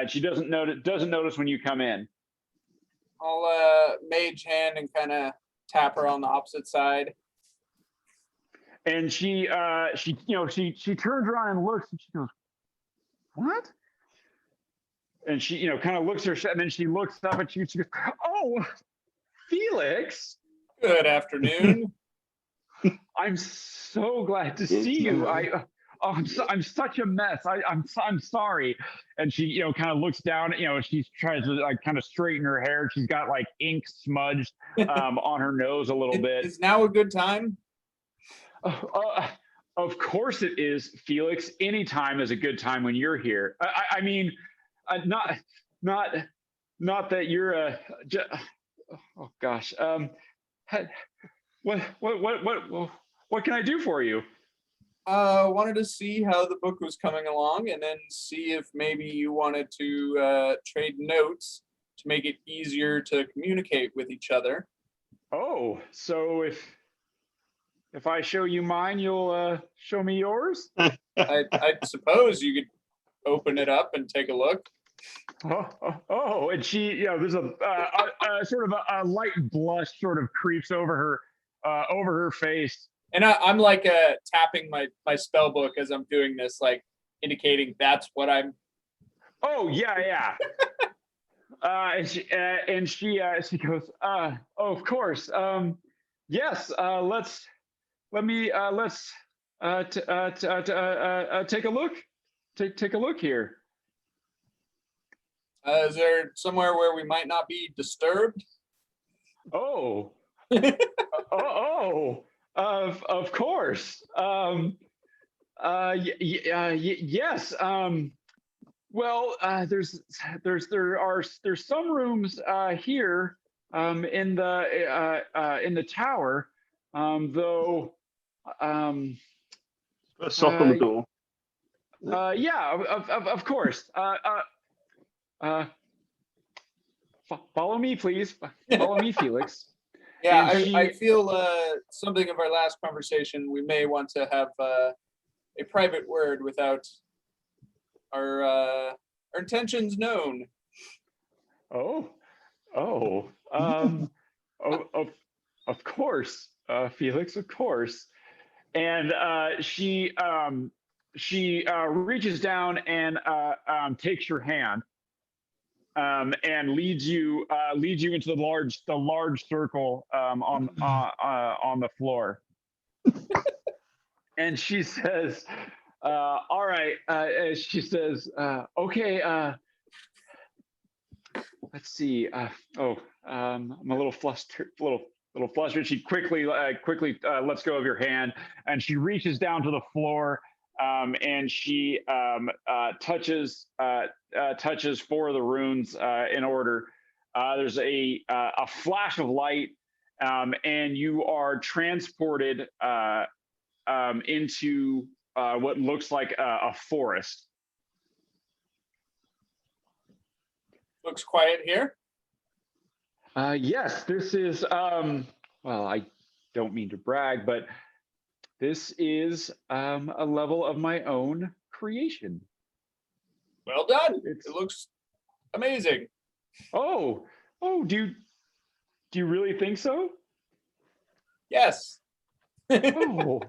She doesn't notice when you come in. I'll mage hand and kind of tap her on the opposite side. And she turns around and looks, and she goes, "What?" And she kind of looks at her, and then she looks up at you. She goes, "Oh, Felix. Good afternoon." I'm so glad to see you. I'm such a mess. I'm sorry." And she kind of looks down. She tries to like kind of straighten her hair. She's got like ink smudged on her nose a little bit. Is now a good time? Of course it is, Felix. Any time is a good time when you're here. I mean, not that you're a. Oh gosh. What can I do for you? Wanted to see how the book was coming along, and then see if maybe you wanted to trade notes to make it easier to communicate with each other. Oh, so if I show you mine, you'll show me yours? I suppose you could open it up and take a look. And she, there's a sort of a light blush sort of creeps over her face. And I'm like tapping my spell book as I'm doing this, like indicating that's what I'm. Oh yeah. And she goes, "Oh, of course. Yes. Let's take a look. Take a look here." Is there somewhere where we might not be disturbed? Oh. Of course. Yes. Well, there's some rooms here in the tower, though. Soft on the door. Yeah, of course. Follow me, please. Follow me, Felix. Yeah, And I feel something of our last conversation. We may want to have a private word without our intentions known. Of course, Felix, of course. And she reaches down and takes your hand. And leads you into the large circle on the floor. And she says, "All right." She says, "Okay. Let's see. I'm a little flustered. Little flustered." She quickly lets go of your hand, and she reaches down to the floor. And she touches 4 of the runes in order. There's a flash of light, and you are transported into what looks like a forest. Looks quiet here. Yes, this is. Well, I don't mean to brag, but this is a level of my own creation. Well done. It looks amazing. Oh, do you really think so? Yes. Oh,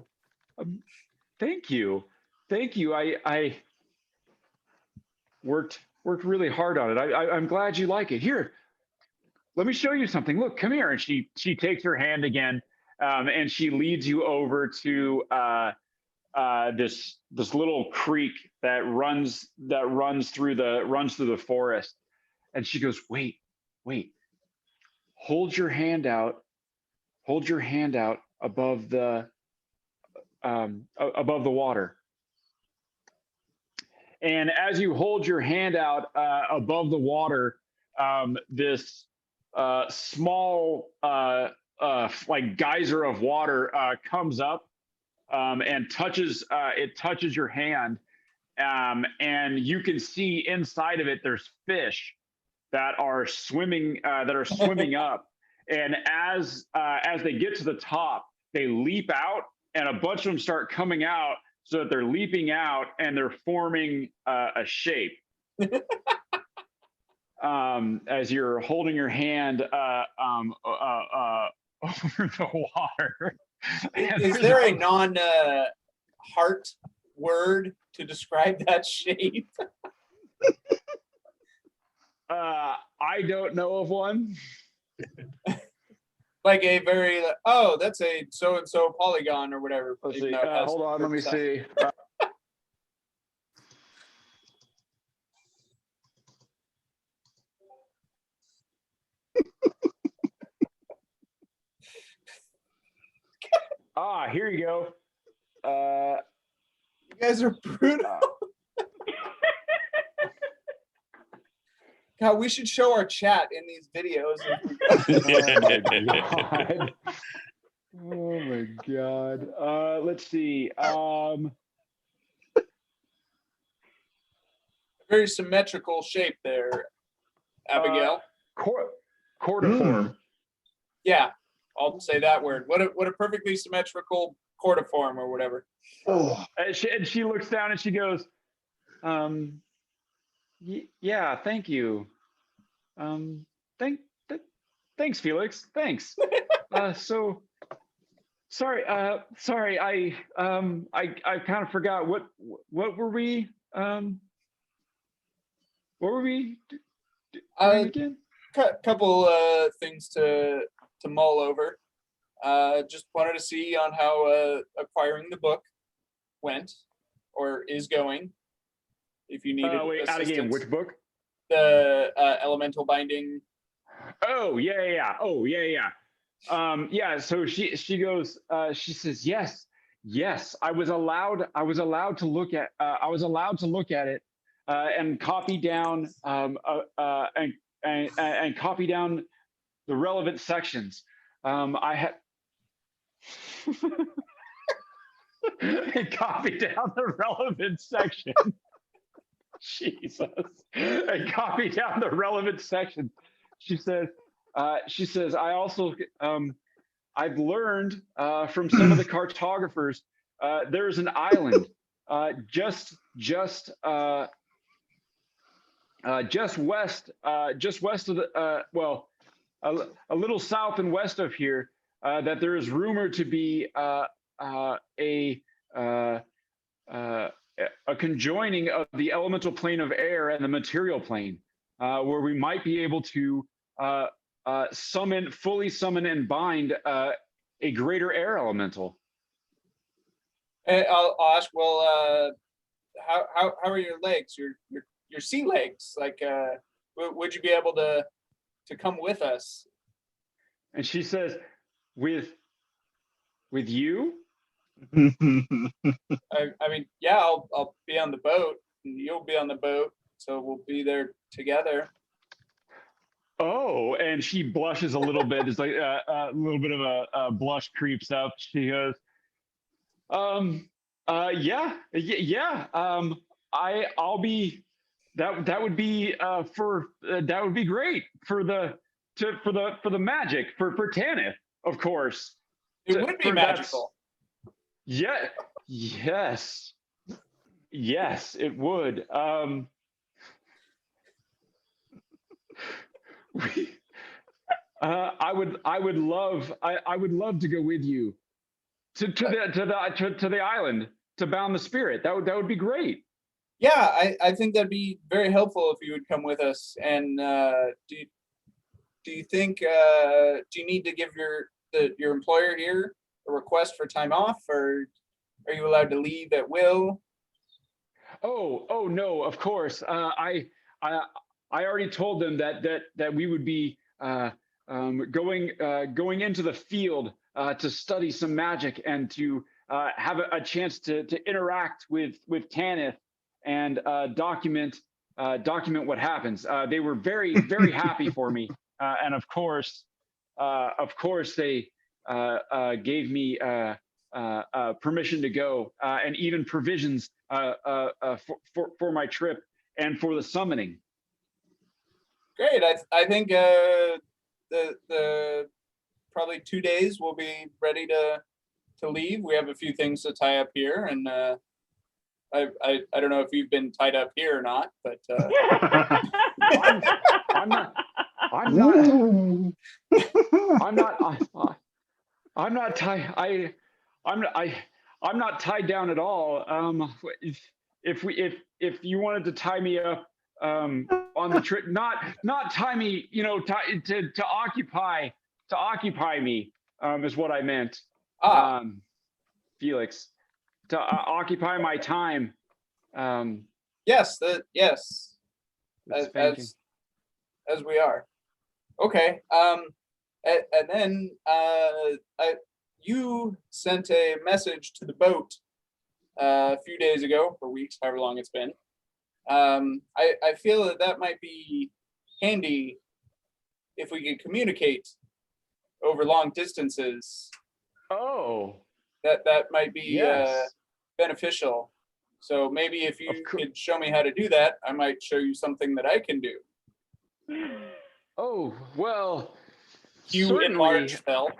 thank you. I worked really hard on it. I'm glad you like it. Here, let me show you something. Look, come here. And she takes her hand again, and she leads you over to this little creek that runs through the forest. And she goes, wait, hold your hand out above the water. And as you hold your hand out above the water, this small like geyser of water comes up and touches your hand, and you can see inside of it there's fish that are swimming up, and as they get to the top, they leap out a bunch of them start coming out so that they're leaping out and they're forming a shape. As you're holding your hand over the water. Is there a non-heart word to describe that shape? I don't know of one. Like a very, oh, that's a so-and-so polygon or whatever. Let's even see. though it has Hold on, let me percent. see. Here you go. You guys are brutal. God, we should show our chat in these videos. Oh my god. Let's see. Very symmetrical shape there, Abigail. Cordiform. Yeah, I'll say that word. What a perfectly symmetrical cordiform or whatever. Oh, And she looks down and she goes, yeah, thank you. Thanks, Felix. Thanks. So sorry, I kind of forgot what were we doing again? Couple things to mull over. Just wanted to see on how acquiring the book went or is going. If you needed Wait, out of game, assistance. which book? The elemental binding. Oh yeah. Yeah. So she goes. She says, yes. I was allowed to look at. I was allowed to look at it and copy down and copy down the relevant sections. I had and copy down the relevant section. Jesus. And copy down the relevant section. She says, I also, I've learned from some of the cartographers, there's an island just west of the, a little south and west of here, that there is rumored to be a conjoining of the elemental plane of air and the material plane, where we might be able to fully summon and bind a greater air elemental. I'll ask. Well, how are your legs? Your sea legs? Like, would you be able to come with us? And she says, with you? I mean, yeah, I'll be on the boat, and you'll be on the boat, so we'll be there together. Oh, and she blushes a little bit. It's like a little bit of a blush creeps up. She goes, yeah. I'll be. That would be that would be great for the magic for Tanith, of course. It would be magical. Yeah. Yes, it would. I would love to go with you to the island to bound the spirit. That would be great. Yeah, I think that'd be very helpful if you would come with us. And do you think do you need to give your employer here a request for time off, or are you allowed to leave at will? Oh no, of course. I already told them that we would be going into the field to study some magic and to have a chance to interact with Tanith and document what happens. They were very happy for me, and of course they gave me permission to go and even provisions for my trip and for the summoning. Great. I think the probably 2 days we'll be ready to leave. We have a few things to tie up here, and I don't know if you've been tied up here or not, but I'm not. I'm not. I'm not. I'm not tied. I'm not tied down at all. If you wanted to tie me up on the trip, not tie me, to occupy me is what I meant. Felix, to occupy my time. Yes, It's spanking. as we are. Okay. And then you sent a message to the boat a few days ago, or weeks, however long it's been. I feel that might be handy if we could communicate over long distances. Oh, That might be yes. beneficial. So maybe if Of you cour- could show me how to do that, I might show you something that I can do. Oh, well, You certainly, enlarge Fel.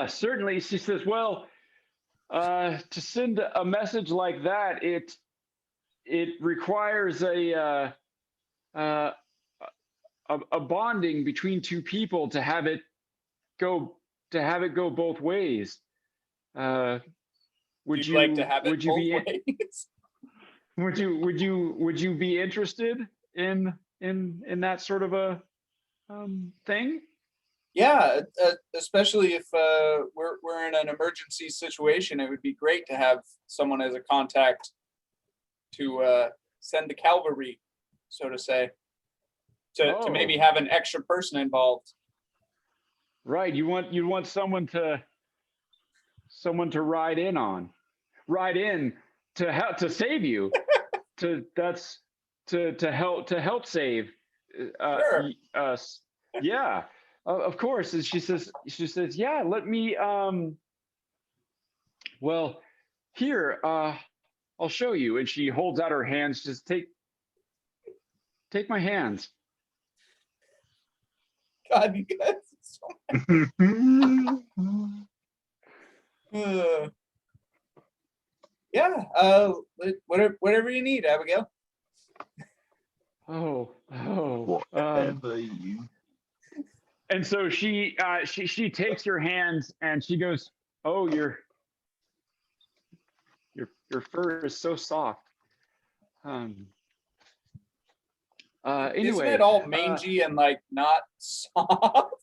certainly. She says, well, to send a message like that, it requires a bonding between two people to have it go both ways. Would You'd like to have it would you both be ways? would you be interested in that sort of a thing? Yeah, especially if we're in an emergency situation, it would be great to have someone as a contact to send the cavalry, so to say, to maybe have an extra person involved. Right, you want someone to ride in to save you, to help save Sure. us. Yeah, of course. And she says, yeah, let me well, here, I'll show you. And she holds out her hands. Just take my hands. God, you guys. Yeah. Whatever you need, Abigail. Oh. Whatever you. And so she takes your hands and she goes, "Oh, your fur is so soft." Anyway, Isn't it all mangy and like not soft?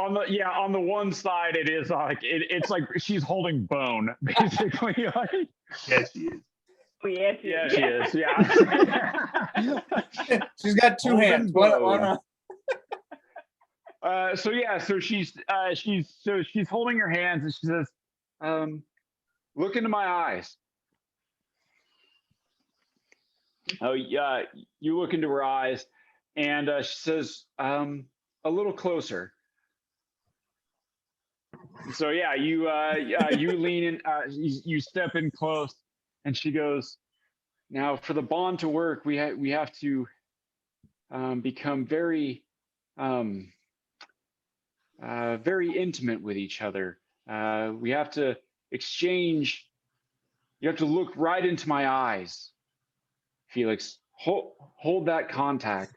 on the one side it is like it's like she's holding bone basically. Like, Yes, she is. Yes, yeah, she is. Yeah. She's got two Holding hands. bone. So she's holding your hands and she says, "Look into my eyes." Oh yeah, you look into her eyes, and she says, "A little closer." So yeah, you lean in, you step in close, and she goes, "Now for the bond to work, we have to become very very intimate with each other. We have to exchange. You have to look right into my eyes, Felix. Hold that contact."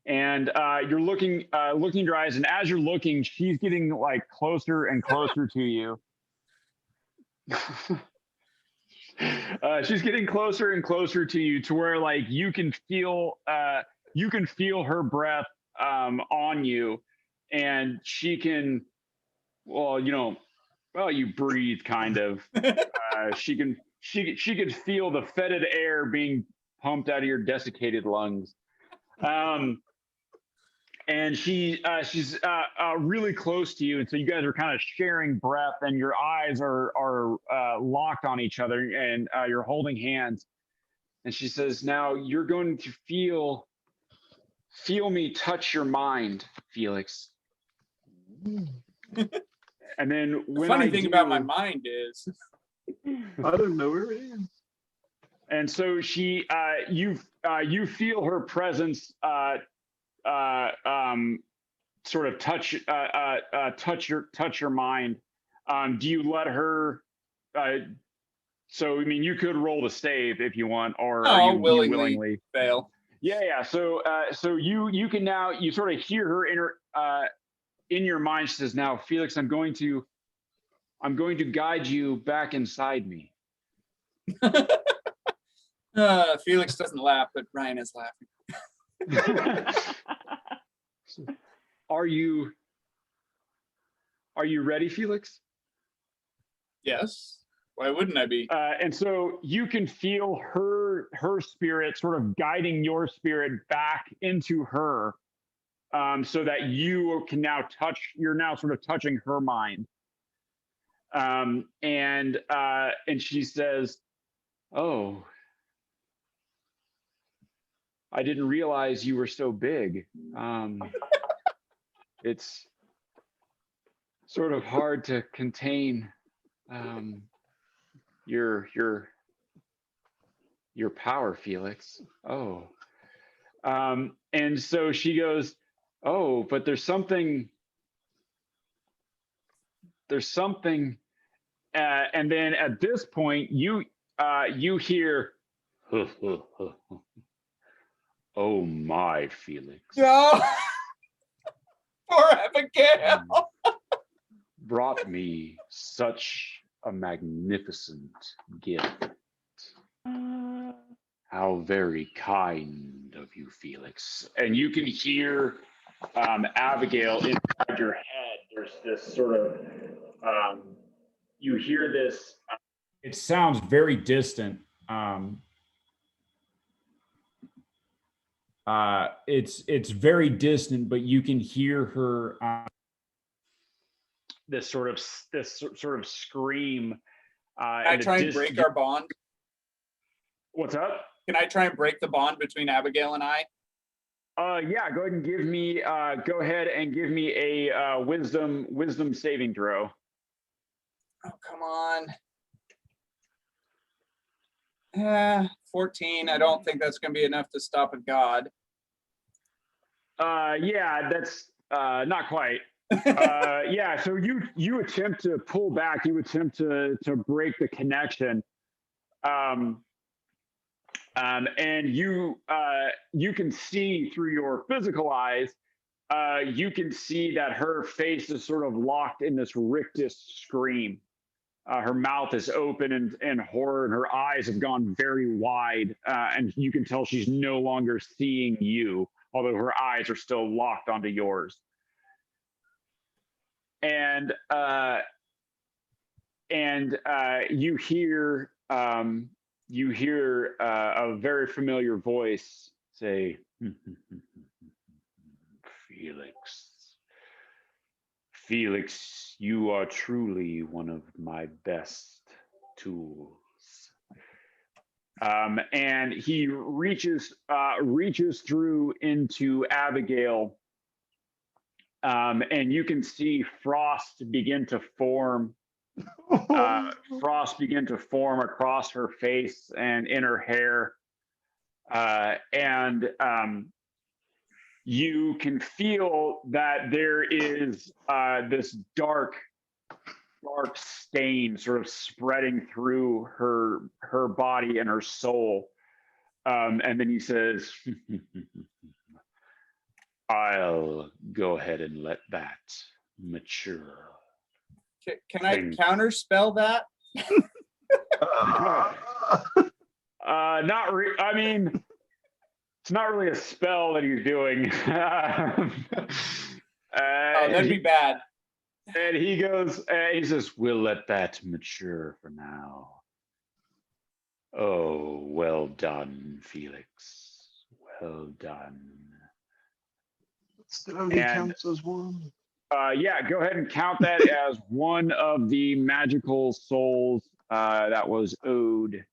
And you're looking into her eyes, and as you're looking, she's getting like closer and closer to you. She's getting closer and closer to you, to where like you can feel her breath on you, and she can, well, you breathe kind of. She can feel the fetid air being pumped out of your desiccated lungs. And she's really close to you, and so you guys are kind of sharing breath, and your eyes are locked on each other, and you're holding hands. And she says, "Now you're going to feel me touch your mind, Felix." And then The when funny I thing do, about my mind is I don't know where it is. and so you feel her presence sort of touch your mind. Do you let her? So I mean, you could roll to save if you want, or No, are I'll you willingly fail. Yeah. So you can now you sort of hear her in your mind. She says, "Now, Felix, I'm going to guide you back inside me." Felix doesn't laugh, but Ryan is laughing. Are you ready, Felix? Yes. Why wouldn't I be? And so you can feel her spirit sort of guiding your spirit back into her, so that you can now you're now sort of touching her mind. And she says, "Oh, I didn't realize you were so big. It's sort of hard to contain your power, Felix. Oh." And so she goes, "Oh, but there's something." And then at this point, you hear, "Oh my, Felix, No. Poor Abigail. brought me such a magnificent gift. How very kind of you, Felix." And you can hear Abigail inside your head. There's this sort of, you hear this. It sounds very distant. It's very distant, but you can hear her this sort of scream. Can I try and break our bond? What's up? Can I try and break the bond between Abigail and I? Yeah. Go ahead and give me a wisdom saving throw. Oh, come on. 14. I don't think that's going to be enough to stop a god. Yeah, that's not quite. Yeah, so you attempt to pull back. You attempt to break the connection. And you can see through your physical eyes. You can see that her face is sort of locked in this rictus scream. Her mouth is open in horror, and her eyes have gone very wide, and you can tell she's no longer seeing you, although her eyes are still locked onto yours. And you hear a very familiar voice say, Felix, you are truly one of my best tools. And he reaches through into Abigail, and you can see frost begin to form. Frost begin to form across her face and in her hair, and you can feel that there is this dark stain sort of spreading through her body and her soul. And then he says, "I'll go ahead and let that mature." Can I counterspell that? I mean, it's not really a spell that he's doing. That'd be bad. And he goes, he says, "We'll let that mature for now." Oh, well done, Felix. Well done. Still only counts as one. Yeah, go ahead and count that as one of the magical souls that was owed.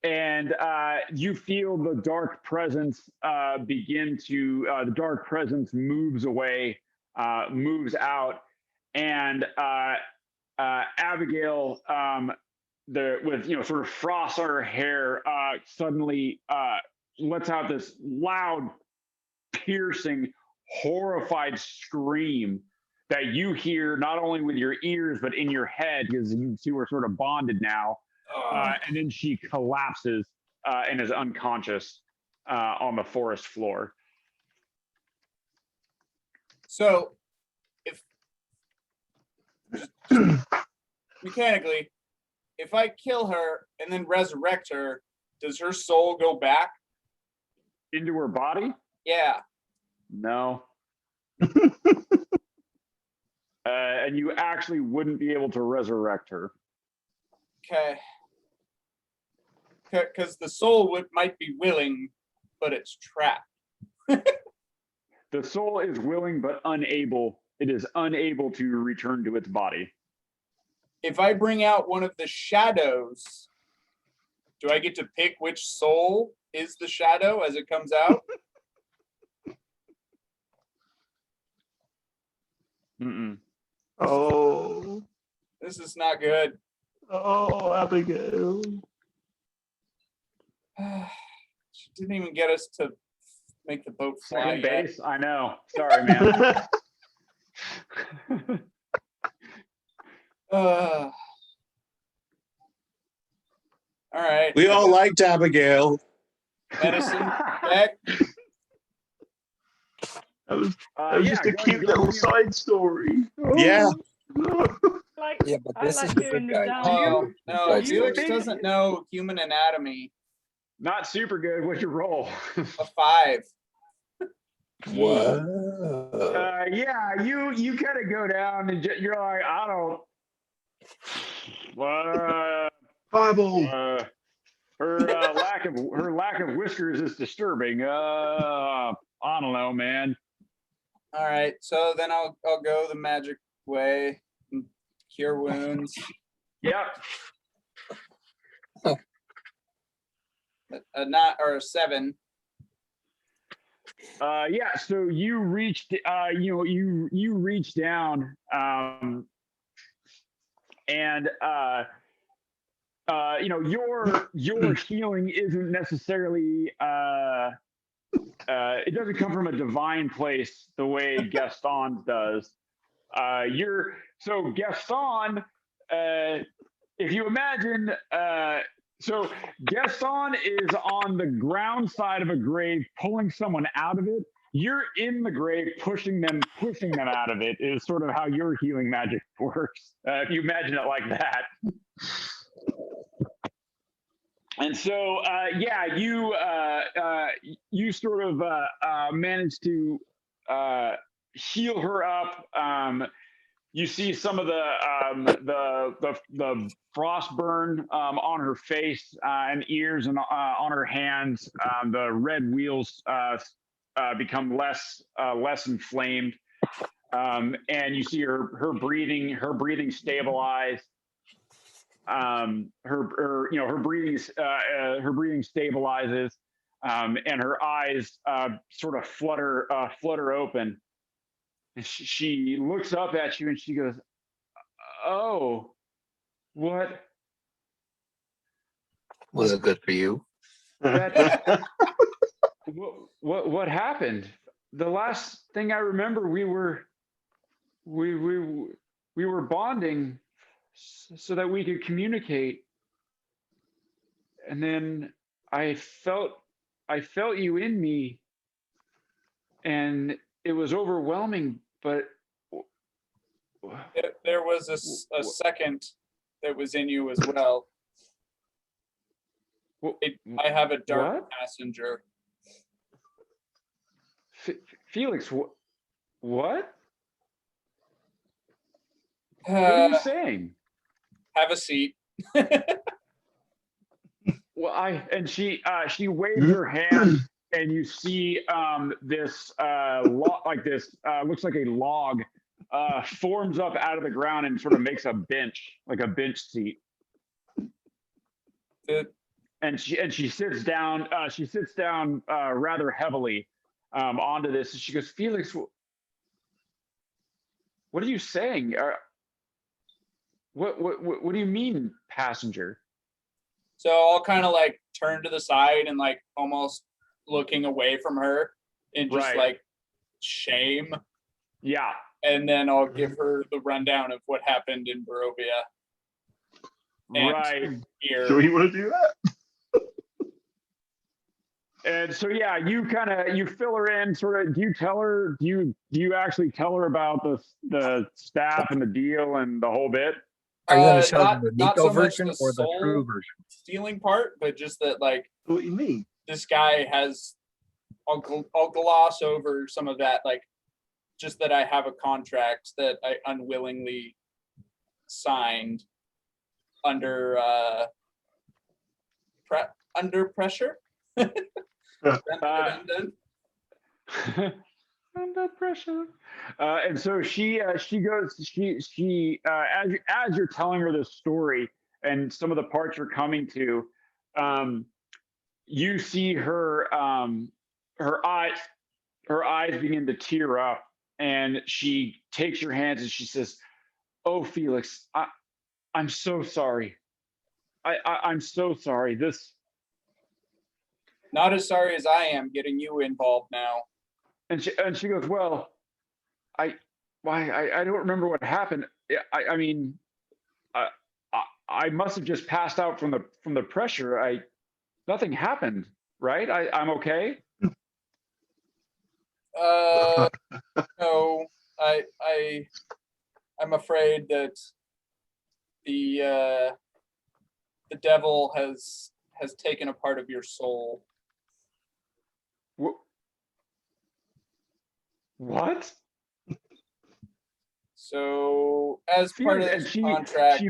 And you feel the dark presence the dark presence moves away, moves out, and Abigail, sort of frost on her hair, suddenly lets out this loud, piercing, horrified scream that you hear not only with your ears but in your head, because you two are sort of bonded now. And then she collapses and is unconscious on the forest floor. So, if mechanically, if I kill her and then resurrect her, does her soul go back into her body? Yeah. No. And you actually wouldn't be able to resurrect her. Okay. Because the soul might be willing, but it's trapped. The soul is willing but unable. It is unable to return to its body. If I bring out one of the shadows, do I get to pick which soul is the shadow as it comes out? Mm-mm. Oh. This is not good. Oh, Abigail. She didn't even get us to make the boat fly Second yet. base? I know. Sorry, man. All right. We all liked Abigail. Medicine check. That was just a go cute ahead, little side story. Yeah. Like, Yeah, but I this like is the doing good the guy. down. Oh, no, Right, Felix so- doesn't know human anatomy. Not super good. What's your roll? A 5. Whoa. Yeah, you kind of go down and you're like, I don't. Fireball. Her lack of whiskers is disturbing. I don't know, man. All right, so then I'll go the magic way and cure wounds. Yep. A 7. Yeah. So you reached. You reach down. And your healing isn't necessarily. It doesn't come from a divine place the way Gaston does. So Gaston, if you imagine, so Gaston is on the ground side of a grave, pulling someone out of it. You're in the grave, pushing them out of it. Is sort of how your healing magic works. If you imagine it like that. And so, you sort of managed to heal her up. You see some of the frost burn on her face and ears and on her hands. The red wheals become less inflamed, and you see her breathing stabilize. Her breathing stabilizes, and her eyes sort of flutter open. And she looks up at you and she goes, "Oh, what? Was it good for you? What happened? The last thing I remember, we were bonding so that we could communicate, and then I felt you in me, and it was overwhelming. But There was a second that was in you as well. I have a dark what? passenger. Felix, what? What are you saying? Have a seat. Well, she waves her hand, and you see this looks like a log forms up out of the ground and sort of makes a bench, like a bench seat. And she sits down. She sits down rather heavily onto this. And she goes, "Felix, what are you saying? What do you mean, passenger? So I'll kind of like turn to the side and like almost looking away from her in just Right. like shame. Yeah. And then I'll give her the rundown of what happened in Barovia. And Right. here. Sure you want to do that? And so yeah, you fill her in sort of. Do you actually tell her about the staff and the deal and the whole bit? Are you going to show them the not Nico so much version the or the true soul version? stealing part, but just that like What do you mean? this guy has. I'll gloss over some of that, like just that I have a contract that I unwillingly signed under under pressure. Under pressure. And so she goes, as you're telling her this story and some of the parts you're coming to, you see her her eyes begin to tear up, and she takes your hands and she says, "Oh, Felix, I'm so sorry. I'm so sorry. This." Not as sorry as I am getting you involved now. And she goes, "Well, I don't remember what happened. I mean, I must have just passed out from the pressure. Nothing happened, right? I'm okay." No, I'm afraid that the devil has taken a part of your soul. What? So as part of this contract,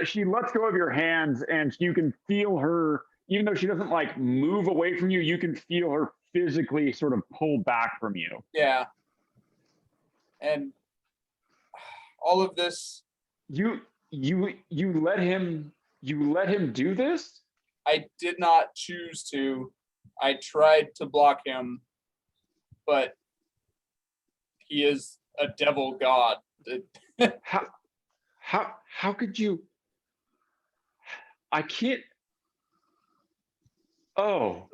she lets go of your hands, and you can feel her, even though she doesn't like move away from you, you can feel her physically sort of pull back from you. Yeah. And all of this. You let him do this? I did not choose to. I tried to block him, but he is a devil god. How could you? I can't. Oh.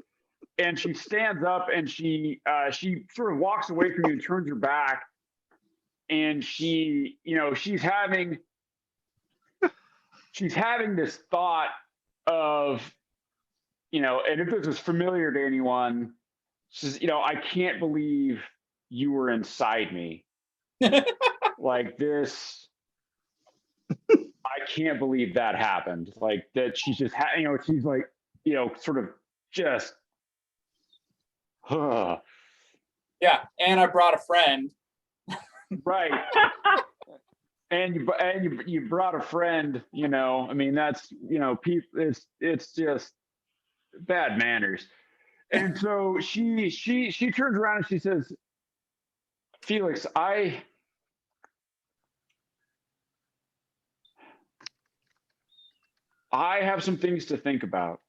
And she stands up and she sort of walks away from you and turns her back, and she's having this thought of, and if this is familiar to anyone, she says, I can't believe you were inside me. Like this, I can't believe that happened. Like that she's just, she's like, sort of just, yeah, and I brought a friend. Right. And you brought a friend, I mean, that's, people, it's just bad manners. And so she turns around and she says, "Felix, I have some things to think about.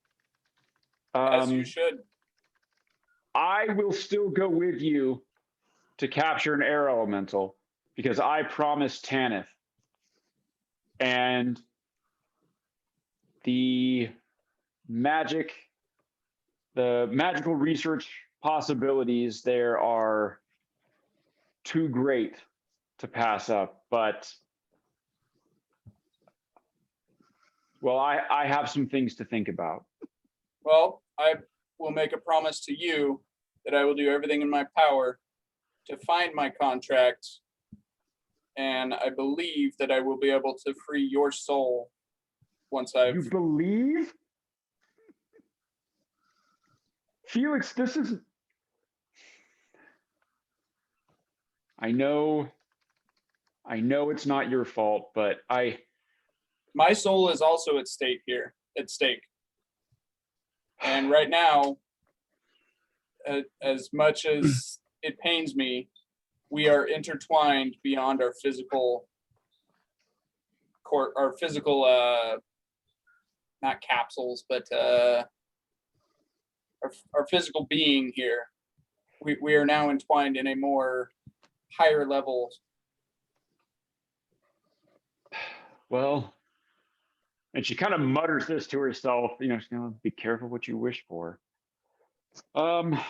As you should. I will still go with you to capture an air elemental because I promised Tanith. And the magical research possibilities there are too great to pass up. But, well, I have some things to think about." Well, I will make a promise to you that I will do everything in my power to find my contract, and I believe that I will be able to free your soul once I've... You believe? Felix, this is... I know it's not your fault, but My soul is also at stake here, And right now, as much as it pains me, we are intertwined beyond our physical not capsules, but our physical being here. We are now entwined in a more higher level. Well, And she kind of mutters this to herself, you know, she's gonna be careful what you wish for. I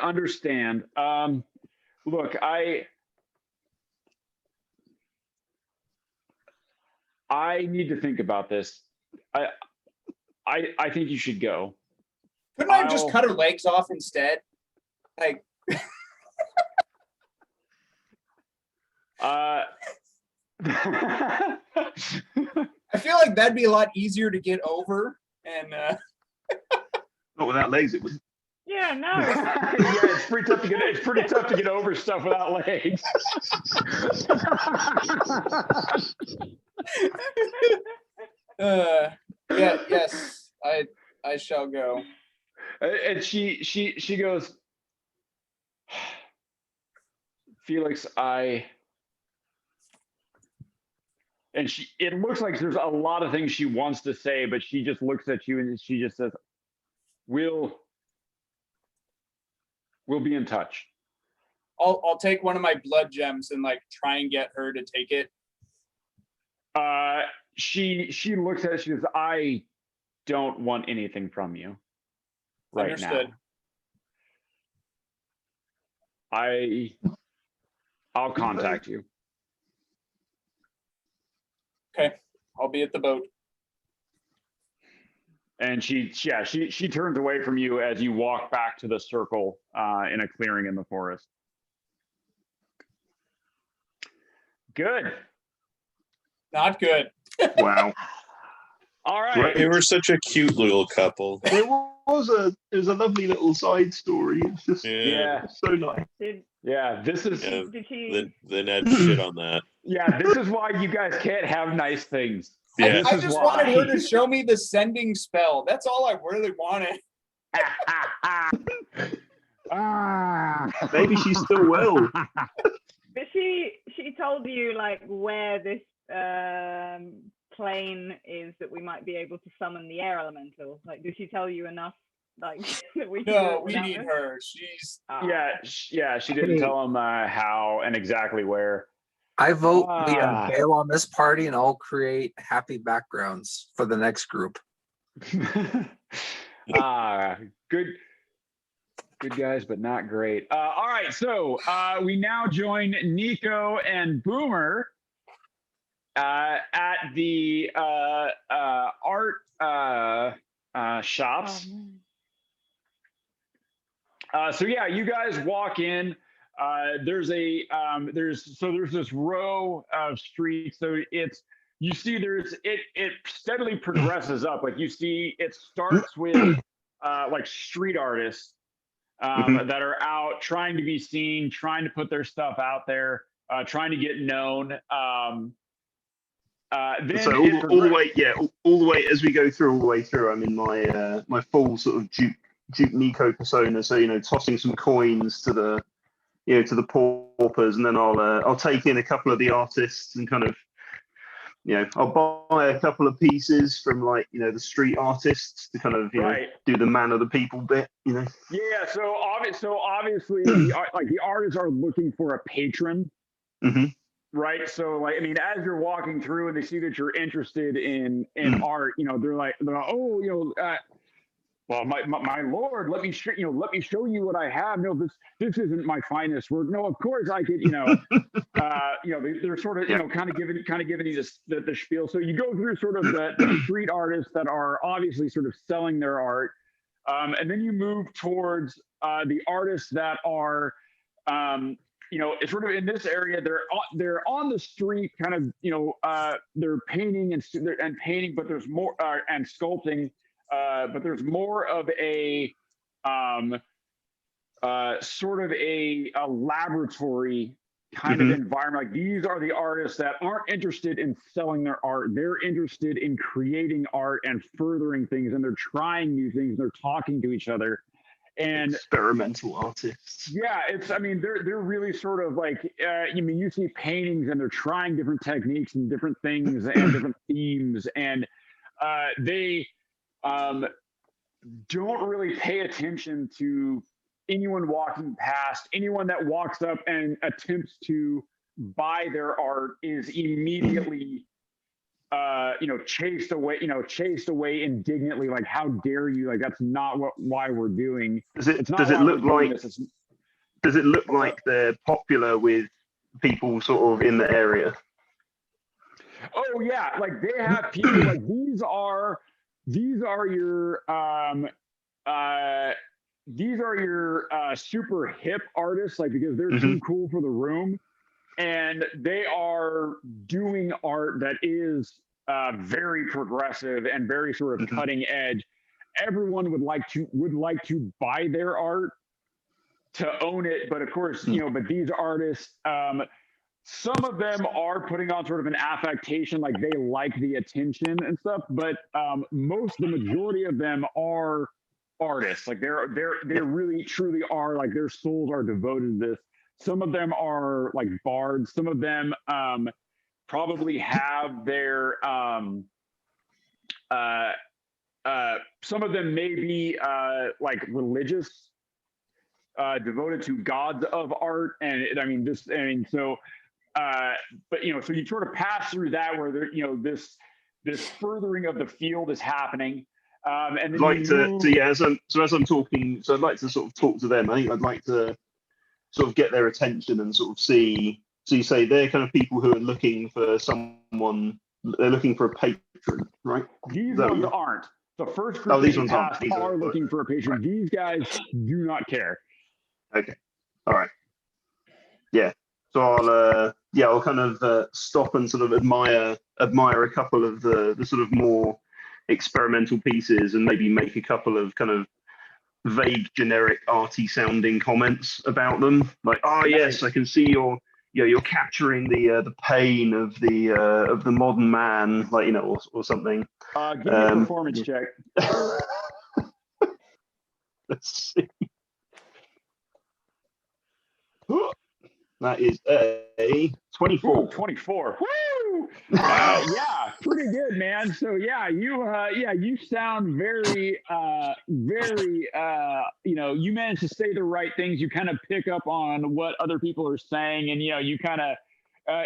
understand. Look, I need to think about this. I think you should go. Couldn't I have just cut her legs off instead? Like, I I feel like that'd be a lot easier to get over. And Not without legs, it was. Yeah, no. yeah, it's pretty tough to get over stuff without legs. yes, I shall go. And she goes, Felix, and it looks like there's a lot of things she wants to say, but she just looks at you and she just says, we'll be in touch. I'll take one of my blood gems and like try and get her to take it. She looks at it, she goes, I don't want anything from you right Understood. now. I'll contact you. Okay, I'll be at the boat. And she turns away from you as you walk back to the circle in a clearing in the forest. Good. Not good. Wow. All right. They were such a cute little couple. It was a lovely little side story. It's just Yeah. so nice. Yeah. This is. Yeah, Did she? then add shit on that. Yeah. This is why you guys can't have nice things. Yeah. I just wanted her to show me the sending spell. That's all I really wanted. Maybe she's still well. But she told you like where this plane is that we might be able to summon the air elemental. Like, did she tell you enough? Like that we can do No, it we without need this? her. She's Yeah. She didn't tell him how and exactly where. I vote we Ah. bail on this party and I'll create happy backgrounds for the next group. Good guys, but not great. All right, so we now join Nico and Boomer at the art shops. So yeah, you guys walk in. There's this row of streets. So you see it steadily progresses up. Like you see, it starts with like street artists that are out trying to be seen, trying to put their stuff out there, trying to get known. Then So all the way as we go through, all the way through, I'm in my my full sort of Duke Nico persona. So tossing some coins to the to the paupers, and then I'll take in a couple of the artists and kind of I'll buy a couple of pieces from like the street artists to kind of do the man of the people bit. Yeah. So obviously the artists are looking for a patron. Mm-hmm. Right. So like, I mean, as you're walking through and they see that you're interested in art, they're like, oh, well, my lord, let me show you what I have. No, this isn't my finest work. No, of course I could, they're sort of, kind of giving you the spiel. So you go through sort of the street artists that are obviously sort of selling their art. And then you move towards the artists that are, it's sort of in this area. They're on the street, kind of, they're painting and painting, but there's more and sculpting. But there's more of a sort of a laboratory kind of environment. Like these are the artists that aren't interested in selling their art. They're interested in creating art and furthering things, and they're trying new things. And they're talking to each other. And experimental artists. Yeah, they're really sort of like you see paintings and they're trying different techniques and different things and different themes, and they don't really pay attention to anyone walking past. Anyone that walks up and attempts to buy their art is immediately chased away indignantly, like, how dare you? Like, that's not why we're doing. Does it It's not does it why we're look doing like this. It's, does it look What's like they're popular with people sort of in the area? oh yeah, like they have people like these are your super hip artists, like, because they're too cool for the room, and they are doing art that is very progressive and very sort of cutting edge. Everyone would like to buy their art to own it, but of course, but these artists, some of them are putting on sort of an affectation, like they like the attention and stuff, but the majority of them are artists. Like they really truly are, like, their souls are devoted to this. Some of them are like bards. Some of them probably have their some of them may be like religious, devoted to gods of art, and so but so you sort of pass through that where there, this furthering of the field is happening, and then as I'm talking, so I'd like to sort of talk to them. I think I'd like to sort of get their attention and sort of see. So you say they're kind of people who are looking for someone. They're looking for a patron, right? These ones aren't. The first group these that ones you aren't. passed These are looking right. for a patron. Right. These guys do not care. Okay. All right. Yeah. So I'll kind of stop and sort of admire a couple of the sort of more experimental pieces, and maybe make a couple of kind of vague, generic, arty sounding comments about them. Like, oh yes, I can see you're capturing the pain of the modern man, like, or something. Give me a performance check. Let's see. That is a 24. Ooh, 24. Woo! Yeah, pretty good, man. So you sound very, you manage to say the right things. You kind of pick up on what other people are saying, and you kind of,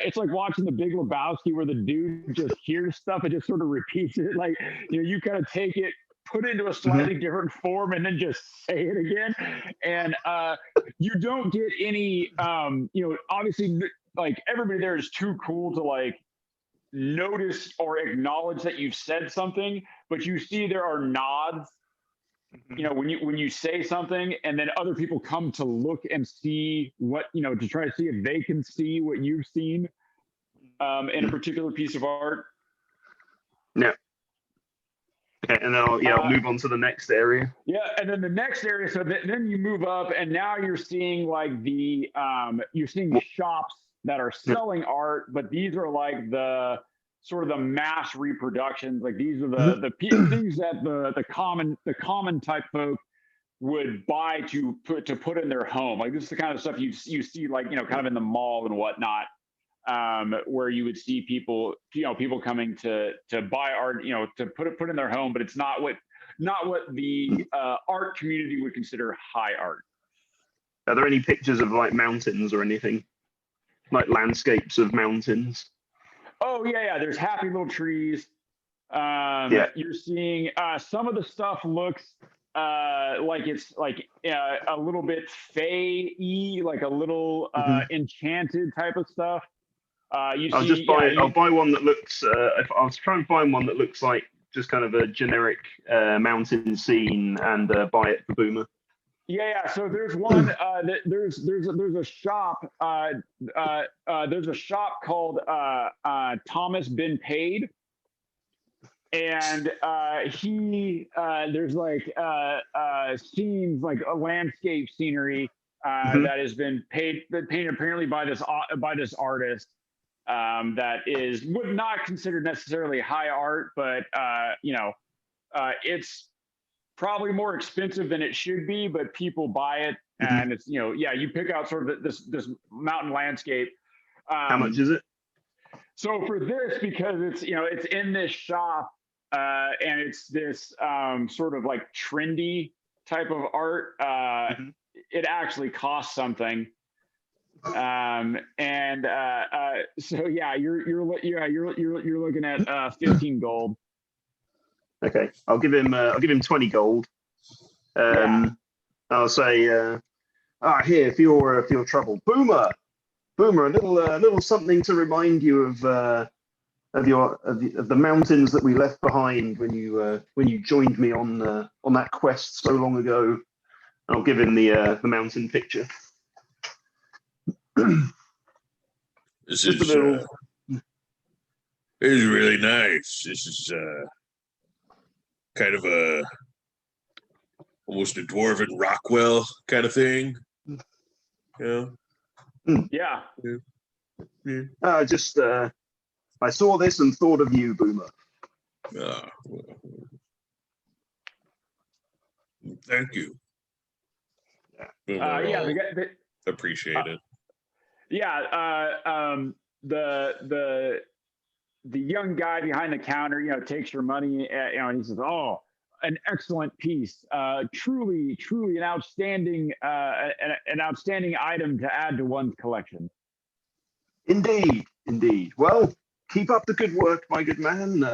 it's like watching The Big Lebowski, where the dude just hears stuff and just sort of repeats it. Like, you kind of take it, put it into a slightly different form, and then just say it again. And you don't get any, obviously, like, everybody there is too cool to like notice or acknowledge that you've said something, but you see there are nods, when you say something, and then other people come to look and see what, to try to see if they can see what you've seen in a particular piece of art. Yeah. Okay, and then I'll move on to the next area. Yeah, and then the next area. So then you move up, and now you're seeing like you're seeing shops that are selling art, but these are like the sort of the mass reproductions. Like, these are the things that the common type folk would buy to put in their home. Like, this is the kind of stuff you see, like, kind of in the mall and whatnot. Where you would see people coming to buy art, to put in their home, but it's not what the art community would consider high art. Are there any pictures of like mountains or anything, like landscapes of mountains? Oh yeah. There's happy little trees. You're seeing some of the stuff looks like it's like a little bit fae-y, like a little enchanted type of stuff. I'll buy one that looks. I'll try and find one that looks like just kind of a generic mountain scene, and buy it for Boomer. Yeah. So there's one. There's a shop. There's a shop called Thomas Been Paid, and there's like scenes, like a landscape scenery that has been painted apparently by this artist. That would not consider necessarily high art, but it's probably more expensive than it should be, but people buy it, and it's you pick out sort of this mountain landscape. How much is it? So for this, because it's it's in this shop, and it's this sort of like trendy type of art, it actually costs something. So yeah, you're looking at 15 gold. Okay, I'll give him 20 gold. I'll say, here for your trouble, Boomer, a little something to remind you of the mountains that we left behind when you joined me on that quest so long ago. I'll give him the mountain picture. This Just is a little. this is really nice. This is kind of almost a dwarven Rockwell kind of thing. Yeah. Yeah. I saw this and thought of you, Boomer. Well, thank you. Yeah. Appreciate it. Yeah. The young guy behind the counter, takes your money, and he says, "Oh, an excellent piece. Truly an outstanding item to add to one's collection." Indeed. Well, keep up the good work, my good man.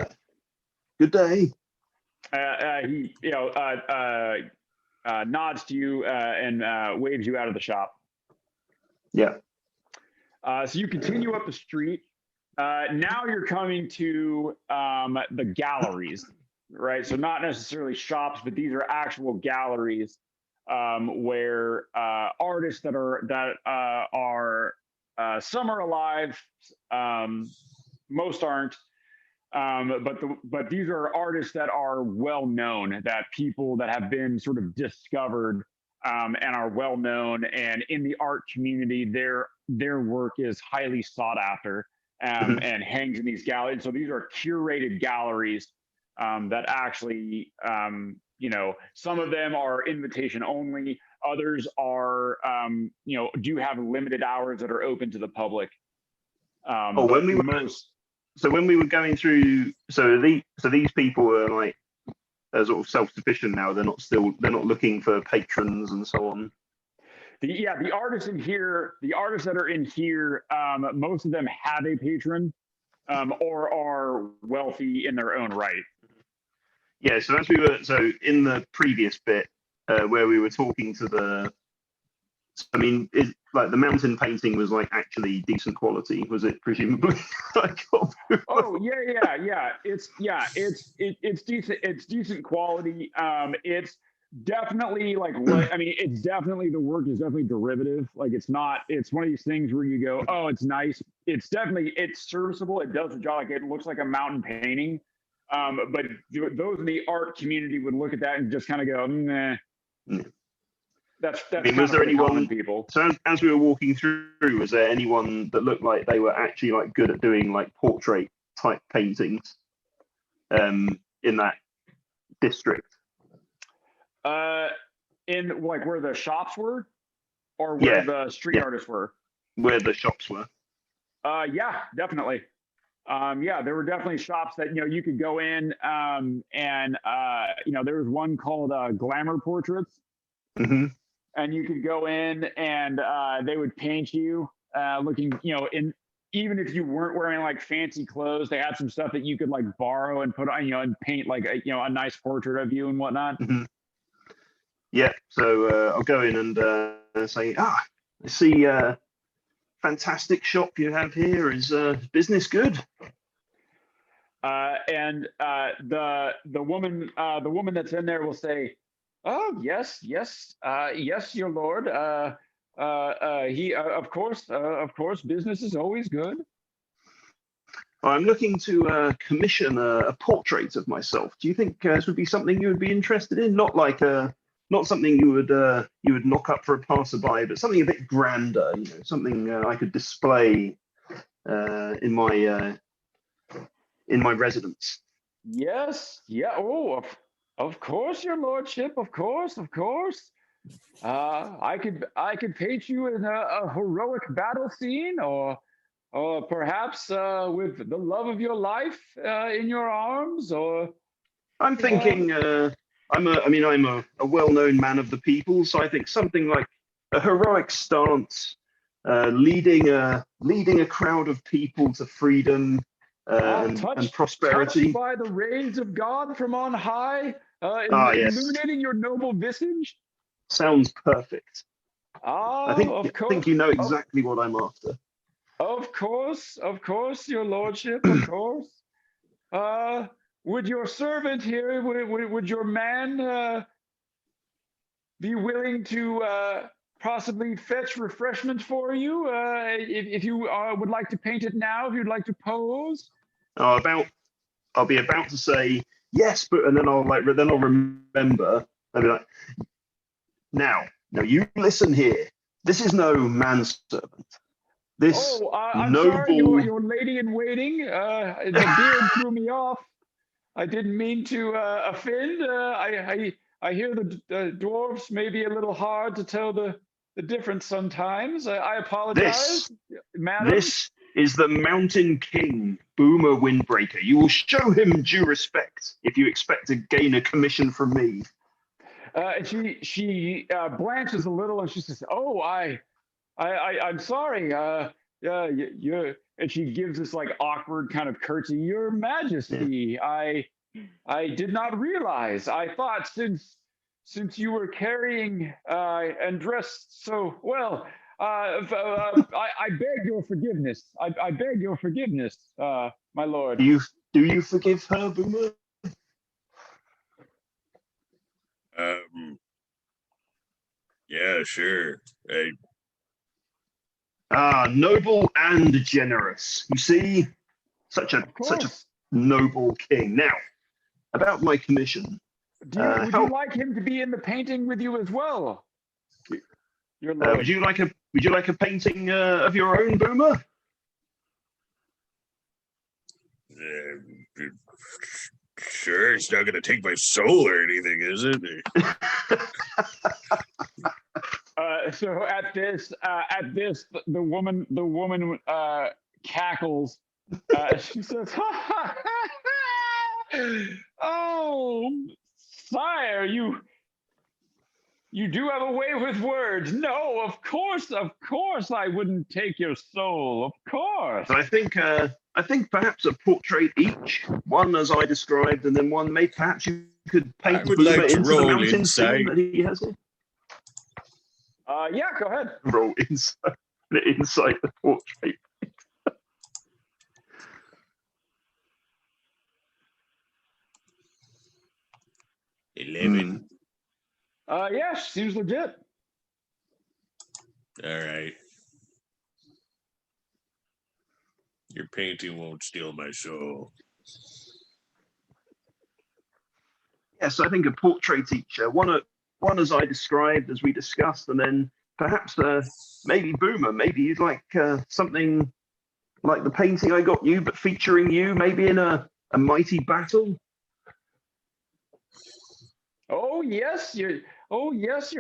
Good day. He, nods to you and waves you out of the shop. Yeah. So you continue up the street. Now you're coming to the galleries, right? So not necessarily shops, but these are actual galleries where artists that are some are alive, most aren't. But these are artists that are well known, that people that have been sort of discovered and are well known, and in the art community, their work is highly sought after and hangs in these galleries. So these are curated galleries that actually, some of them are invitation only. Others are, do have limited hours that are open to the public. When we were going through, so these people are like sort of self-sufficient now. They're not looking for patrons and so on. The artists that are in here, most of them have a patron or are wealthy in their own right. Yeah, so in the previous bit where we were talking to like the mountain painting was like actually decent quality, was it? Presumably. Oh yeah. It's decent. It's decent quality. It's definitely it's definitely, the work is definitely derivative. Like it's one of these things where you go, oh, it's nice. It's serviceable. It does the job. Like it looks like a mountain painting. But those in the art community would look at that and just kind of go, nah. That's was there anyone, people? So as we were walking through, was there anyone that looked like they were actually like good at doing like portrait type paintings in that district? In like where the shops were, or where the street artists were? Where the shops were. Yeah, definitely. There were definitely shops that you could go in, and there was one called Glamour Portraits. Mm-hmm. And you could go in and they would paint you looking, even if you weren't wearing like fancy clothes, they had some stuff that you could like borrow and put on, and paint like a nice portrait of you and whatnot. Mm-hmm. Yeah. So I'll go in and say, I see fantastic shop you have here. Is business good? And the woman that's in there will say, "Oh yes, your lord. He of course, business is always good." I'm looking to commission a portrait of myself. Do you think this would be something you would be interested in? Not something you would knock up for a passerby, but something a bit grander. Something I could display in my residence. Yes. Yeah. Oh. Of course, your lordship. Of course. I could paint you in a heroic battle scene, or perhaps with the love of your life in your arms. Or I'm thinking. I'm a well-known man of the people, so I think something like a heroic stance, leading a crowd of people to freedom and touched prosperity. by the rays of God from on high, Yes. illuminating your noble visage. Sounds perfect. Ah, I think of I course. think you know exactly what I'm after. Of course, your lordship, of course. Would your servant here, would your man be willing to possibly fetch refreshment for you? If you would like to paint it now, if you'd like to pose. I'll be about to say yes, but and then I'll remember. I'll be like, now you listen here. This is no manservant. This I'm noble. sorry, your lady in waiting. The beard threw me off. I didn't mean to offend. I hear the dwarves may be a little hard to tell the difference sometimes. I apologize, madam. This is the Mountain King, Boomer Windbreaker. You will show him due respect if you expect to gain a commission from me. She blanches a little and she says, "Oh, I'm sorry. You're," and she gives this like awkward kind of curtsy. Your Majesty, yeah. I did not realize. I thought since you were carrying and dressed so well, I beg your forgiveness. I beg your forgiveness, my lord. Do you forgive her, Boomer? Yeah, sure. Noble and generous. You see, such a noble king. Now, about my commission. Would you like him to be in the painting with you as well? Your lord. Would you like a painting of your own, Boomer? Sure, it's not gonna take my soul or anything, is it? So at this, the woman cackles. She says, "Oh, sire, you do have a way with words. No, of course, I wouldn't take your soul. Of course." I think perhaps a portrait each, one as I described, and then one perhaps you could paint. I would like to roll insight. That he has here. Yeah, go ahead. Roll insight the portrait. 11. Yeah, seems legit. All right. Your painting won't steal my soul. Yes, I think a portrait each. One as I described, as we discussed, and then perhaps maybe Boomer. Maybe you'd like something like the painting I got you, but featuring you, maybe in a mighty battle. Oh yes, your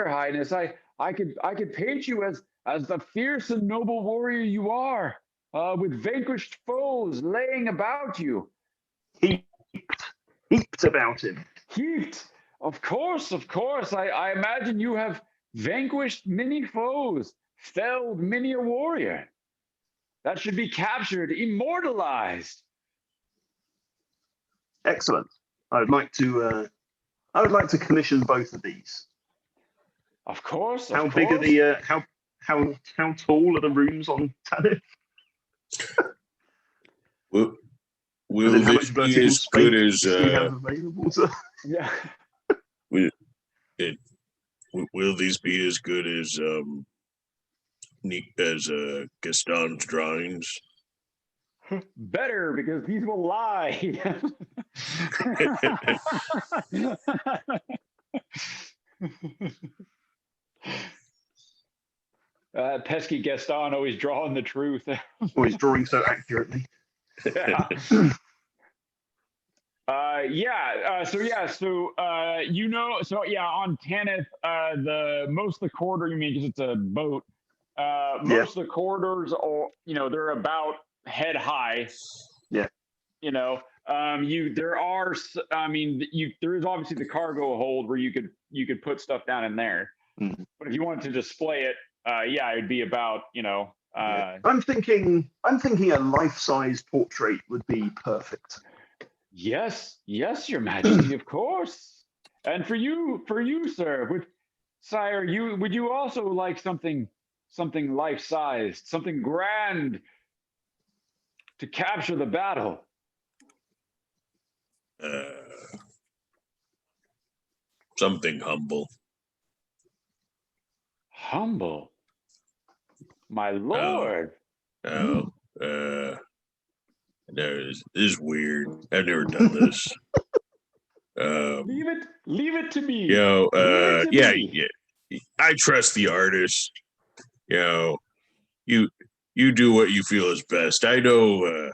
Highness. I could paint you as the fierce and noble warrior you are, with vanquished foes laying about you. Heaped about him. Heaped. Of course. I imagine you have vanquished many foes, felled many a warrior. That should be captured, immortalized. Excellent. I would like to commission both of these. Of course. How big are the how tall are the rooms on Tanith? Will this be as good as yeah? Will these be as good as Gaston's drawings? Better, because these will lie. Pesky Gaston always drawing the truth. Always drawing so accurately. Yeah. On Tanith, most of the corridor, you mean, because it's a boat. Most of the corridors are, they're about head high. Yeah. There is obviously the cargo hold where you could put stuff down in there. Mm-hmm. But if you wanted to display it, yeah, it'd be about, I'm thinking a life-size portrait would be perfect. yes, Your Majesty, of course. And for you, sir, sire, would you also like something life-sized, something grand to capture the battle? Something humble. Humble, my lord. No, no, this is weird. I've never done this. Leave it to me. You know, Leave it to me. yeah. I trust the artist. You know, you do what you feel is best. I know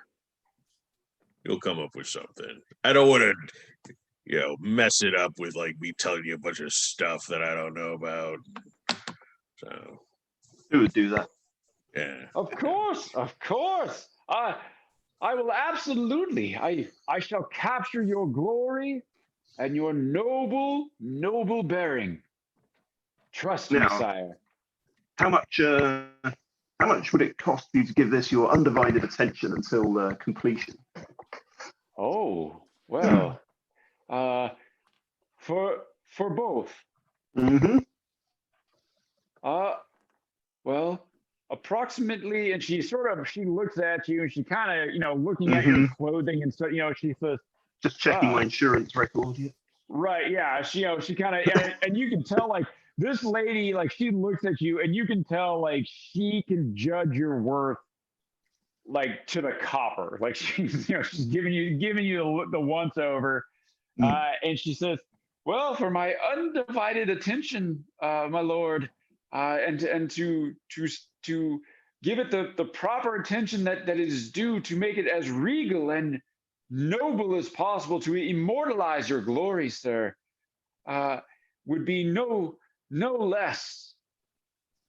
you'll come up with something. I don't want to, mess it up with like me telling you a bunch of stuff that I don't know about. So Who would do that? yeah. Of course. I will absolutely. I shall capture your glory and your noble bearing. Trust me, Now, sire. How much would it cost you to give this your undivided attention until completion? Oh, well, for both. Mm-hmm. Well, approximately, and she looks at you, and she kind of, looking at your clothing and so, she says, Just checking my insurance record. right, yeah, she kind of, and you can tell, like, this lady, like, she looks at you, and you can tell, like, she can judge your worth, like, to the copper. Like, she's, she's giving you the once over, and she says, well, for my undivided attention, my lord, and to give it the proper attention that it is due, to make it as regal and noble as possible, to immortalize your glory, sir, would be no less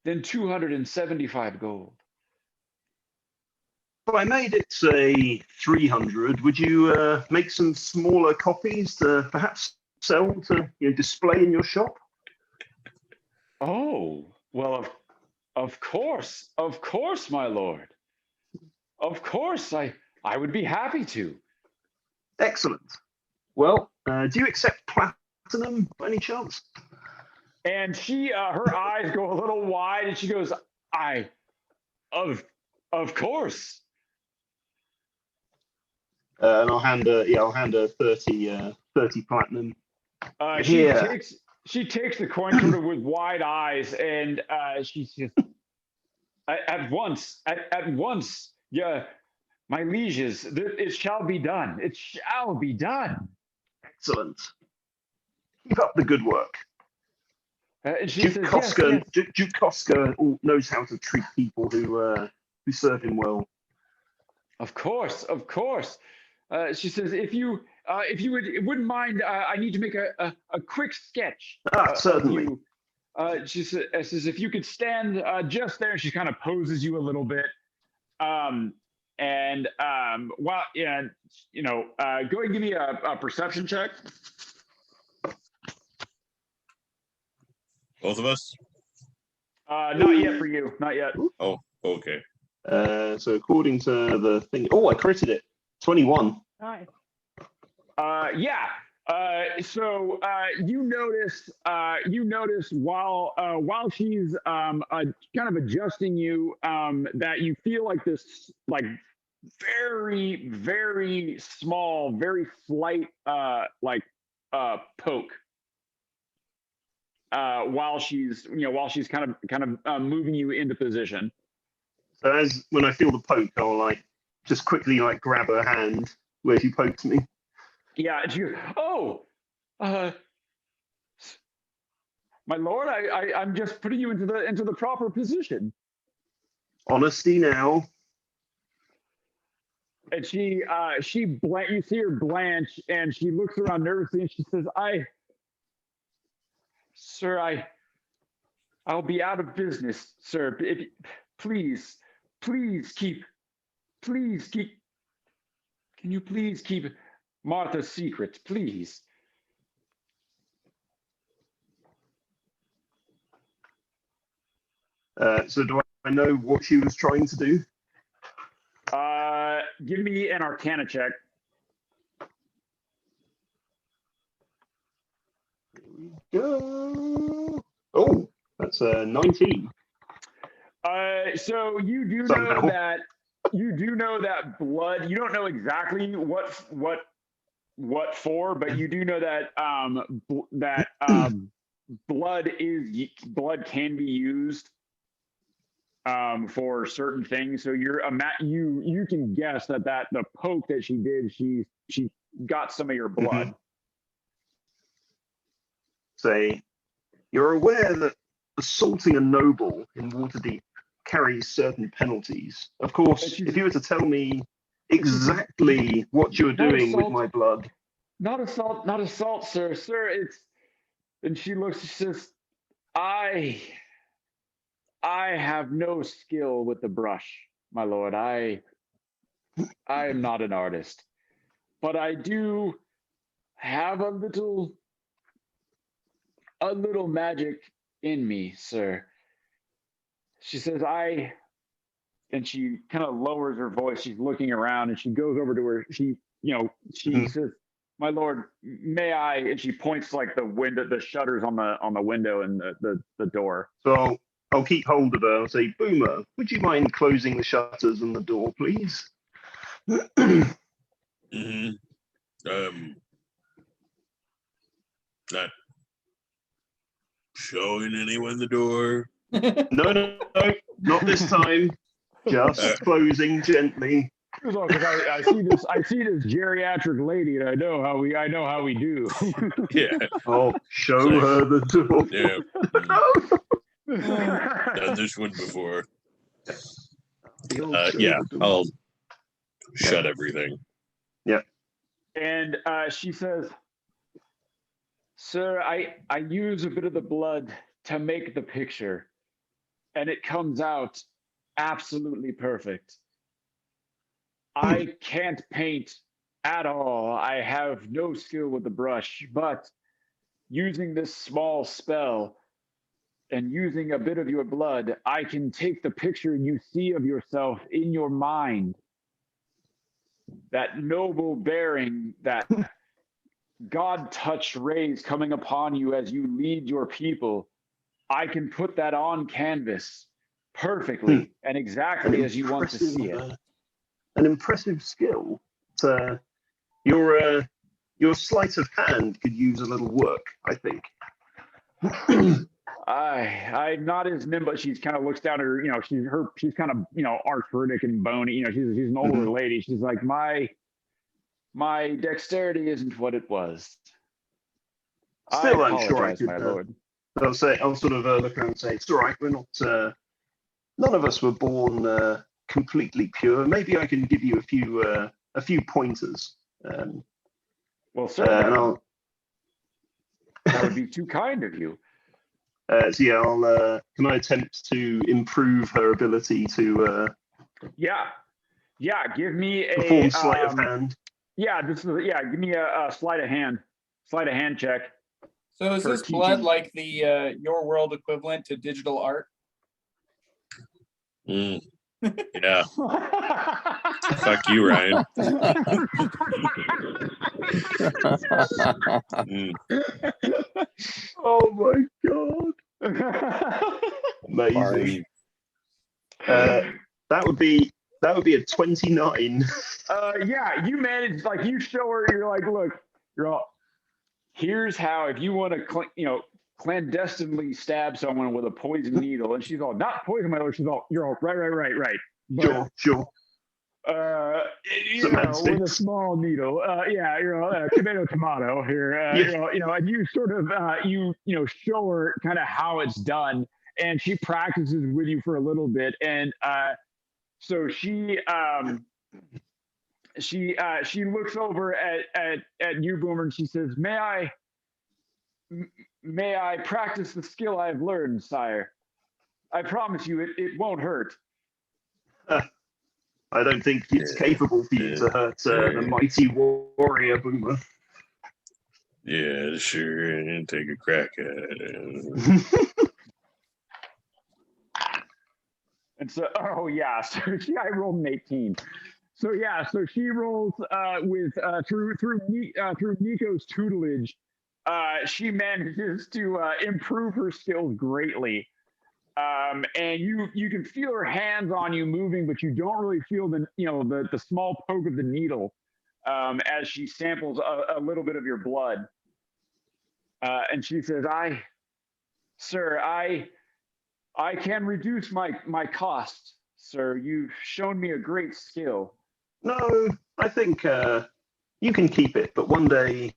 than 275 gold. If I made it say 300, would you make some smaller copies to perhaps sell to display in your shop? Oh, well, of course, my lord. Of course, I would be happy to. Excellent. Well, do you accept platinum by any chance? And she, her eyes go a little wide, and she goes, of course. And I'll hand her 30 platinum. She takes the coin sort of with wide eyes, and she says, at once, yeah, my lieges, it shall be done. It shall be done. Excellent. Keep up the good work. And she Duke says, Koska, yes. Duke Koska knows how to treat people who serve him well. Of course. She says, if you wouldn't mind, I need to make a quick sketch. Certainly. She says, if you could stand just there. She kind of poses you a little bit. Go and give me a perception check. Both of us? Not yet for you. Not yet. Oh, okay. So according to the thing, I critted it. 21. Nice. Yeah. So you notice while she's kind of adjusting you, that you feel like this, like, very, very small, very slight poke. While she's kind of moving you into position. So when I feel the poke, I'll just quickly grab her hand where she pokes me. Yeah, my lord, I'm just putting you into the proper position. Honesty now. And you see her blanch, and she looks around nervously, and she says, Sir, I'll be out of business, sir. Please keep. Can you please keep Martha's secret, please? So do I know what she was trying to do? Give me an Arcana check. Go. Oh, that's 19. So you do Somehow. know that blood. You don't know exactly what for, but you do know that blood can be used for certain things. So you can guess that the poke that she did, she got some of your blood. Say, you're aware that assaulting a noble in Waterdeep carries certain penalties. Of course, if you were to tell me exactly what you're doing with my blood. Not assault, sir. Sir, it's. And she looks, she says, I have no skill with the brush, my lord. I am not an artist, but I do have a little magic in me, sir. She says, and she kind of lowers her voice. She's looking around and she goes over to her. She says, my lord, may I? And she points like the window, the shutters on the window and the door. So I'll keep hold of her. I'll say, Boomer, would you mind closing the shutters and the door, please? Mm-hmm. Not showing anyone the door. No, not this time. Just closing gently. I see this geriatric lady, and I know how we do. Yeah. Oh, show her the door. Yeah. Done this one before. Show Yeah, the door. I'll shut everything. Yeah. And she says, sir, I use a bit of the blood to make the picture, and it comes out absolutely perfect. I can't paint at all. I have no skill with the brush, but using this small spell and using a bit of your blood, I can take the picture you see of yourself in your mind, that noble bearing, that God-touched rays coming upon you as you lead your people. I can put that on canvas perfectly and exactly as you want to see it. An impressive skill. Your sleight of hand could use a little work, I think. I'm not as nimble, but she's kind of looks down at her, she's kind of, arthritic and bony, she's an older lady. She's like, my dexterity isn't what it was. Still, I I'm sure I apologize, could. my lord. I'll sort of look around and say, it's all right. We're not. None of us were born completely pure. Maybe I can give you a few pointers. Well, sir, that would be too kind of you. So yeah, can I attempt to improve her ability to? Yeah. Give me a perform sleight of hand. Yeah, give me a sleight of hand check. So is this blood like the your world equivalent to digital art? Yeah. Fuck you, Ryan. Oh my god! Amazing. That would be a 29. Yeah, you managed. Like, you show her. You're like, look, you're all. Here's how, if you want to, clandestinely stab someone with a poison needle, and she's all, not poison, my lord. She's all, you're all, right. But, Sure. with a small needle. Yeah, you're all, tomato here. And you sort of, show her kind of how it's done, and she practices with you for a little bit, and so she looks over at you, Boomer, and she says, may I practice the skill I've learned, sire? I promise you it won't hurt. I don't think it's capable for you to hurt the mighty warrior, Boomer. Yeah, sure. And take a crack at it. And so, oh yeah, so I rolled an 18. So yeah, so she rolls through Nico's tutelage. She manages to improve her skills greatly. And you can feel her hands on you moving, but you don't really feel the small poke of the needle as she samples a little bit of your blood. And she says, Sir, I can reduce my costs, sir. You've shown me a great skill. No, I think you can keep it, but one day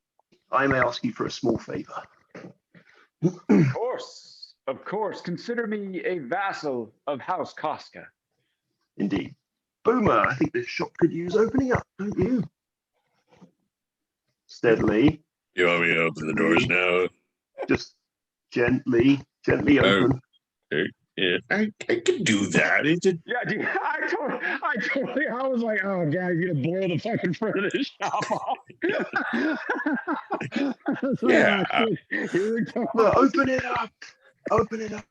I may ask you for a small favor. Of course. Consider me a vassal of House Koska. Indeed. Boomer, I think this shop could use opening up, don't you? Steadily. You want me to open the doors now? Just gently open. Yeah, I can do that. Yeah, dude, I was like, oh god, you're gonna blow the fucking front of this shop off. Yeah. Here it comes. Well, open it up. Open it up.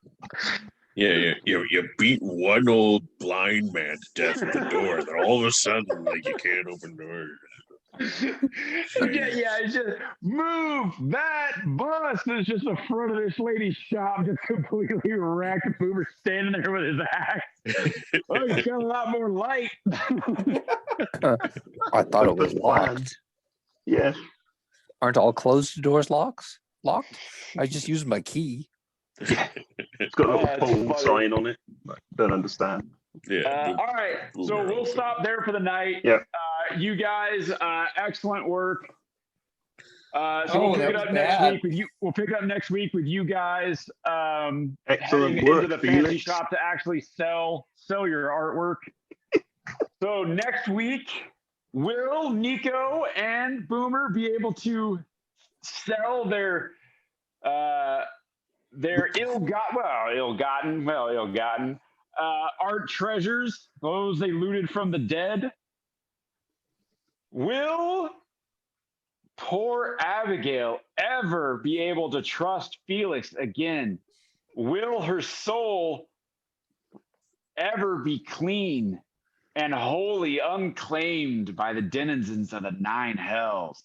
Yeah. You beat one old blind man to death at the door, then all of a sudden, like, you can't open doors. Yeah, it's just move that bus. There's just the front of this lady's shop just completely wrecked. Boomer standing there with his axe. Oh, he's got a lot more light. I thought it was Open plan. locked. Yeah. Aren't all closed doors locked? I just used my key. It's got a little That's pole funny. sign on it. I don't understand. Yeah. All right, so we'll stop there for the night. Yeah. You guys, excellent work. So Oh, we'll pick that it was up next bad. week with you. We'll pick it up next week with you guys. Excellent heading work, into the fancy Felix. shop to actually sell your artwork. So next week, will Nico and Boomer be able to sell their ill-gotten art treasures, those they looted from the dead? Will poor Abigail ever be able to trust Felix again? Will her soul ever be clean and wholly unclaimed by the denizens of the nine hells?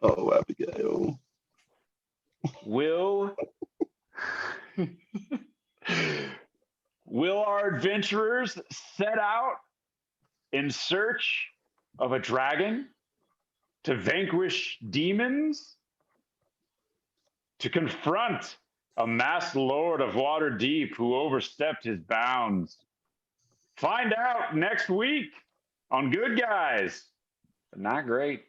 Oh, Abigail. Will our adventurers set out in search of a dragon to vanquish demons, to confront a masked lord of Waterdeep who overstepped his bounds? Find out next week on Good Guys, but not great.